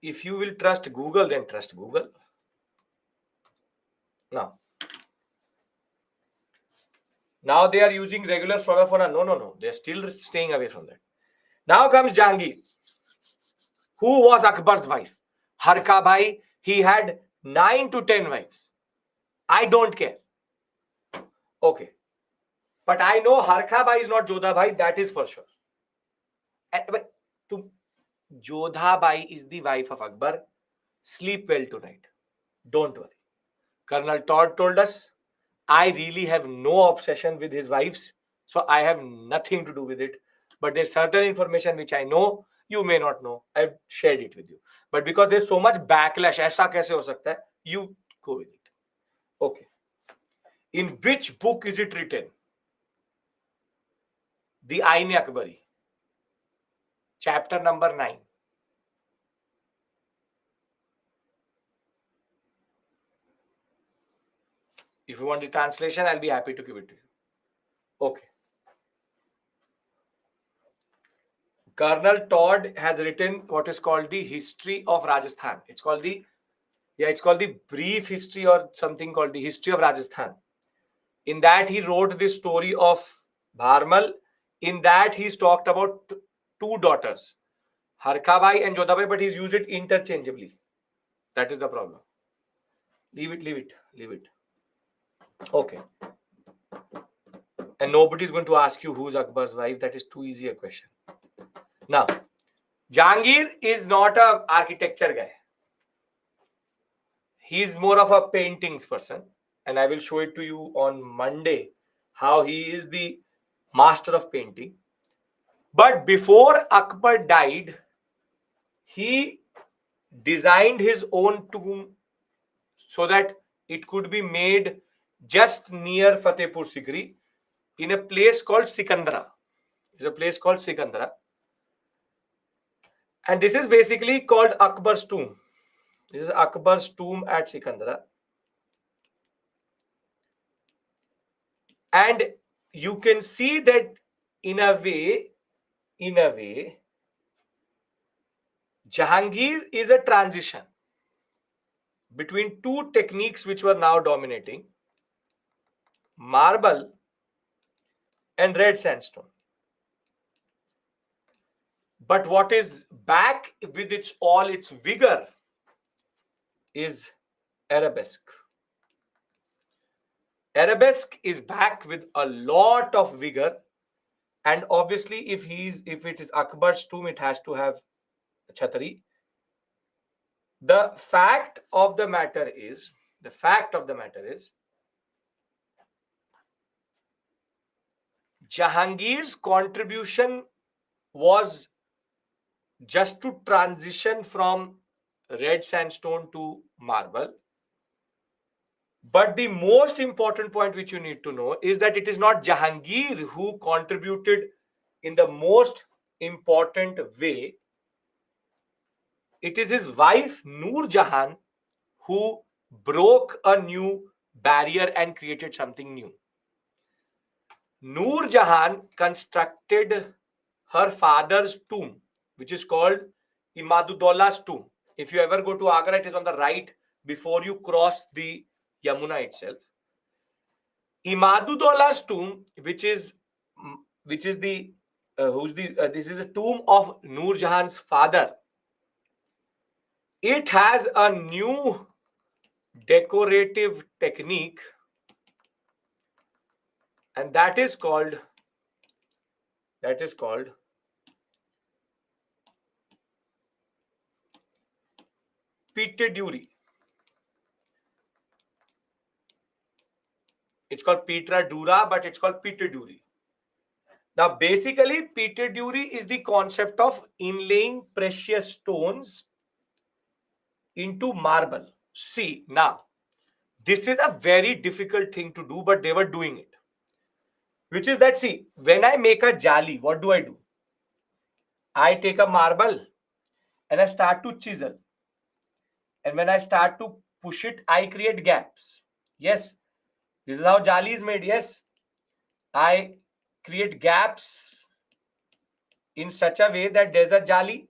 A: if you will trust Google, then trust Google. Now they are using regular flora fauna. No. They're still staying away from that. Now comes Jahangir. Who was Akbar's wife? Harka Bhai. He had 9 to 10 wives. I don't care. Okay. But I know Harka Bhai is not Jodha Bhai. That is for sure. Jodha Bai is the wife of Akbar. Sleep well tonight. Don't worry. Colonel Todd told us, I really have no obsession with his wives. So I have nothing to do with it. But there's certain information which I know, you may not know. I've shared it with you. But because there's so much backlash, ऐसा कैसे हो सकता है? You go with it. Okay. In which book is it written? The Ain-e-Akbari. Chapter number 9. If you want the translation, I'll be happy to give it to you. Okay. Colonel Todd has written what is called the History of Rajasthan. It's called the Brief History or something called the History of Rajasthan. In that he wrote the story of Bharmal. In that he's talked about two daughters, Harkabai and Jodhabai, but he's used it interchangeably. That is the problem. Leave it. Okay. And nobody's going to ask you who's Akbar's wife. That is too easy a question. Now, Jahangir is not an architecture guy. He's more of a paintings person. And I will show it to you on Monday how he is the master of painting. But before Akbar died, he designed his own tomb so that it could be made just near Fatehpur Sikri in a place called Sikandra. It's a place called Sikandra. And this is basically called Akbar's tomb. This is Akbar's tomb at Sikandra. And you can see that in a way, Jahangir is a transition between two techniques which were now dominating, marble and red sandstone. But what is back with all its vigor is arabesque. Arabesque is back with a lot of vigor, and obviously if it is Akbar's tomb, it has to have chhatari. The fact of the matter is Jahangir's contribution was just to transition from red sandstone to marble. But the most important point which you need to know is that it is not Jahangir who contributed in the most important way. It is his wife Noor Jahan who broke a new barrier and created something new. Noor Jahan constructed her father's tomb, which is called Imaduddaullah's tomb. If you ever go to Agra, it is on the right before you cross the Yamuna itself. Imaduddaullah's tomb, this is the tomb of Noor Jahan's father. It has a new decorative technique, and that is called Pittaduri. It's called Petra Dura, but it's called Pittaduri. Now, basically, Pittaduri is the concept of inlaying precious stones into marble. See, now, this is a very difficult thing to do, but they were doing it. Which is that, see, when I make a jali, what do? I take a marble and I start to chisel. And when I start to push it, I create gaps. Yes, this is how jali is made. Yes, I create gaps in such a way that there's a jali.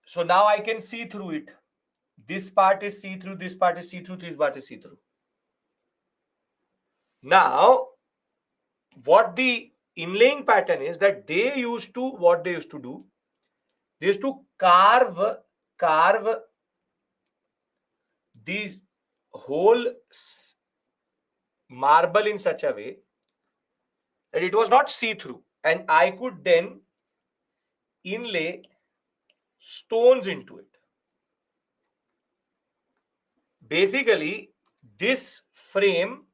A: So now I can see through it. This part is see-through, this part is see-through, this part is see-through. Now, what the inlaying pattern is that they used to do, they used to carve these whole marble in such a way that it was not see-through, and I could then inlay stones into it. Basically, this frame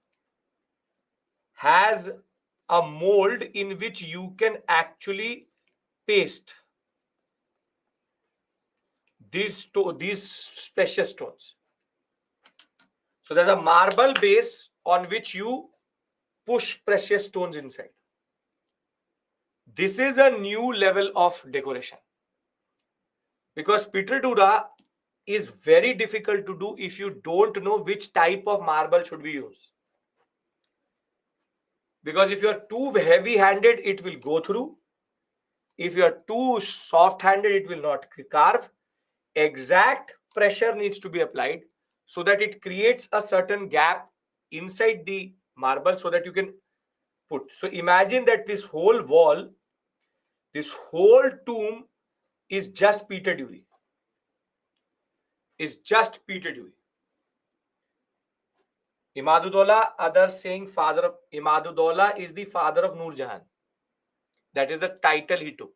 A: has a mold in which you can actually paste these precious stones. So there's a marble base on which you push precious stones inside. This is a new level of decoration, because Pittadura is very difficult to do if you don't know which type of marble should be used. Because if you are too heavy-handed, it will go through. If you are too soft-handed, it will not carve. Exact pressure needs to be applied so that it creates a certain gap inside the marble so that you can put. So imagine that this whole wall, this whole tomb is just Pittaduri. Is just Pittaduri. Imaduddaulah, others saying father of Imaduddaulah is the father of Nur Jahan. That is the title he took.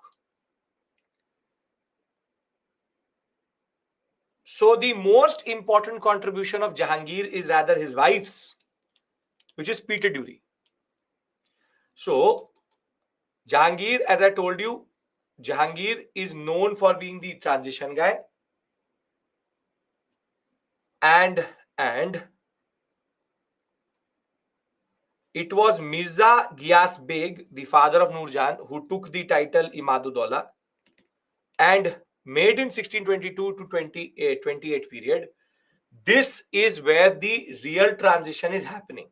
A: So the most important contribution of Jahangir is rather his wife's, which is Pittaduri. So Jahangir, as I told you, Jahangir is known for being the transition guy, and it was Mirza Ghias Beg, the father of Nur Jahan, who took the title Imaduddaulah, and made in 1622 to 28 period. This is where the real transition is happening.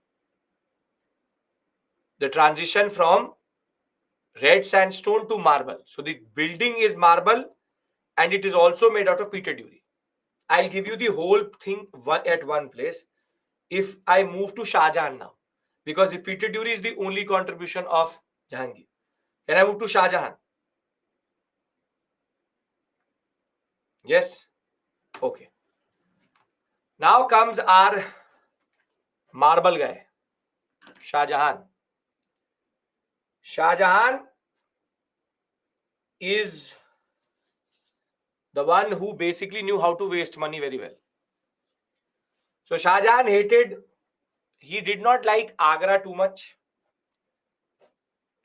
A: The transition from red sandstone to marble. So the building is marble and it is also made out of Pittaduri. I'll give you the whole thing at one place. If I move to Shah Jahan now, because the Pittaduri is the only contribution of Jahangir. Can I move to Shah Jahan? Yes? Okay. Now comes our marble guy, Shah Jahan. Shah Jahan is the one who basically knew how to waste money very well. So Shah Jahan he did not like Agra too much.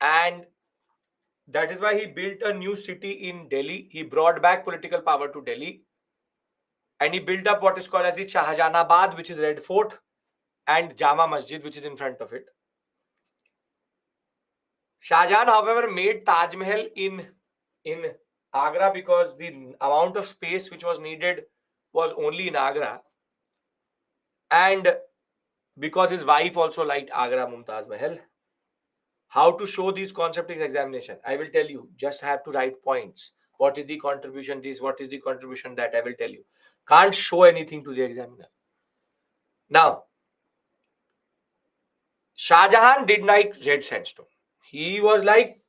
A: And that is why he built a new city in Delhi. He brought back political power to Delhi. And he built up what is called as the Shahjahanabad, which is Red Fort, and Jama Masjid, which is in front of it. Shah Jahan, however, made Taj Mahal in Agra because the amount of space which was needed was only in Agra. And because his wife also liked Agra Mumtaz Mahal. How to show these concepts in examination? I will tell you. Just have to write points. What is the contribution this? What is the contribution that? I will tell you. Can't show anything to the examiner. Now, Shah Jahan did like red sandstone. He was like,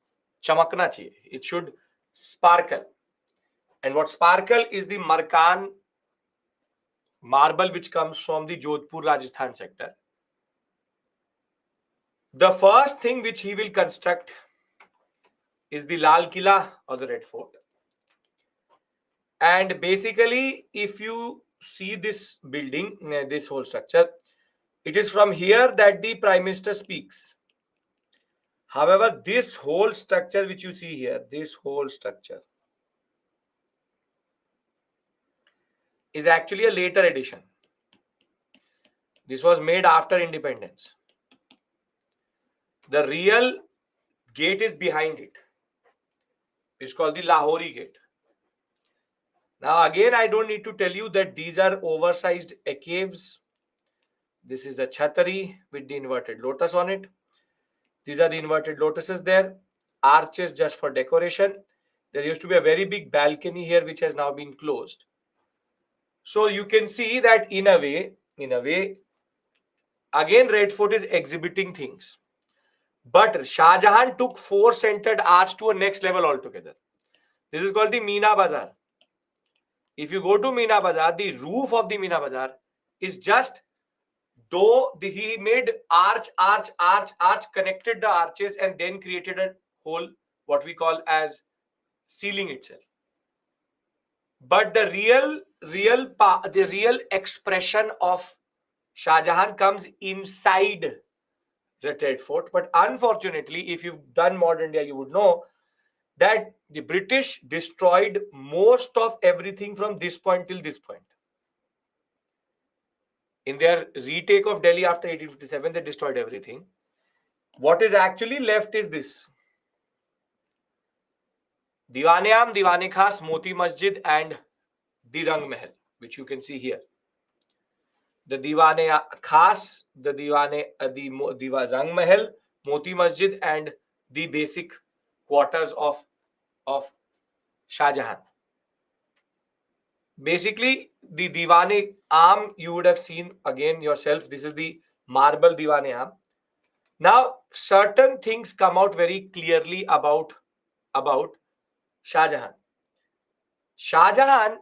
A: chamakna chahiye. It should sparkle. And what sparkle is the Markan marble which comes from the Jodhpur, Rajasthan sector. The first thing which he will construct is the Lal Killa or the Red Fort. And basically, if you see this building, this whole structure, it is from here that the Prime Minister speaks. However, this whole structure which you see here, this whole structure is actually a later addition. This was made after independence. The real gate is behind it. It's called the Lahori Gate. Now, again, I don't need to tell you that these are oversized caves. This is the Chhatari with the inverted lotus on it. These are the inverted lotuses there. Arches just for decoration. There used to be a very big balcony here which has now been closed. So you can see that in a way, again Red Fort is exhibiting things. But Shah Jahan took four-centered arch to a next level altogether. This is called the Meena Bazaar. If you go to Meena Bazaar, the roof of the Meena Bazaar is just, though he made arch, connected the arches and then created a whole, what we call as ceiling itself. But the real expression of Shah Jahan comes inside the Red Fort. But unfortunately, if you've done modern India, you would know that the British destroyed most of everything from this point till this point. In their retake of Delhi after 1857, they destroyed everything. What is actually left is this: Diwane-am, Diwane Khas, Moti Masjid, and the Rang Mahal, which you can see here. The Diwane Khas, the Rang Mahal, Moti Masjid, and the basic quarters of Shah Jahan. Basically, the Diwane-am you would have seen again yourself. This is the marble Diwane-am. Now, certain things come out very clearly about Shah Jahan. Shah Jahan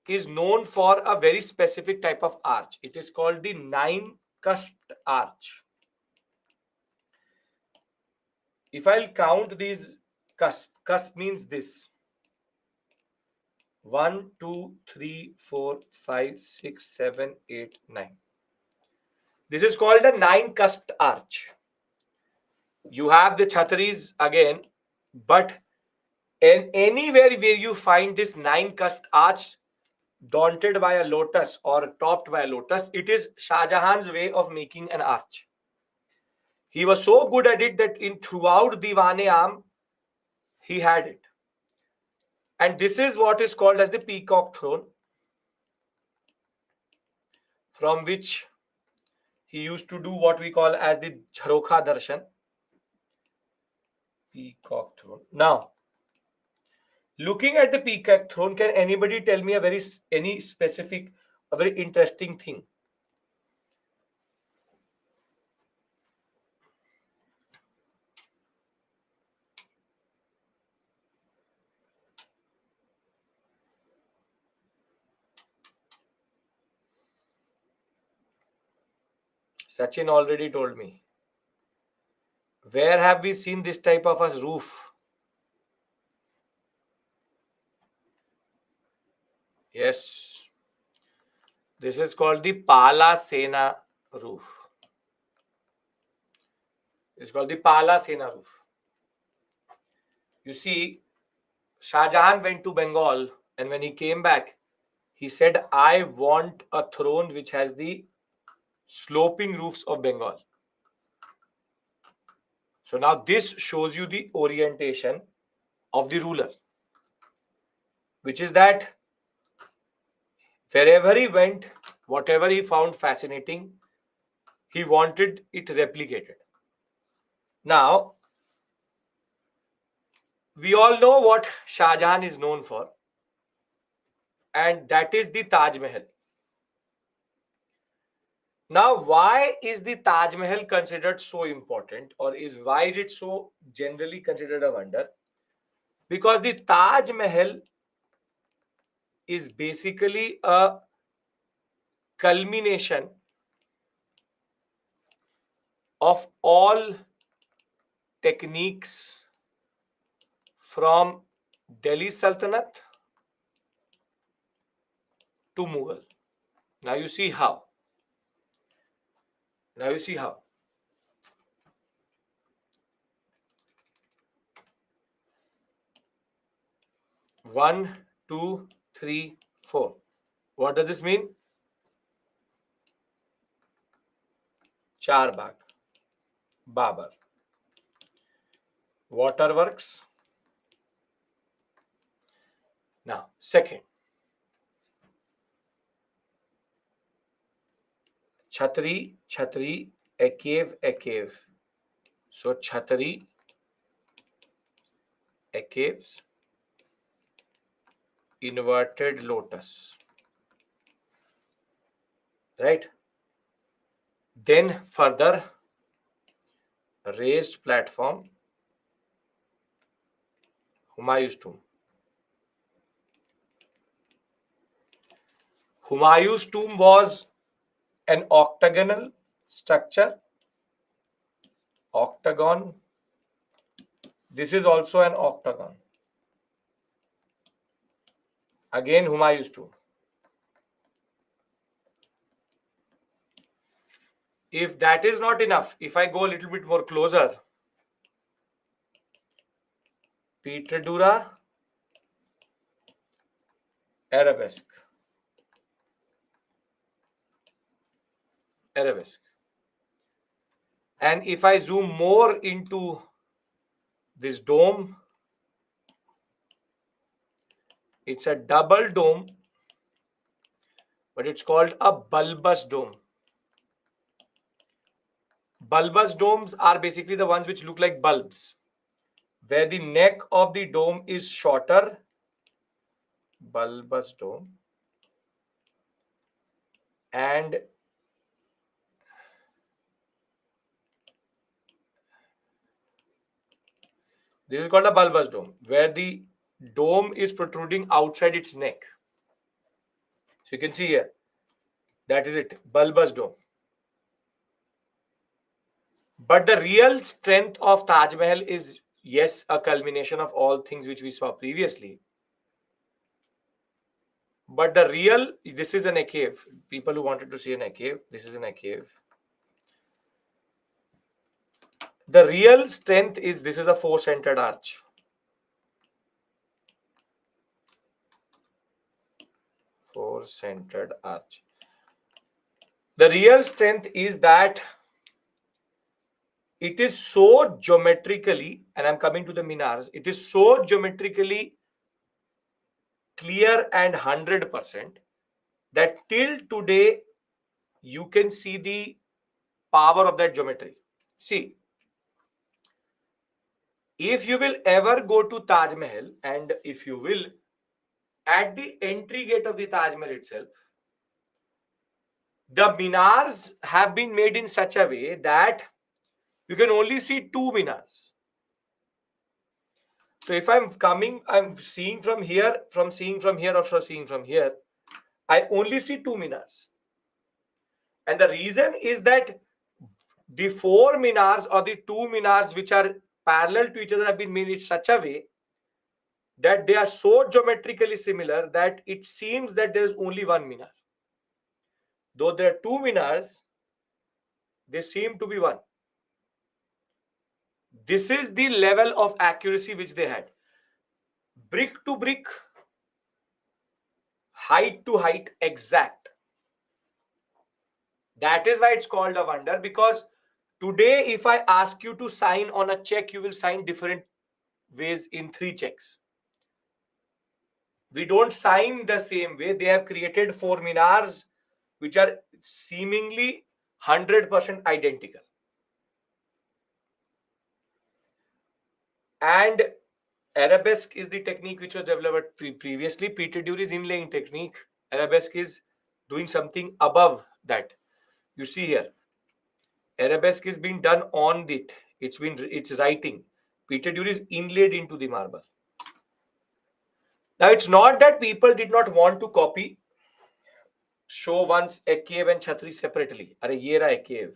A: is known for a very specific type of arch. It is called the nine-cusped arch. If I'll count these cusp means this: 1, 2, 3, 4, 5, 6, 7, 8, 9. This is called a nine-cusped arch. You have the Chhataris again, but in anywhere where you find this nine-cusped arch daunted by a lotus or topped by a lotus, it is Shah Jahan's way of making an arch. He was so good at it that in throughout Diwane-am, he had it. And this is what is called as the peacock throne, from which he used to do what we call as the Jharokha Darshan. Peacock throne. Now, looking at the peacock throne, can anybody tell me any specific, a very interesting thing? Sachin already told me. Where have we seen this type of a roof? Yes. This is called the Pala Sena roof. It's called the Pala Sena roof. You see, Shah Jahan went to Bengal, and when he came back, he said, I want a throne which has the sloping roofs of Bengal. So now this shows you the orientation of the ruler, which is that wherever he went, whatever he found fascinating, he wanted it replicated. Now, we all know what Shah Jahan is known for, and that is the Taj Mahal. Now, why is the Taj Mahal considered so important, or why is it so generally considered a wonder? Because the Taj Mahal is basically a culmination of all techniques from Delhi Sultanate to Mughal. Now you see how. Now you see how. One, two, three, four. What does this mean? Charbagh, Babur. Waterworks. Now, second. Chhatri, Chhatri, a cave, a cave. So, Chhatri, a caves, inverted lotus. Right? Then further, raised platform, Humayun's tomb. Humayun's tomb was an octagonal structure. Octagon. This is also an octagon. Again, Humayun's tomb. If that is not enough, if I go a little bit more closer, Pietraduara, Arabesque. Arabesque. And if I zoom more into this dome, it's a double dome, but it's called a bulbous dome. Bulbous domes are basically the ones which look like bulbs, where the neck of the dome is shorter. Bulbous dome. And this is called a bulbous dome, where the dome is protruding outside its neck. So you can see here, that is it, bulbous dome. But the real strength of Taj Mahal is, yes, a culmination of all things which we saw previously. But the real, this is an cave. People who wanted to see an cave, this is an cave. The real strength is, this is a four-centered arch. Four-centered arch. The real strength is that it is so geometrically, and I'm coming to the minars, it is so geometrically clear and 100% that till today you can see the power of that geometry. See, if you will ever go to Taj Mahal, and if you will, at the entry gate of the Taj Mahal itself, the minars have been made in such a way that you can only see two minars. So if I'm seeing from here, or seeing from here, I only see two minars. And the reason is that the four minars or the two minars which are parallel to each other have been made in such a way that they are so geometrically similar that it seems that there is only one minar. Though there are two minars, they seem to be one. This is the level of accuracy which they had. Brick to brick, height to height, exact. That is why it's called a wonder, because today if I ask you to sign on a check, you will sign different ways in three checks. We don't sign the same way. They have created four minars which are seemingly 100% identical. And arabesque is the technique which was developed previously. Pietraduara is inlaying technique. Arabesque is doing something above that. You see here, arabesque is being done on it. It's writing. Pietraduara is inlaid into the marble. Now it's not that people did not want to copy. Show once a cave and Chhatri separately. Are ye raha a cave,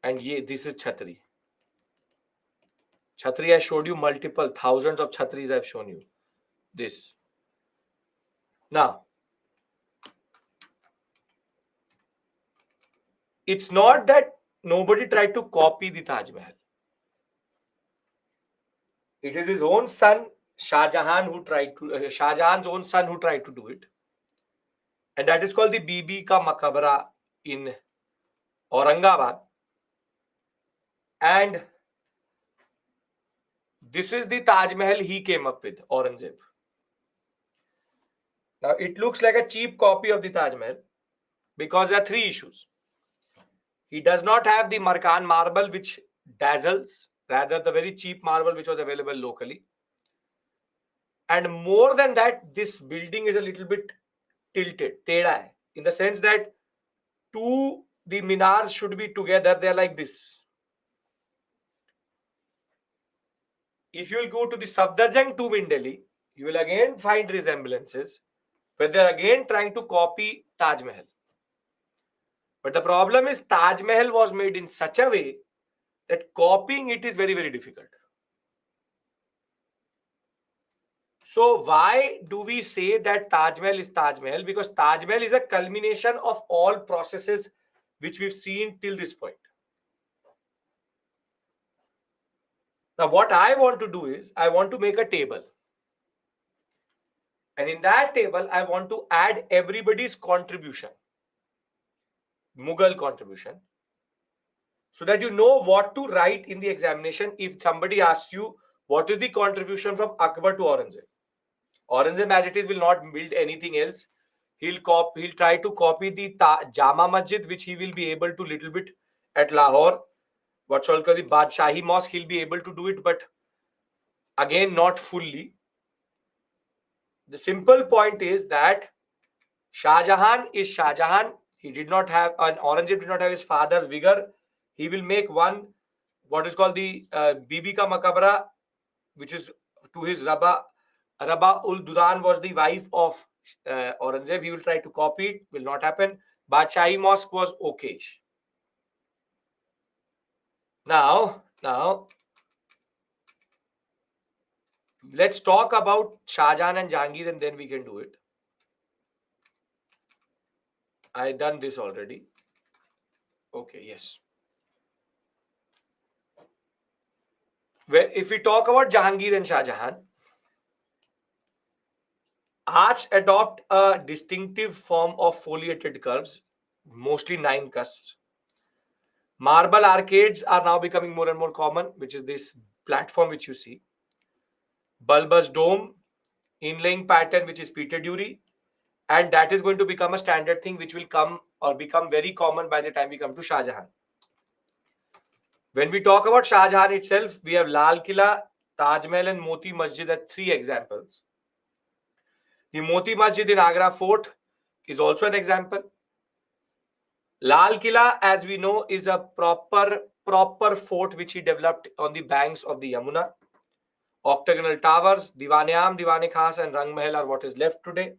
A: and this is Chhatri. Chhatri I showed you multiple thousands of Chhatris. I've shown you this. Now it's not that nobody tried to copy the Taj Mahal. It is his own son, Shah Jahan, who tried to, Shah Jahan's own son who tried to do it. And that is called the Bibi Ka Maqbara in Aurangabad. And this is the Taj Mahal he came up with, Aurangzeb. Now, it looks like a cheap copy of the Taj Mahal because there are three issues. He does not have the Markan marble, which dazzles, rather the very cheap marble which was available locally. And more than that, this building is a little bit tilted, teda hai, in the sense that the minars should be together. They're like this. If you will go to the Safdarjung tomb in Delhi, you will again find resemblances where they're again trying to copy Taj Mahal. But the problem is Taj Mahal was made in such a way that copying it is very, very difficult. So why do we say that Taj Mahal is Taj Mahal? Because Taj Mahal is a culmination of all processes which we've seen till this point. Now, what I want to do is, I want to make a table. And in that table, I want to add everybody's contribution, Mughal contribution, so that you know what to write in the examination if somebody asks you, what is the contribution from Akbar to Aurangzeb? Aurangzeb, as it is, will not build anything else. He'll try to copy the Jama Masjid, which he will be able to little bit at Lahore. What's called the Badshahi Mosque, he'll be able to do it, but again, not fully. The simple point is that Shah Jahan is Shah Jahan. He did not have, an Aurangzeb did not have his father's vigor. He will make one, what is called the Bibi Ka Maqbara, which is to his Rabba ul Duran was the wife of Aurangzeb. He will try to copy it, will not happen. Badshahi Mosque was okay. Now, let's talk about Shah Jahan and Jahangir and then we can do it. I done this already. Okay, yes. If we talk about Jahangir and Shah Jahan, arch adopt a distinctive form of foliated curves, mostly 9 cusps. Marble arcades are now becoming more and more common, which is this platform which you see. Bulbous dome, inlaying pattern, which is Peter Dury, and that is going to become a standard thing which will come or become very common by the time we come to Shah Jahan. When we talk about Shah Jahan itself, we have Lal Killa, Taj Mahal and Moti Masjid as 3 examples. The Moti Masjid in Agra Fort is also an example. Lal Killa, as we know, is a proper fort which he developed on the banks of the Yamuna. Octagonal towers, Diwan-e-Aam, Diwan-e-Khas and Rang Mahal are what is left today.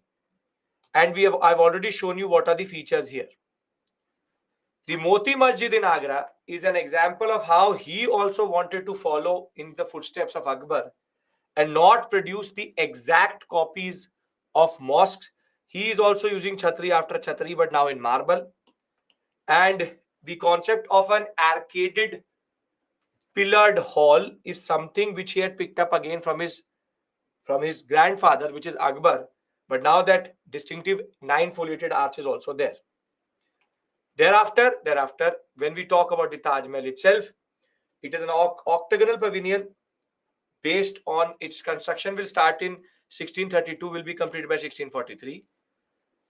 A: And I've already shown you what are the features here. The Moti Masjid in Agra is an example of how he also wanted to follow in the footsteps of Akbar and not produce the exact copies of mosques. He is also using Chhatri after Chhatri, but now in marble. And the concept of an arcaded pillared hall is something which he had picked up again from his grandfather, which is Akbar. But now that distinctive 9 foliated arch is also there. Thereafter, when we talk about the Taj Mahal itself, it is an octagonal pavilion based on its construction will start in 1632, will be completed by 1643.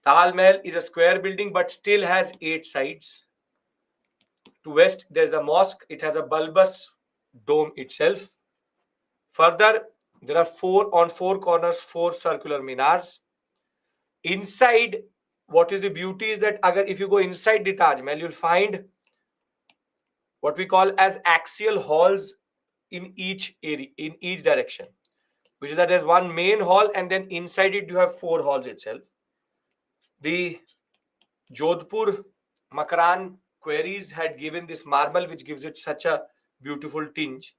A: Taj Mahal is a square building but still has 8 sides. To west, there's a mosque. It has a bulbous dome itself. Further, there are 4 corners, 4 circular minars. Inside, what is the beauty is that if you go inside the Taj Mahal, you'll find what we call as axial halls in each area, in each direction, which is that there's one main hall and then inside it you have 4 halls itself. The Jodhpur Makran quarries had given this marble which gives it such a beautiful tinge,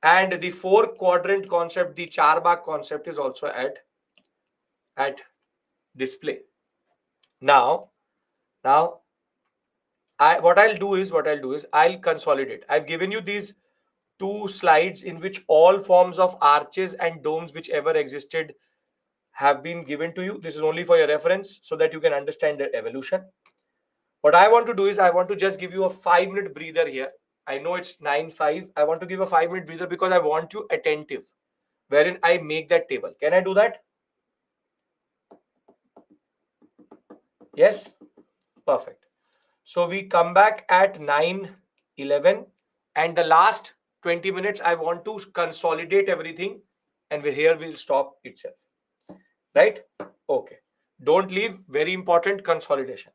A: and the 4 quadrant concept, the Charbagh concept, is also at display. Now what I'll do is I'll consolidate. I've given you these two slides in which all forms of arches and domes whichever existed have been given to you. This is only for your reference so that you can understand the evolution. What I want to do is I want to just give you a 5 minute breather here. I know it's 9:05. I want to give a 5 minute breather because I want you attentive, wherein I make that table. Can I do that? Yes? Perfect. So we come back at 9:11, and the last 20 minutes I want to consolidate everything, and here we'll stop itself. Right? Okay. Don't leave. Very important consolidation.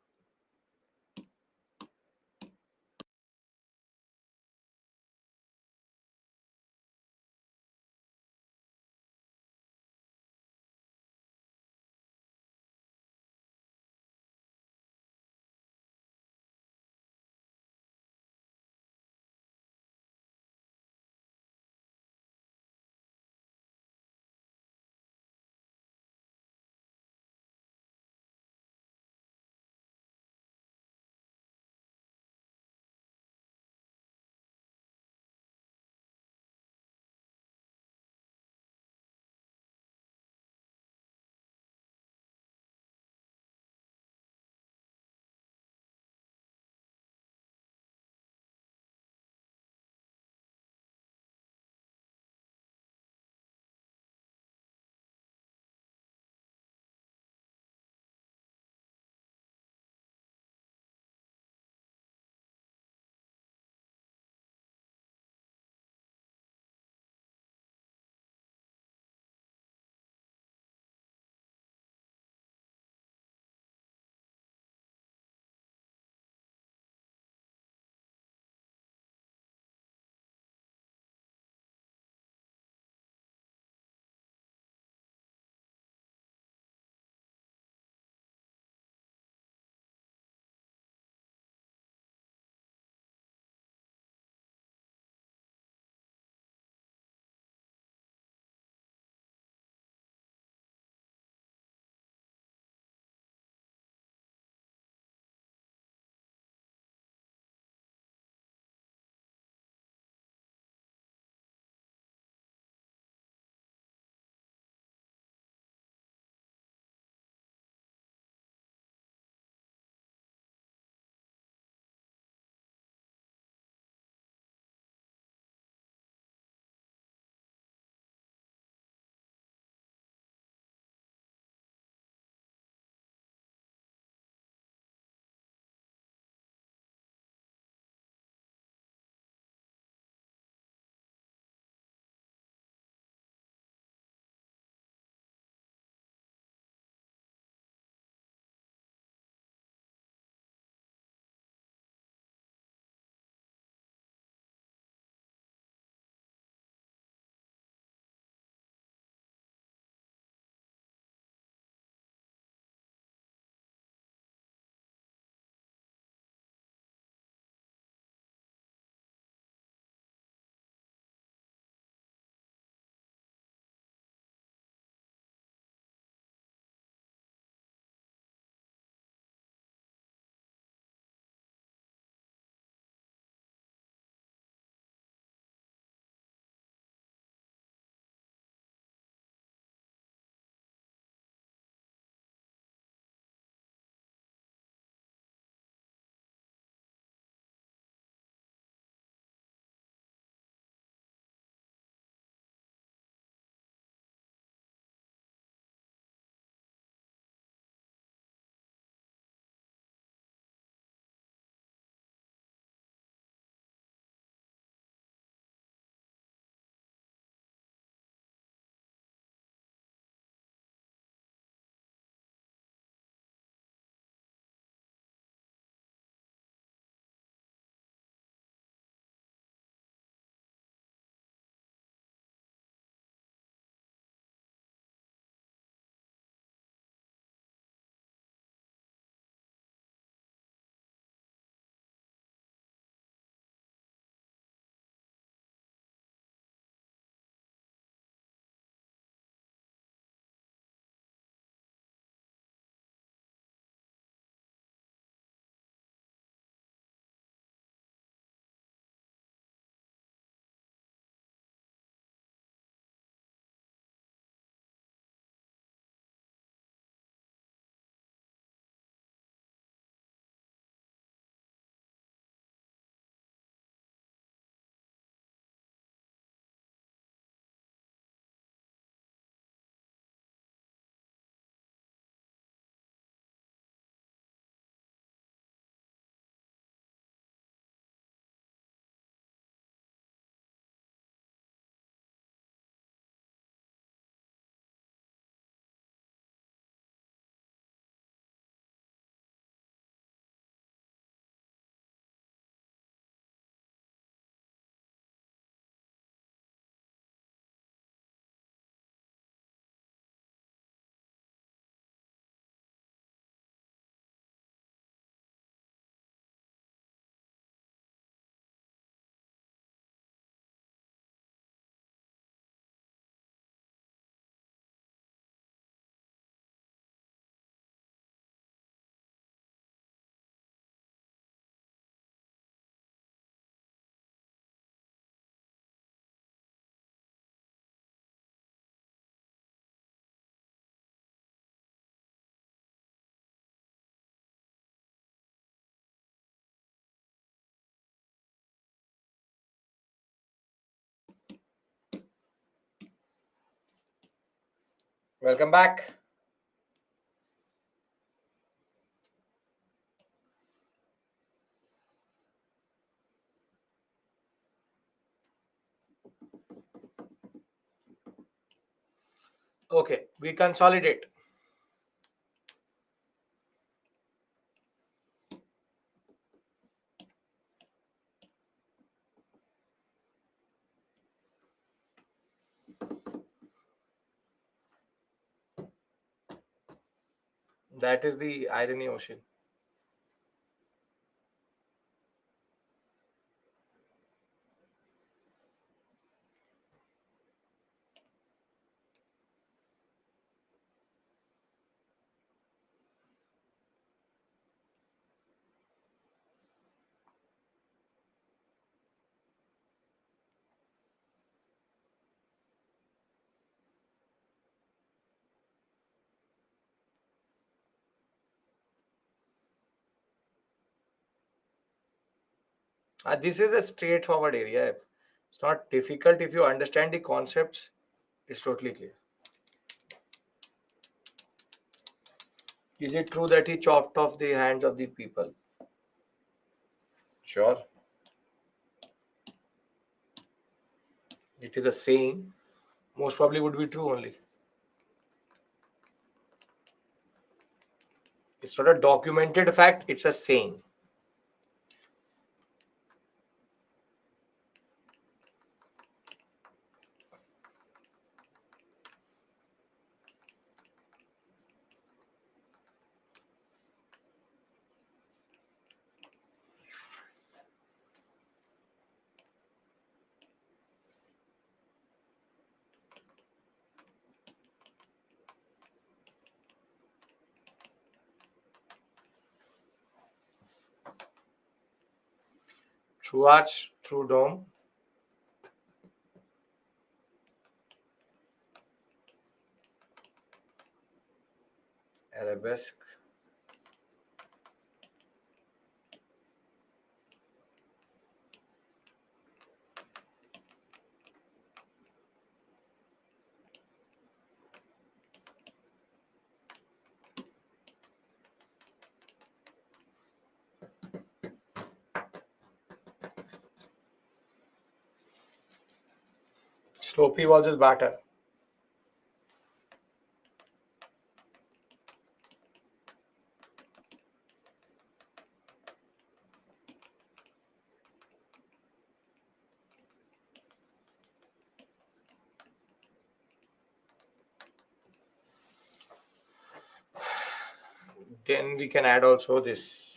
A: Welcome back. Okay, we consolidate. That is the irony ocean. This is a straightforward area. It's not difficult if you understand the concepts. It's totally clear. Is it true that he chopped off the hands of the people? Sure. It is a saying. Most probably would be true only. It's not a documented fact, it's a saying. Through arch, through dome, arabesque. Slopey walls is batter. Then we can add also this.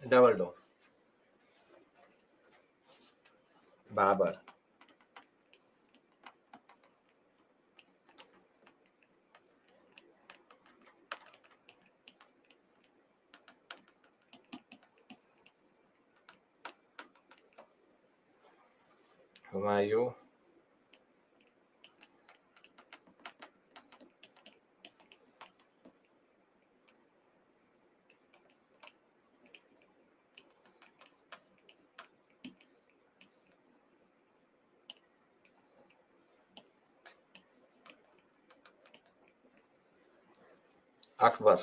A: Double dome. Babar. Humayun. Akbar.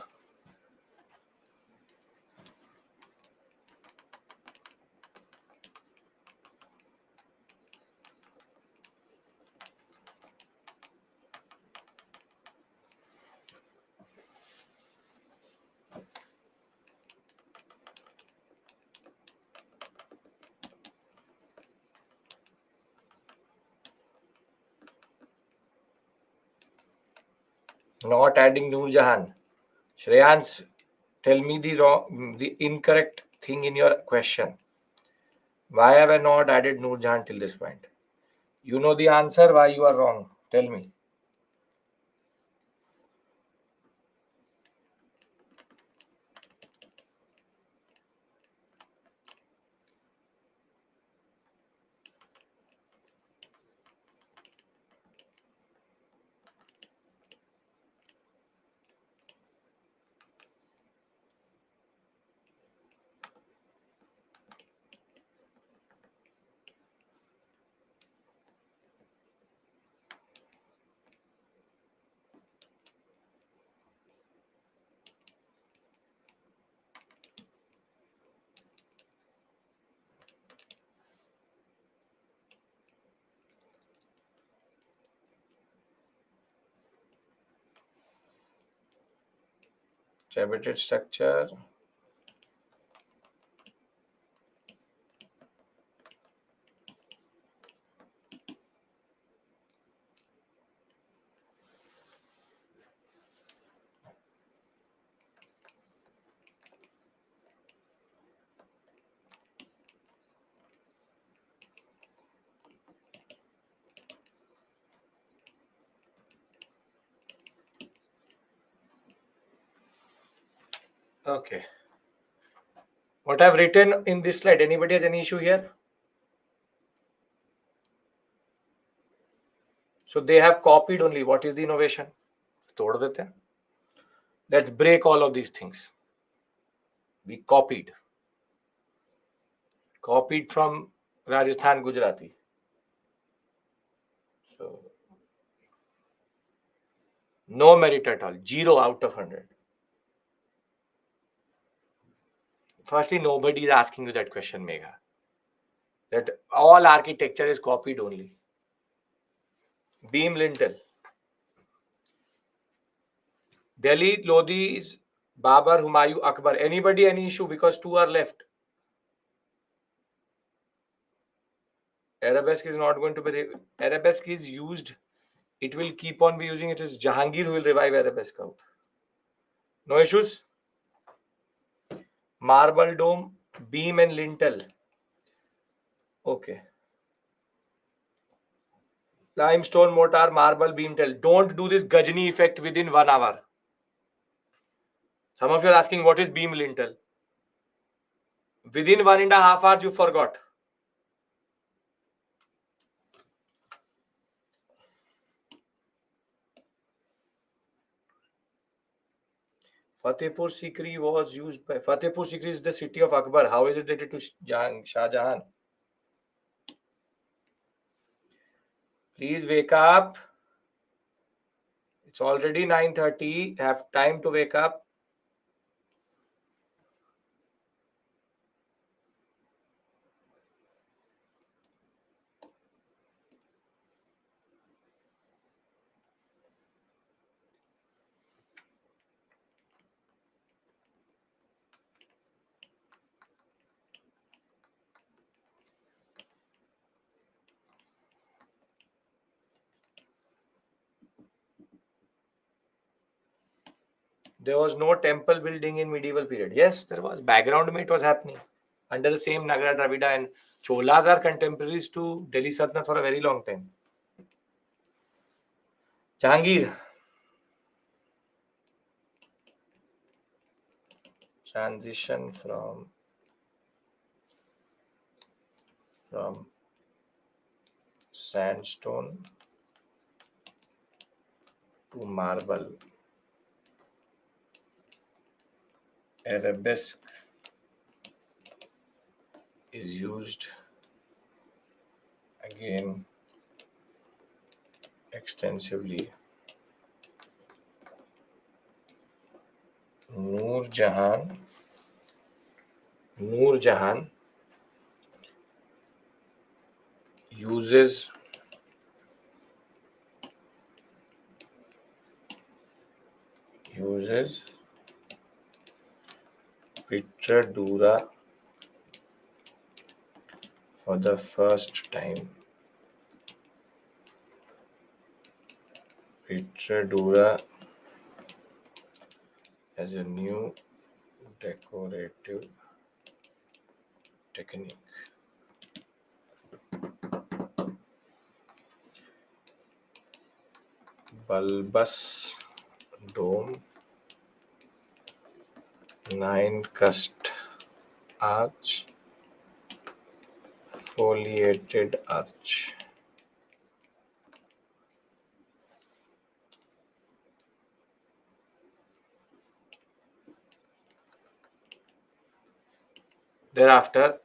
A: Not adding Noor Jahan. Shreyans, tell me the incorrect thing in your question. Why have I not added Noor Jahan till this point? You know the answer. Why you are wrong? Tell me. Distributed structure. Okay. What I've written in this slide, anybody has any issue here? So they have copied only. What is the innovation? तोड़ देते हैं. Let's break all of these things. We copied. Copied from Rajasthan Gujarati. So no merit at all. 0 out of 100. Firstly, nobody is asking you that question, Megha. That all architecture is copied only. Beam lintel. Delhi, Lodhi's, Babar, Humayun, Akbar. Anybody any issue? Because 2 are left. Arabesque is not going to be. Arabesque is used. It will keep on be using. It is Jahangir who will revive Arabesque out. No issues? Marble dome, beam and lintel. Okay. Limestone mortar, marble beam tell. Don't do this Gajni effect within 1 hour. Some of you are asking what is beam lintel. Within 1.5 hours you forgot. Fatehpur Sikri was used by Fatehpur Sikri is the city of Akbar. How is it related to Shah Jahan? Please wake up. It's already 9:30. Have time to wake up. There was no temple building in medieval period. Yes, there was. Background it was happening under the same Nagara Dravida, and Cholas are contemporaries to Delhi Sultanate for a very long time. Jahangir. Transition from sandstone to marble. Arabesque is used again extensively. Noor Jahan uses Pitradura for the first time. Pitradura as a new decorative technique. Bulbous dome, 9-cust arch, foliated arch. Thereafter,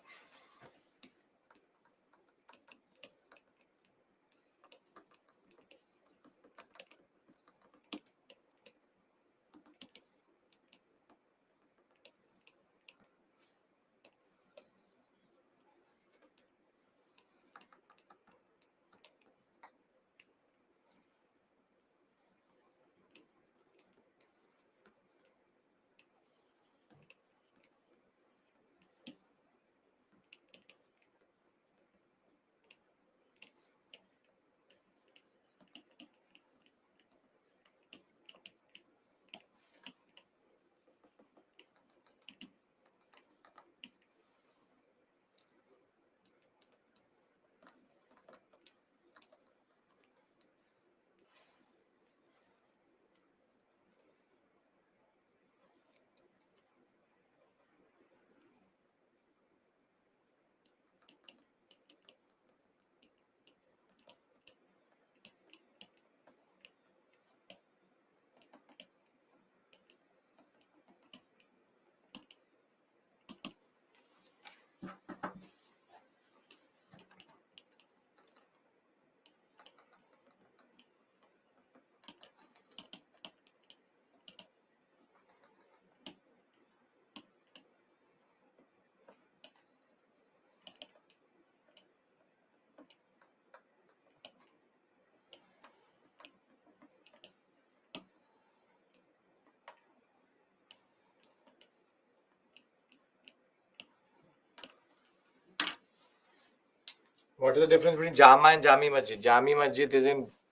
A: what is the difference between Jama and Jami Masjid? Jami Masjid is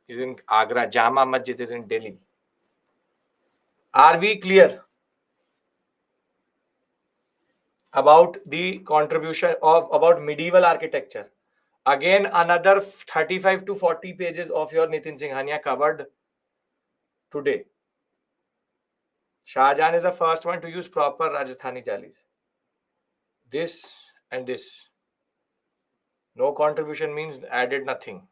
A: in Agra. Jama Masjid is in Delhi. Are we clear about the contribution of about medieval architecture? Again, another 35 to 40 pages of your Nitin Singhania covered today. Shah Jahan is the first one to use proper Rajasthani jalis. This and this. No contribution means added nothing.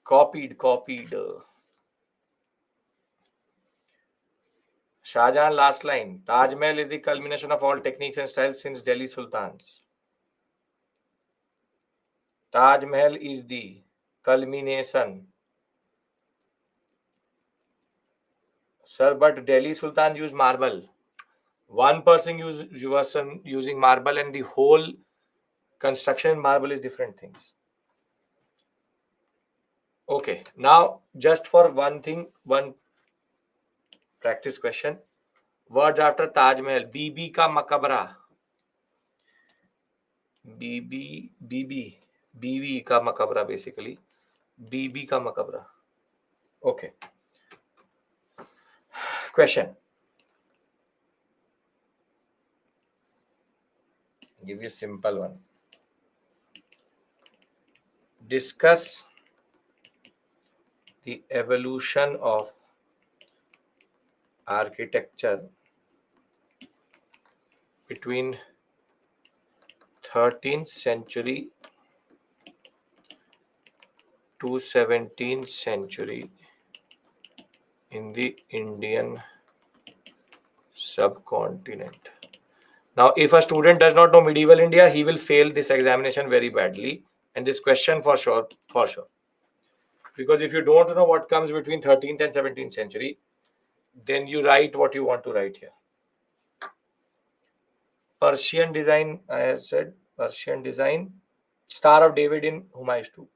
A: Copied. Shah Jahan, last line. Taj Mahal is the culmination of all techniques and styles since Delhi Sultans. Taj Mahal is the culmination. Sir, but Delhi Sultans use marble. One person using marble and the whole construction in marble is different things. Okay, now just for one thing, one practice question. Words after Taj Mahal. बीबी का मकबरा. बीवी का मकबरा basically. बीबी का मकबरा. Okay. Question. Give you a simple one. Discuss the evolution of architecture between 13th century to 17th century in the Indian subcontinent. Now, if a student does not know medieval India, he will fail this examination very badly. And this question for sure. Because if you don't know what comes between 13th and 17th century, then you write what you want to write here. Persian design, I have said, Persian design. Star of David in Humayun's tomb.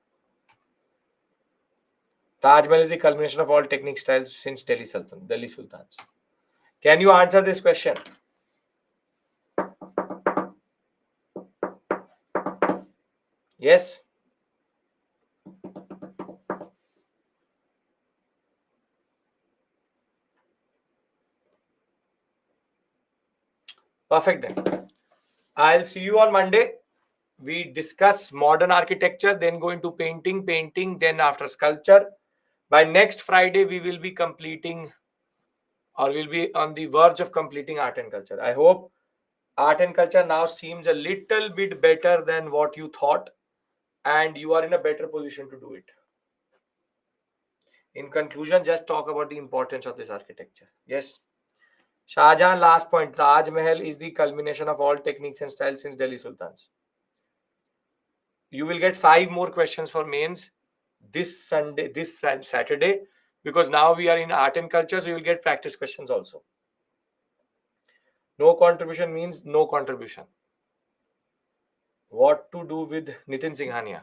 A: Taj Mahal is the culmination of all technique styles since Delhi Sultans. Can you answer this question? Yes? Perfect then. I'll see you on Monday. We discuss modern architecture, then go into painting, then after sculpture. By next Friday, we will be completing, or we'll be on the verge of completing art and culture. I hope art and culture now seems a little bit better than what you thought, and you are in a better position to do it. In conclusion, just talk about the importance of this architecture. Yes. Shah Jahan, last point. Taj Mahal is the culmination of all techniques and styles since Delhi Sultans. You will get 5 more questions for mains this Sunday, this Saturday, because now we are in art and culture, so you will get practice questions also. No contribution means no contribution. What to do with Nitin Singhania?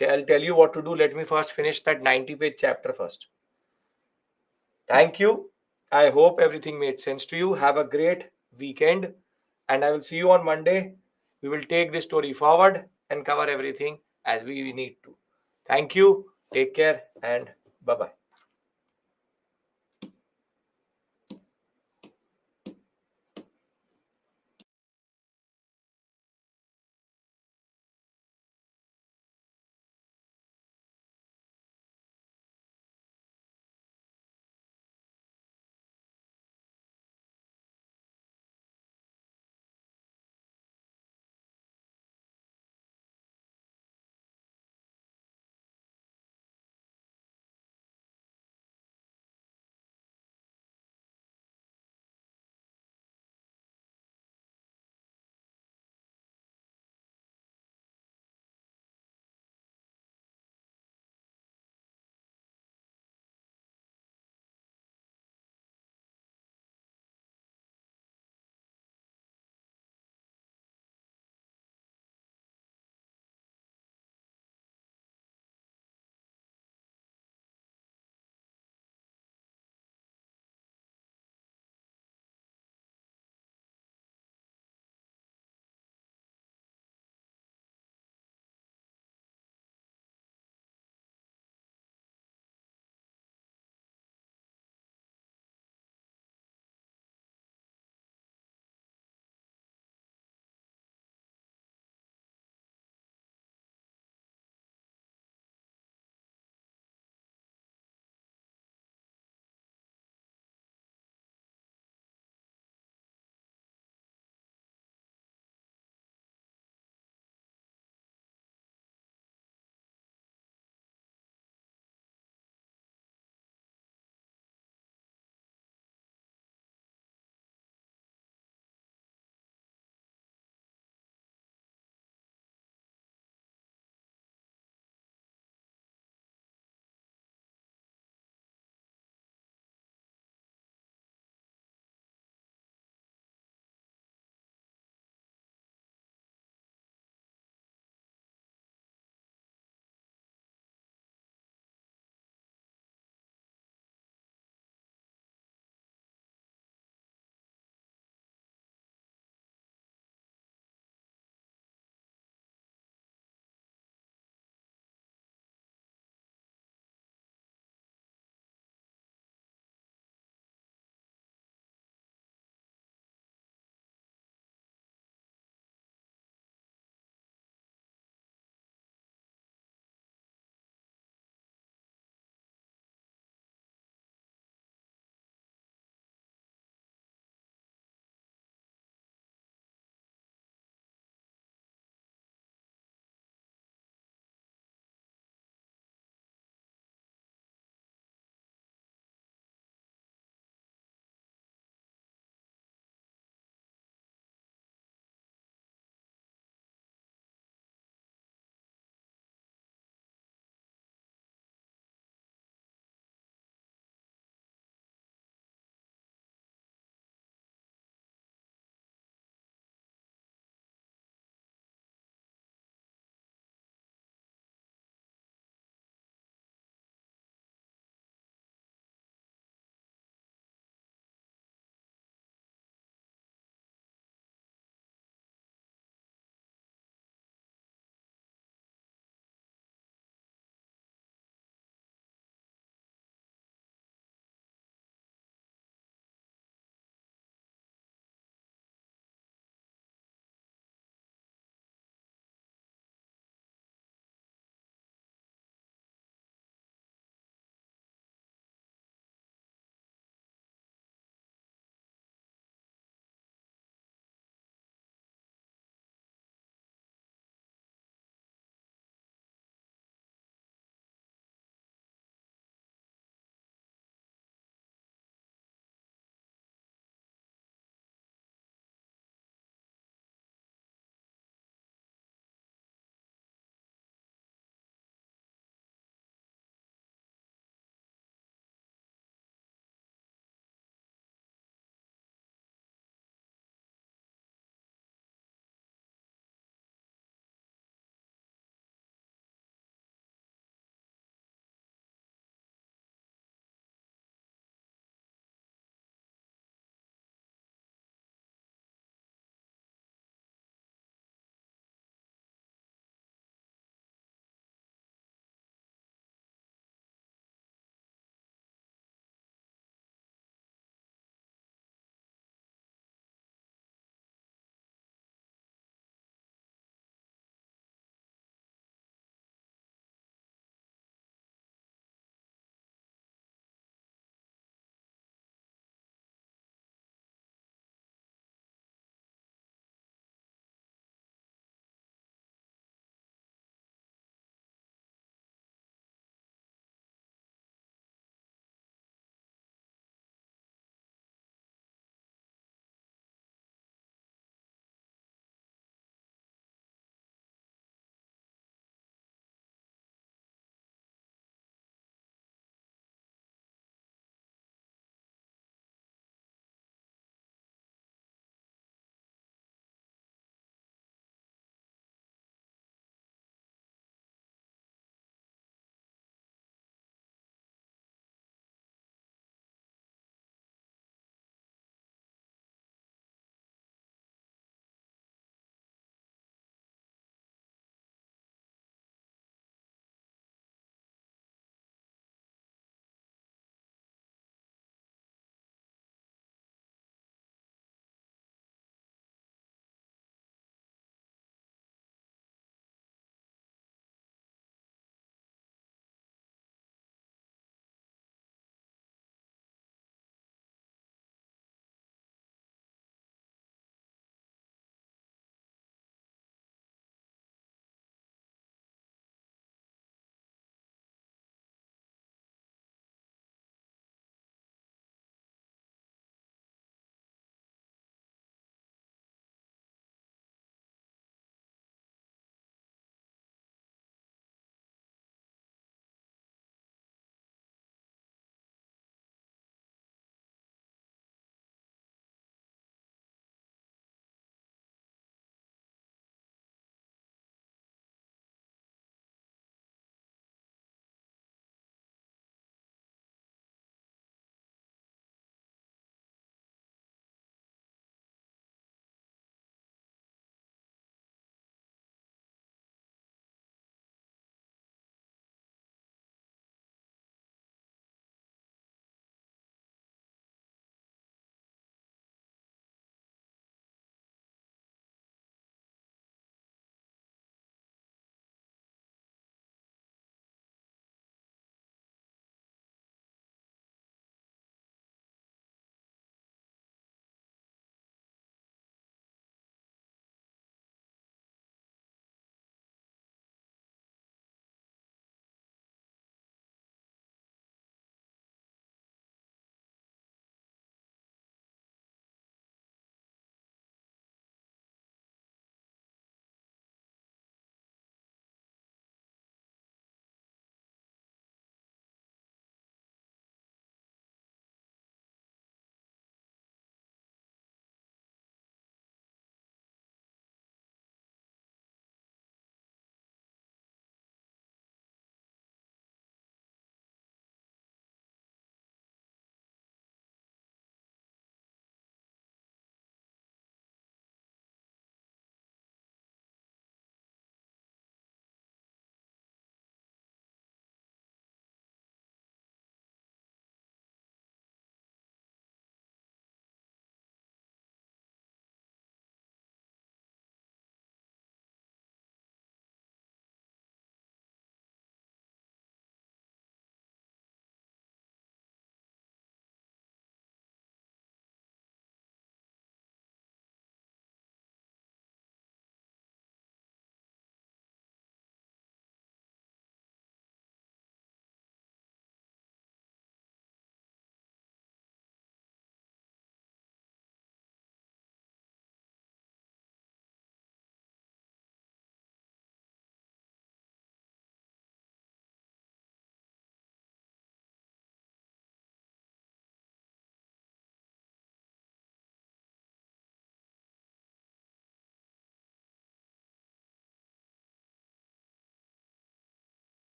A: I'll tell you what to do. Let me first finish that 90-page chapter first. Thank you. I hope everything made sense to you. Have a great weekend, and I will see you on Monday. We will take this story forward and cover everything as we need to. Thank you. Take care and bye-bye.